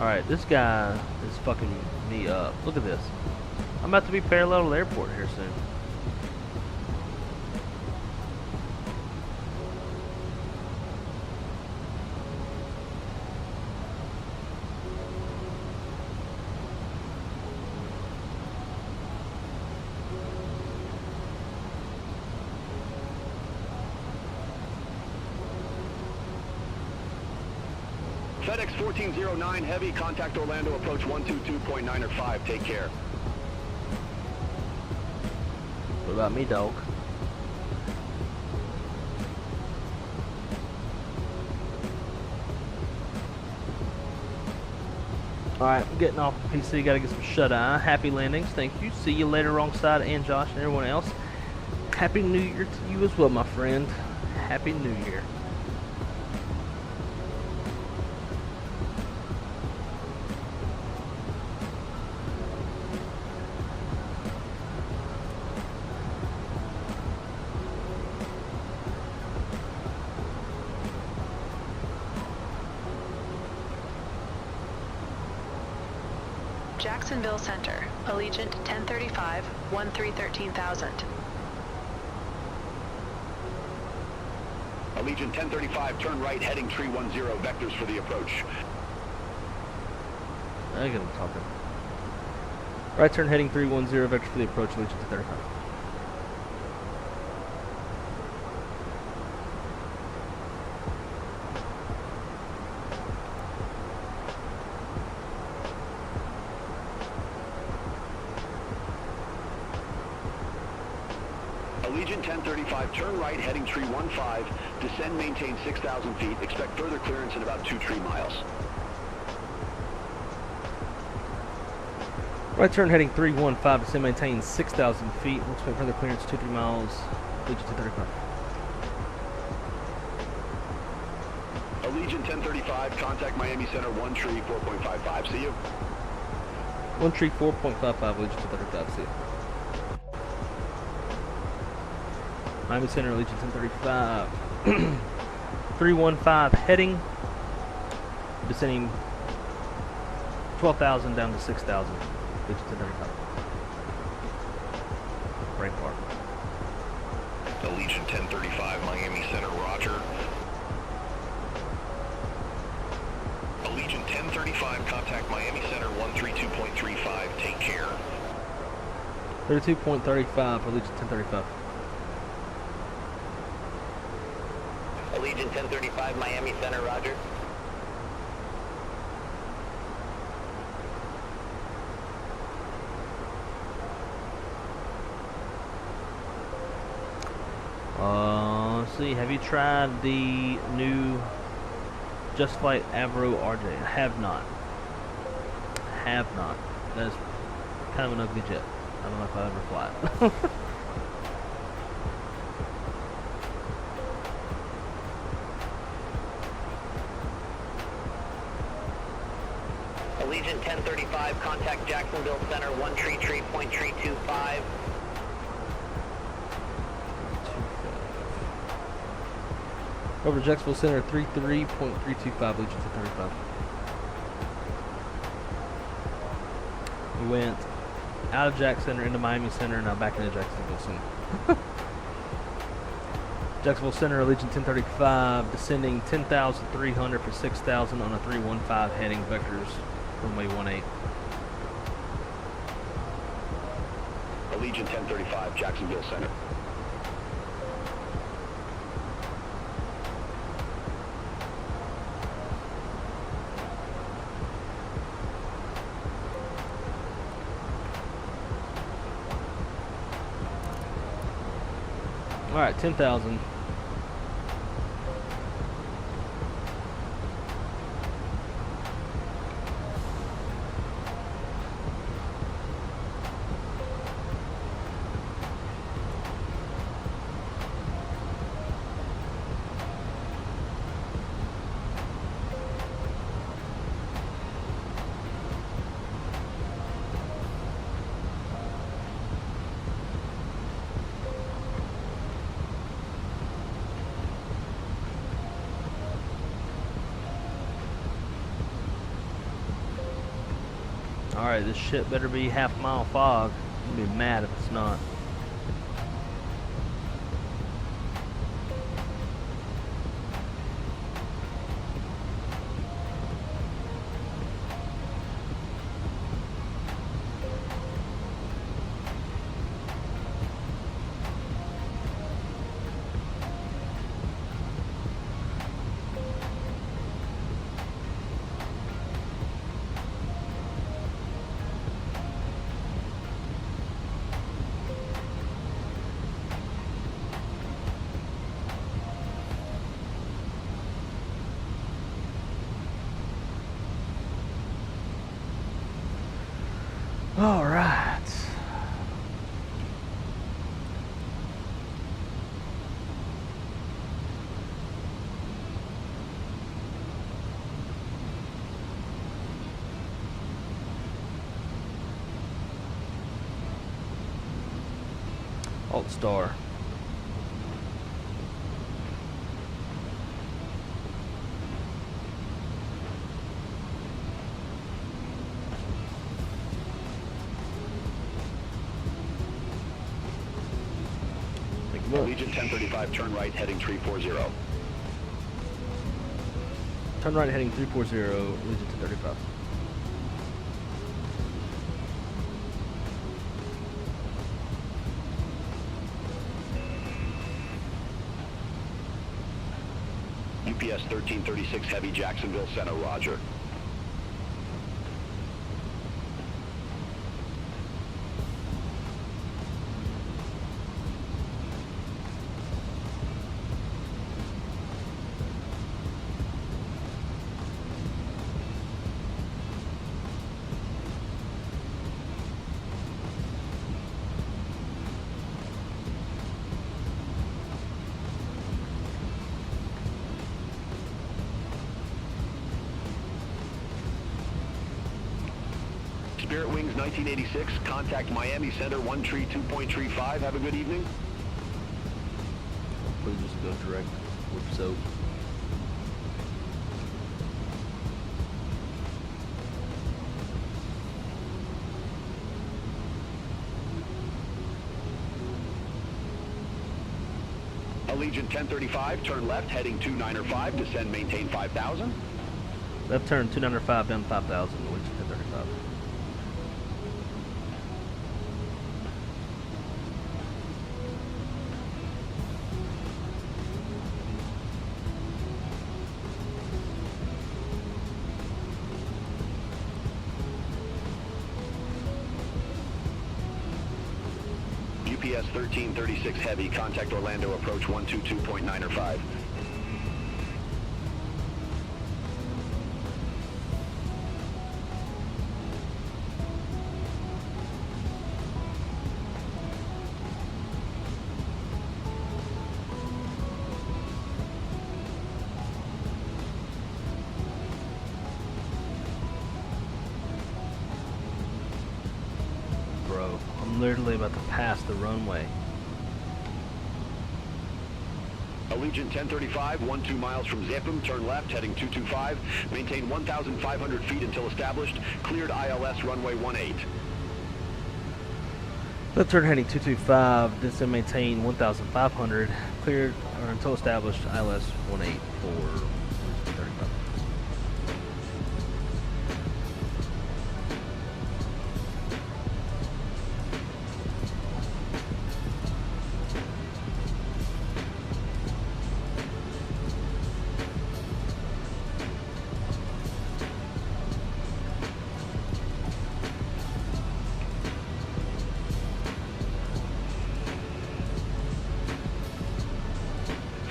S1: Alright, this guy is fucking me up. Look at this. I'm about to be parallel to the airport here soon.
S8: FedEx 1409 Heavy, contact Orlando, approach 122.905, take care.
S1: What about me, dog? Alright, I'm getting off the PC, gotta get some shut-eye. Happy landings, thank you. See you later, wrong side, and Josh and everyone else. Happy New Year to you as well, my friend. Happy New Year.
S4: Jacksonville Center, Allegiant 1035, 1313,000.
S8: Allegiant 1035, turn right, heading tree 10, vectors for the approach.
S1: I get him talking. Right turn heading 310, vector for the approach, Allegiant 1035.
S8: Allegiant 1035, turn right, heading tree 15, descend, maintain 6,000 feet, expect further clearance in about 2 tree miles.
S1: Right turn heading 315, descend, maintain 6,000 feet, we'll expect further clearance 2-3 miles, Allegiant 1035.
S8: Allegiant 1035, contact Miami Center 1 tree 4.55, see you.
S1: 1 tree 4.55, Allegiant 1035, see you. Miami Center, Allegiant 1035. 315 heading, descending 12,000 down to 6,000. Allegiant 1035. Break park.
S2: Allegiant 1035, Miami Center, roger. Allegiant 1035, contact Miami Center 132.35, take care.
S1: 32.35, Allegiant 1035.
S6: Allegiant 1035, Miami Center, roger.
S1: Let's see, have you tried the new Just Flight Avro RJ? I have not. Have not. That is kind of an ugly jet. I don't know if I'll ever fly it.
S6: Allegiant 1035, contact Jacksonville Center, 1 tree 3.325.
S1: Over to Jacksonville Center, 33.325, Allegiant 1035. We went out of Jack Center into Miami Center, now back into Jacksonville Center. Jacksonville Center, Allegiant 1035, descending 10,300 for 6,000 on a 315 heading vectors, runway 18.
S8: Allegiant 1035, Jacksonville Center.
S1: All right, 10,000. Alright, this shit better be half-mile fog. I'm gonna be mad if it's not. All right. Alt star.
S8: Legion 1035, turn right, heading 340.
S1: Turn right heading 340, Legion 1035.
S8: UPS 1336 Heavy, Jacksonville Center, roger. Spirit Wings 1986, contact Miami Center 132.35. Have a good evening.
S1: Please just go direct with soap.
S8: Allegiant 1035, turn left, heading 295, descend, maintain 5,000.
S1: Left turn 295 down 5,000, Allegiant 1035.
S8: UPS 1336 Heavy, contact Orlando, approach 122.905.
S1: Bro, I'm literally about to pass the runway.
S8: Allegiant 1035, 12 miles from Zapem, turn left, heading 225, maintain 1,500 feet until established, cleared ILS runway 18.
S1: Left turn heading 225, descend maintain 1,500, cleared or until established ILS 18 for 35.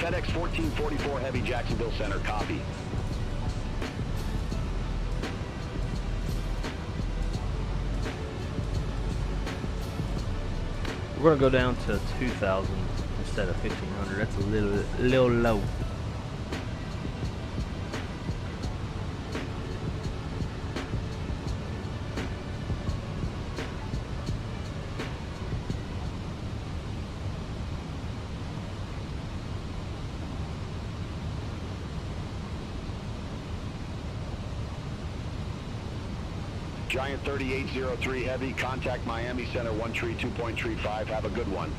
S8: FedEx 1444 Heavy, Jacksonville Center, copy.
S1: We're gonna go down to 2,000 instead of 1,500. That's a little low.
S8: Giant 3803 Heavy, contact Miami Center 132.35. Have a good one.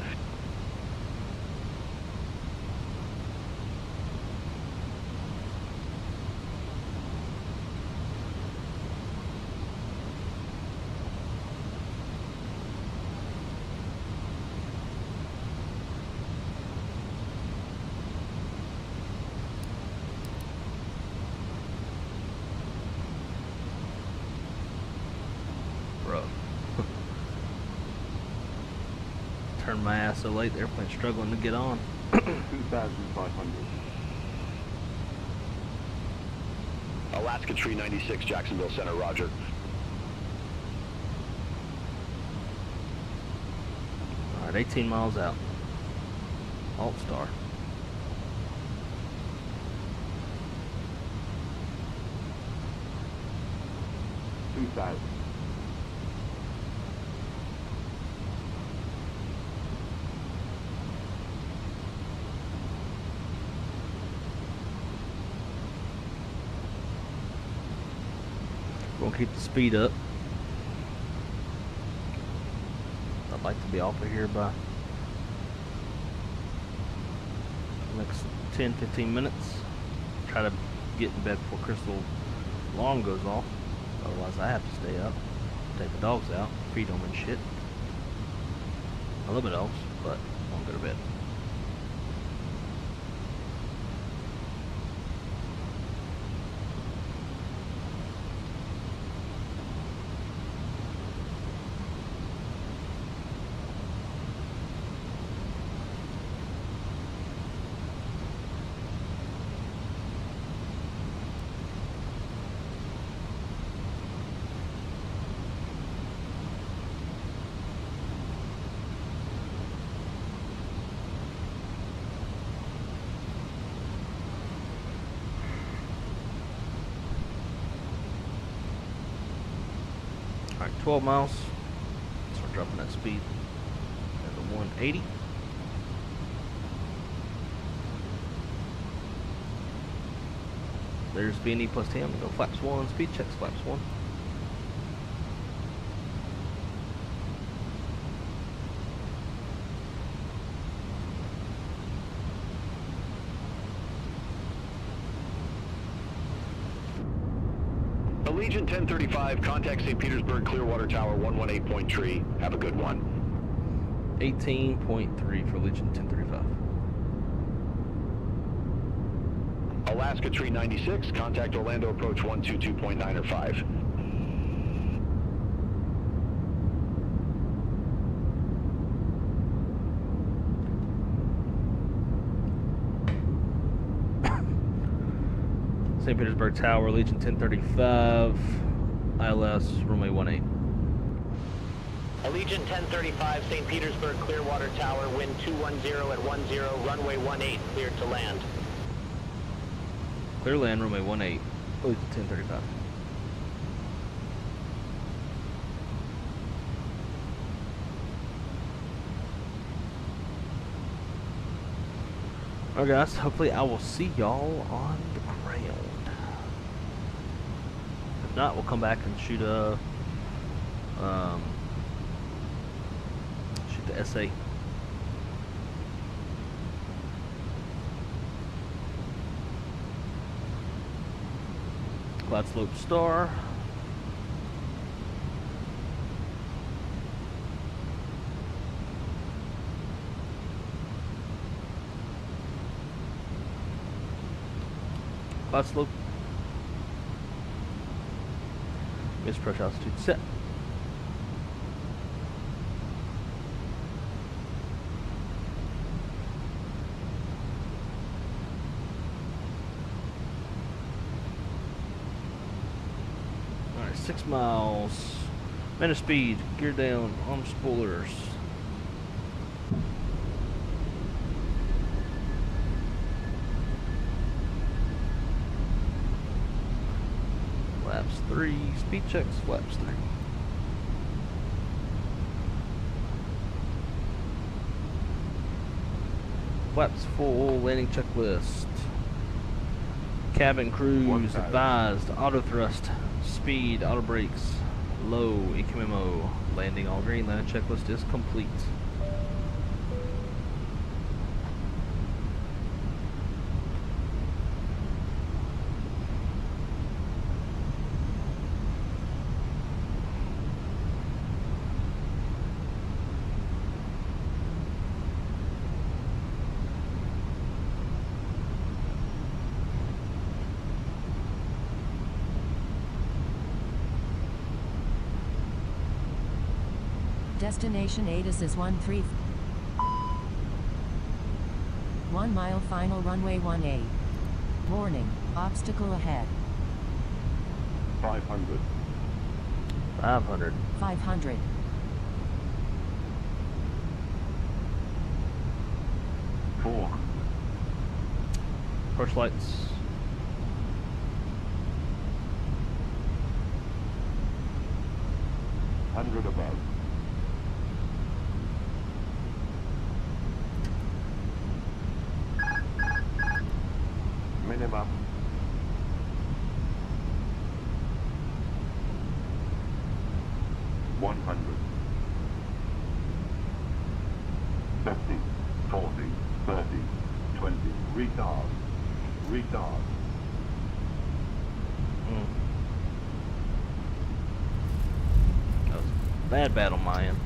S1: Turned my ass so late, the airplane's struggling to get on.
S9: 2,500.
S8: Alaska Tree 96, Jacksonville Center, roger.
S1: Alright, 18 miles out. Alt star.
S9: $2,000.
S1: We'll keep the speed up. I'd like to be off of here by the next 10-15 minutes. Try to get in bed before Crystal alarm goes off. Otherwise I have to stay up, take the dogs out, feed them and shit. I love my dogs, but I won't go to bed. Alright, 12 miles. Start dropping that speed at the 180. There's B&E plus 10. Go flaps 1, speed checks flaps 1.
S8: Allegiant 1035, contact St. Petersburg Clearwater Tower 118.3. Have a good one.
S1: 18.3 for Legion 1035.
S8: Alaska Tree 96, contact Orlando approach 122.9 or 5.
S1: St. Petersburg Tower, Legion 1035, ILS, runway 18.
S6: Allegiant 1035, St. Petersburg Clearwater Tower, wind 210 at 10, runway 18, cleared to land.
S1: Clear land, runway 18, Legion 1035. Alright guys, hopefully I will see y'all on the ground. If not, we'll come back and shoot a shoot the SA. Glide slope star. Glide slope. Miss approach altitude set. Alright, 6 miles. Minute speed, gear down, arm spoilers. Flaps 3, speed checks, flaps 3. Flaps full, landing checklist. Cabin crews advised, auto thrust, speed, auto brakes, Low, EQMO. Landing on green. Landing checklist is complete.
S5: Destination ATIS is 13. 1 mile final runway 18. Warning, obstacle ahead.
S9: 500.
S1: 500.
S5: 500.
S9: 400.
S1: First lights.
S9: Hundred above. Minimum. $100. 50, 40, 30, 20. Retard. Retard.
S1: That was bad on my end.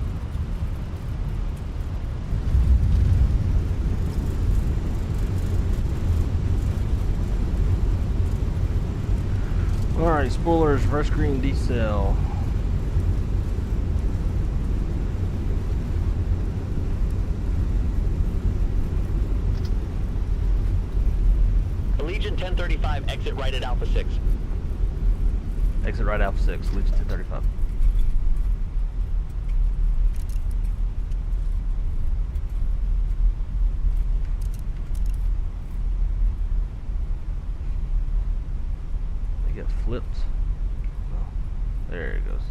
S1: Alright, spoilers, reverse green decel.
S6: Allegiant 1035, exit right at Alpha 6.
S1: Exit right Alpha 6, Legion 1035. They get flipped. Oh, there it goes.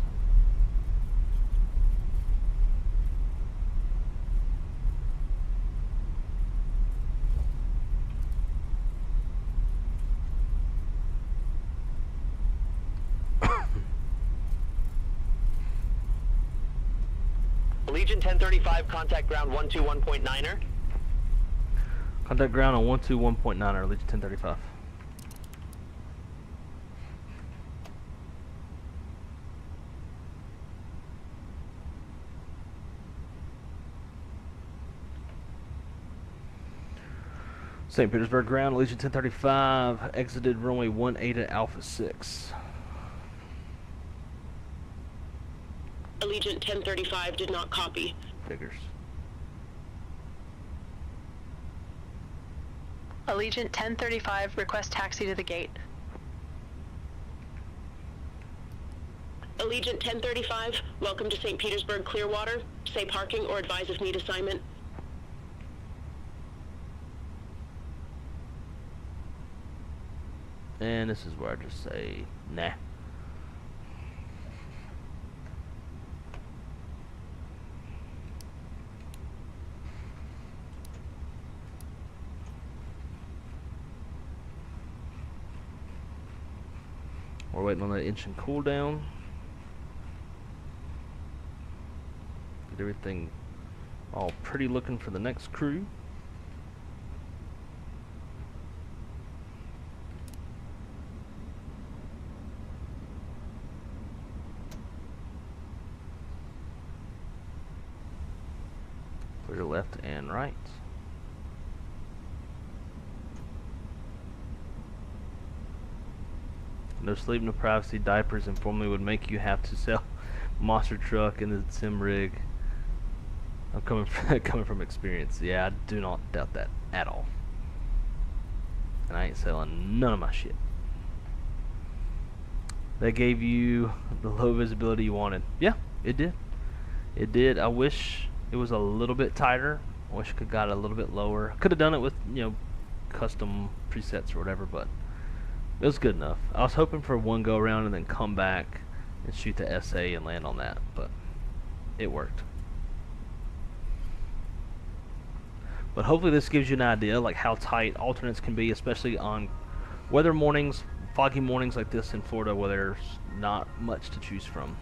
S6: Allegiant 1035, contact ground 121.9er.
S1: Contact ground on 121.9er, Legion 1035. St. Petersburg ground, Legion 1035, exited runway 18 at Alpha 6.
S10: Allegiant 1035 did not copy.
S1: Figures.
S4: Allegiant 1035, request taxi to the gate.
S10: Allegiant 1035, welcome to St. Petersburg Clearwater. Say parking or advise if need assignment.
S1: And this is where I just say, nah. We're waiting on that engine cooldown. Get everything all pretty looking for the next crew. Clear left and right. No sleep, no privacy. Diapers informally would make you have to sell monster truck in the sim rig. I'm coming from experience. Yeah, I do not doubt that at all. And I ain't selling none of my shit. That gave you the low visibility you wanted. Yeah, it did. It did. I wish it was a little bit tighter. I wish I could got it a little bit lower. Could have done it with, you know, custom presets or whatever, but it was good enough. I was hoping for one go around and then come back and shoot the SA and land on that, but it worked. But hopefully this gives you an idea like how tight alternates can be, especially on weather mornings, foggy mornings like this in Florida where there's not much to choose from.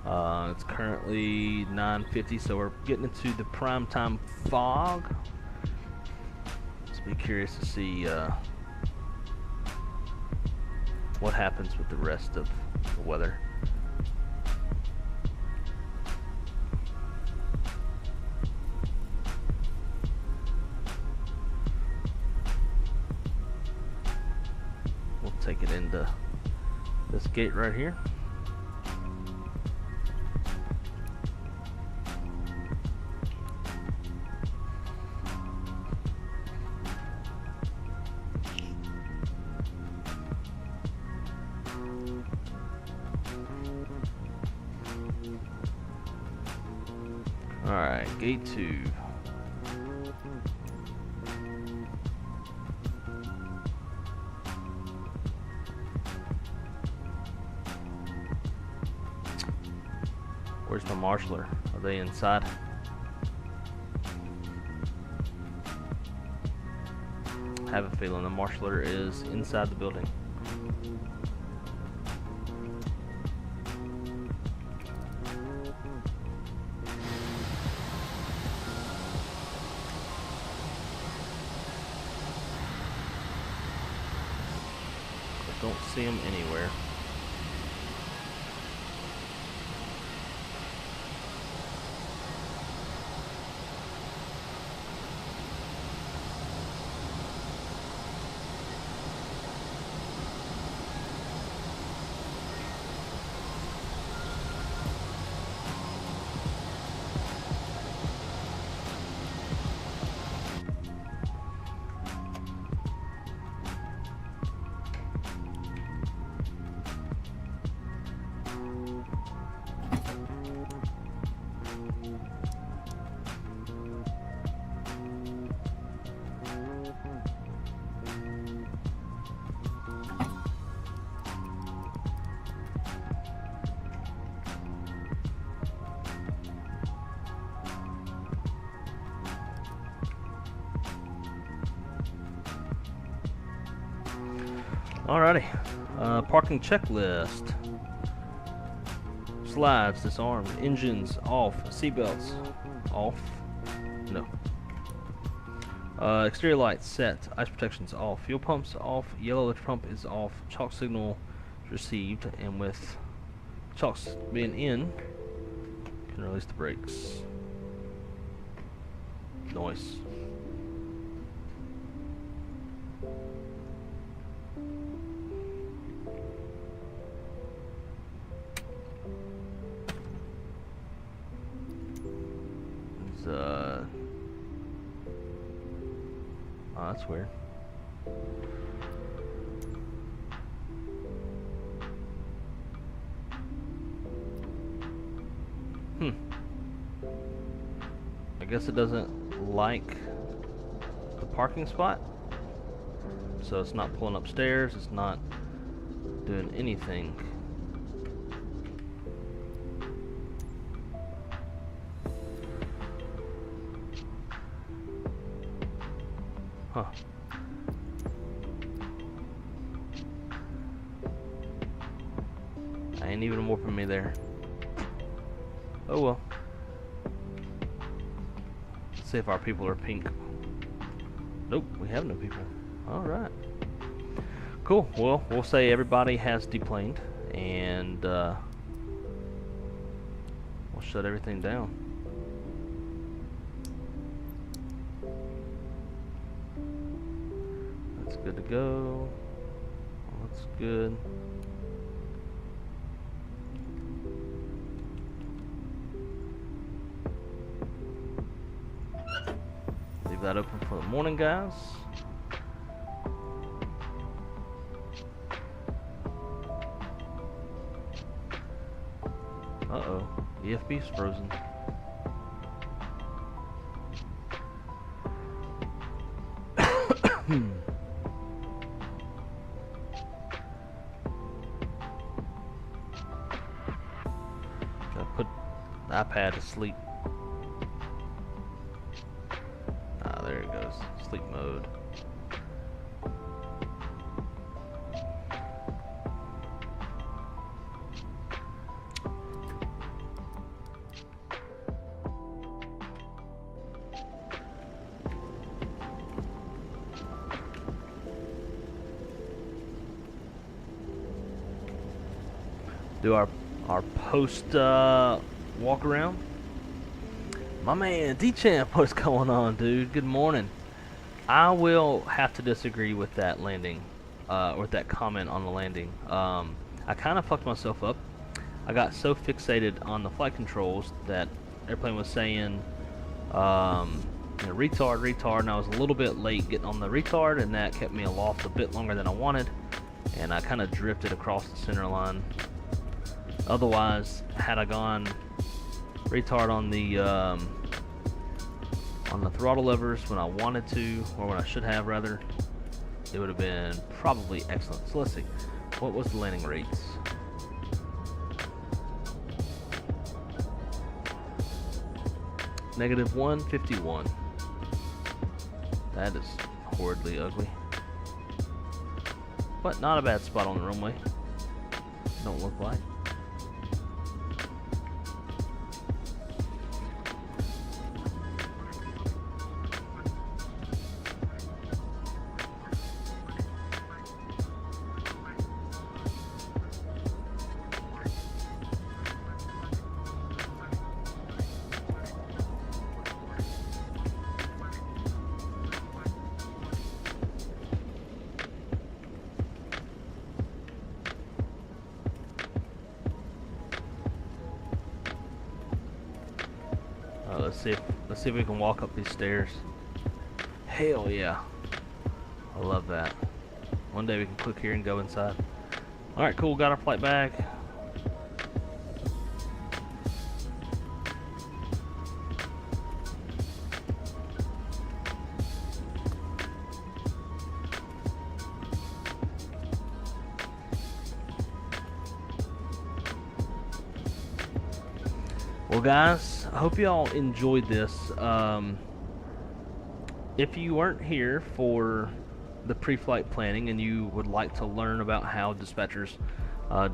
S1: It's currently 9:50, so we're getting into the prime time fog. So be curious to see what happens with the rest of the weather. We'll take it into this gate right here. Alright, gate 2. Where's my marshaller? Are they inside? I have a feeling the marshaller is inside the building. Don't see him anywhere. Alrighty, parking checklist. Slides disarmed, engines off, seatbelts off. No. Exterior lights set, ice protections off, fuel pumps off, yellow lift pump is off, chalk signal received, and with chalks being in, can release the brakes. Noise. Oh, that's weird. I guess it doesn't like the parking spot, so it's not pulling upstairs, it's not doing anything. Huh. I ain't even warping me there. Oh well. Let's see if our people are pink. Nope, we have no people. Alright. Cool. Well, we'll say everybody has deplaned, and we'll shut everything down. Good to go. That's good. Leave that open for the morning, guys. Uh-oh. EFB's frozen. iPad to sleep. Ah, there it goes. Sleep mode. do our post walk around. My man D-Champ, what's going on, dude? Good morning. I will have to disagree with that landing, or that comment on the landing. I kind of fucked myself up. I got so fixated on the flight controls that airplane was saying, retard, and I was a little bit late getting on the retard, and that kept me aloft a bit longer than I wanted, and I kind of drifted across the center line. Otherwise, had I gone retard on the throttle levers when I wanted to, or when I should have rather, it would have been probably excellent. So let's see, what was the landing rates? -151. That is horridly ugly, but not a bad spot on the runway. Don't look like. Let's see if we can walk up these stairs. Hell yeah. I love that. One day we can click here and go inside. Alright, cool, got our flight bag. Well guys, I hope y'all enjoyed this. If you weren't here for the pre-flight planning and you would like to learn about how dispatchers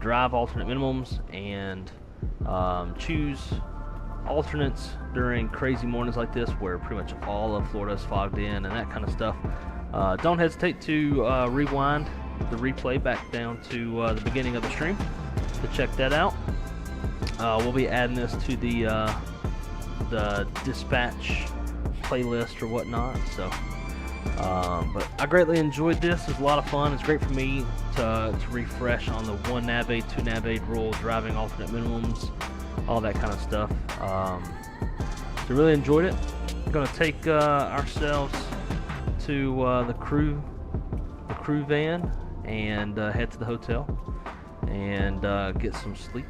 S1: drive alternate minimums and choose alternates during crazy mornings like this where pretty much all of Florida is fogged in and that kind of stuff, don't hesitate to rewind the replay back down to the beginning of the stream to check that out. We'll be adding this to the dispatch playlist or whatnot. So, but I greatly enjoyed this. It was a lot of fun. It's great for me to refresh on the 1 nav aid, 2 nav aid rule, driving alternate minimums, all that kind of stuff. So really enjoyed it. We're gonna take ourselves to the crew van and head to the hotel and get some sleep.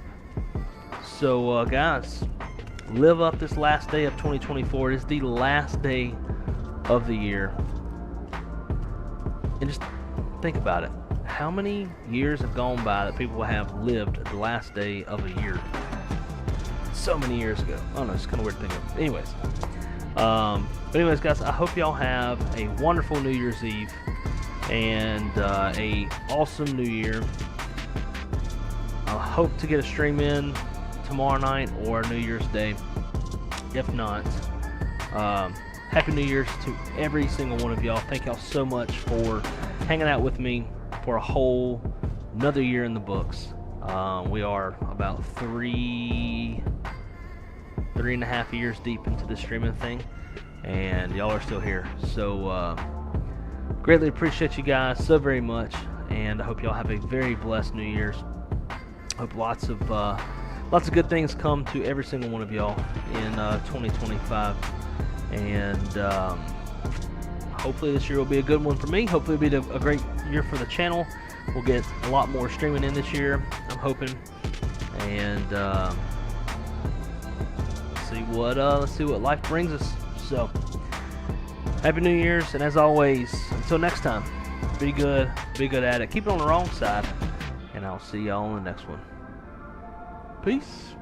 S1: So guys, live up this last day of 2024. It is the last day of the year. And just think about it. How many years have gone by that people have lived the last day of a year? So many years ago. I don't know, it's kind of weird to think of. But anyways, guys, I hope y'all have a wonderful New Year's Eve and a awesome New Year. I hope to get a stream in tomorrow night or New Year's Day. If not, Happy New Year's to every single one of y'all. Thank y'all so much for hanging out with me for a whole another year in the books. We are about three and a half years deep into the streaming thing, and y'all are still here. So greatly appreciate you guys so very much, and I hope y'all have a very blessed New Year's. Hope lots of good things come to every single one of y'all in 2025, and hopefully this year will be a good one for me. Hopefully it'll be a great year for the channel. We'll get a lot more streaming in this year, I'm hoping, and let's see what life brings us. So Happy New Year's, and as always, until next time, be good at it, keep it on the wrong side, and I'll see y'all on the next one. Peace.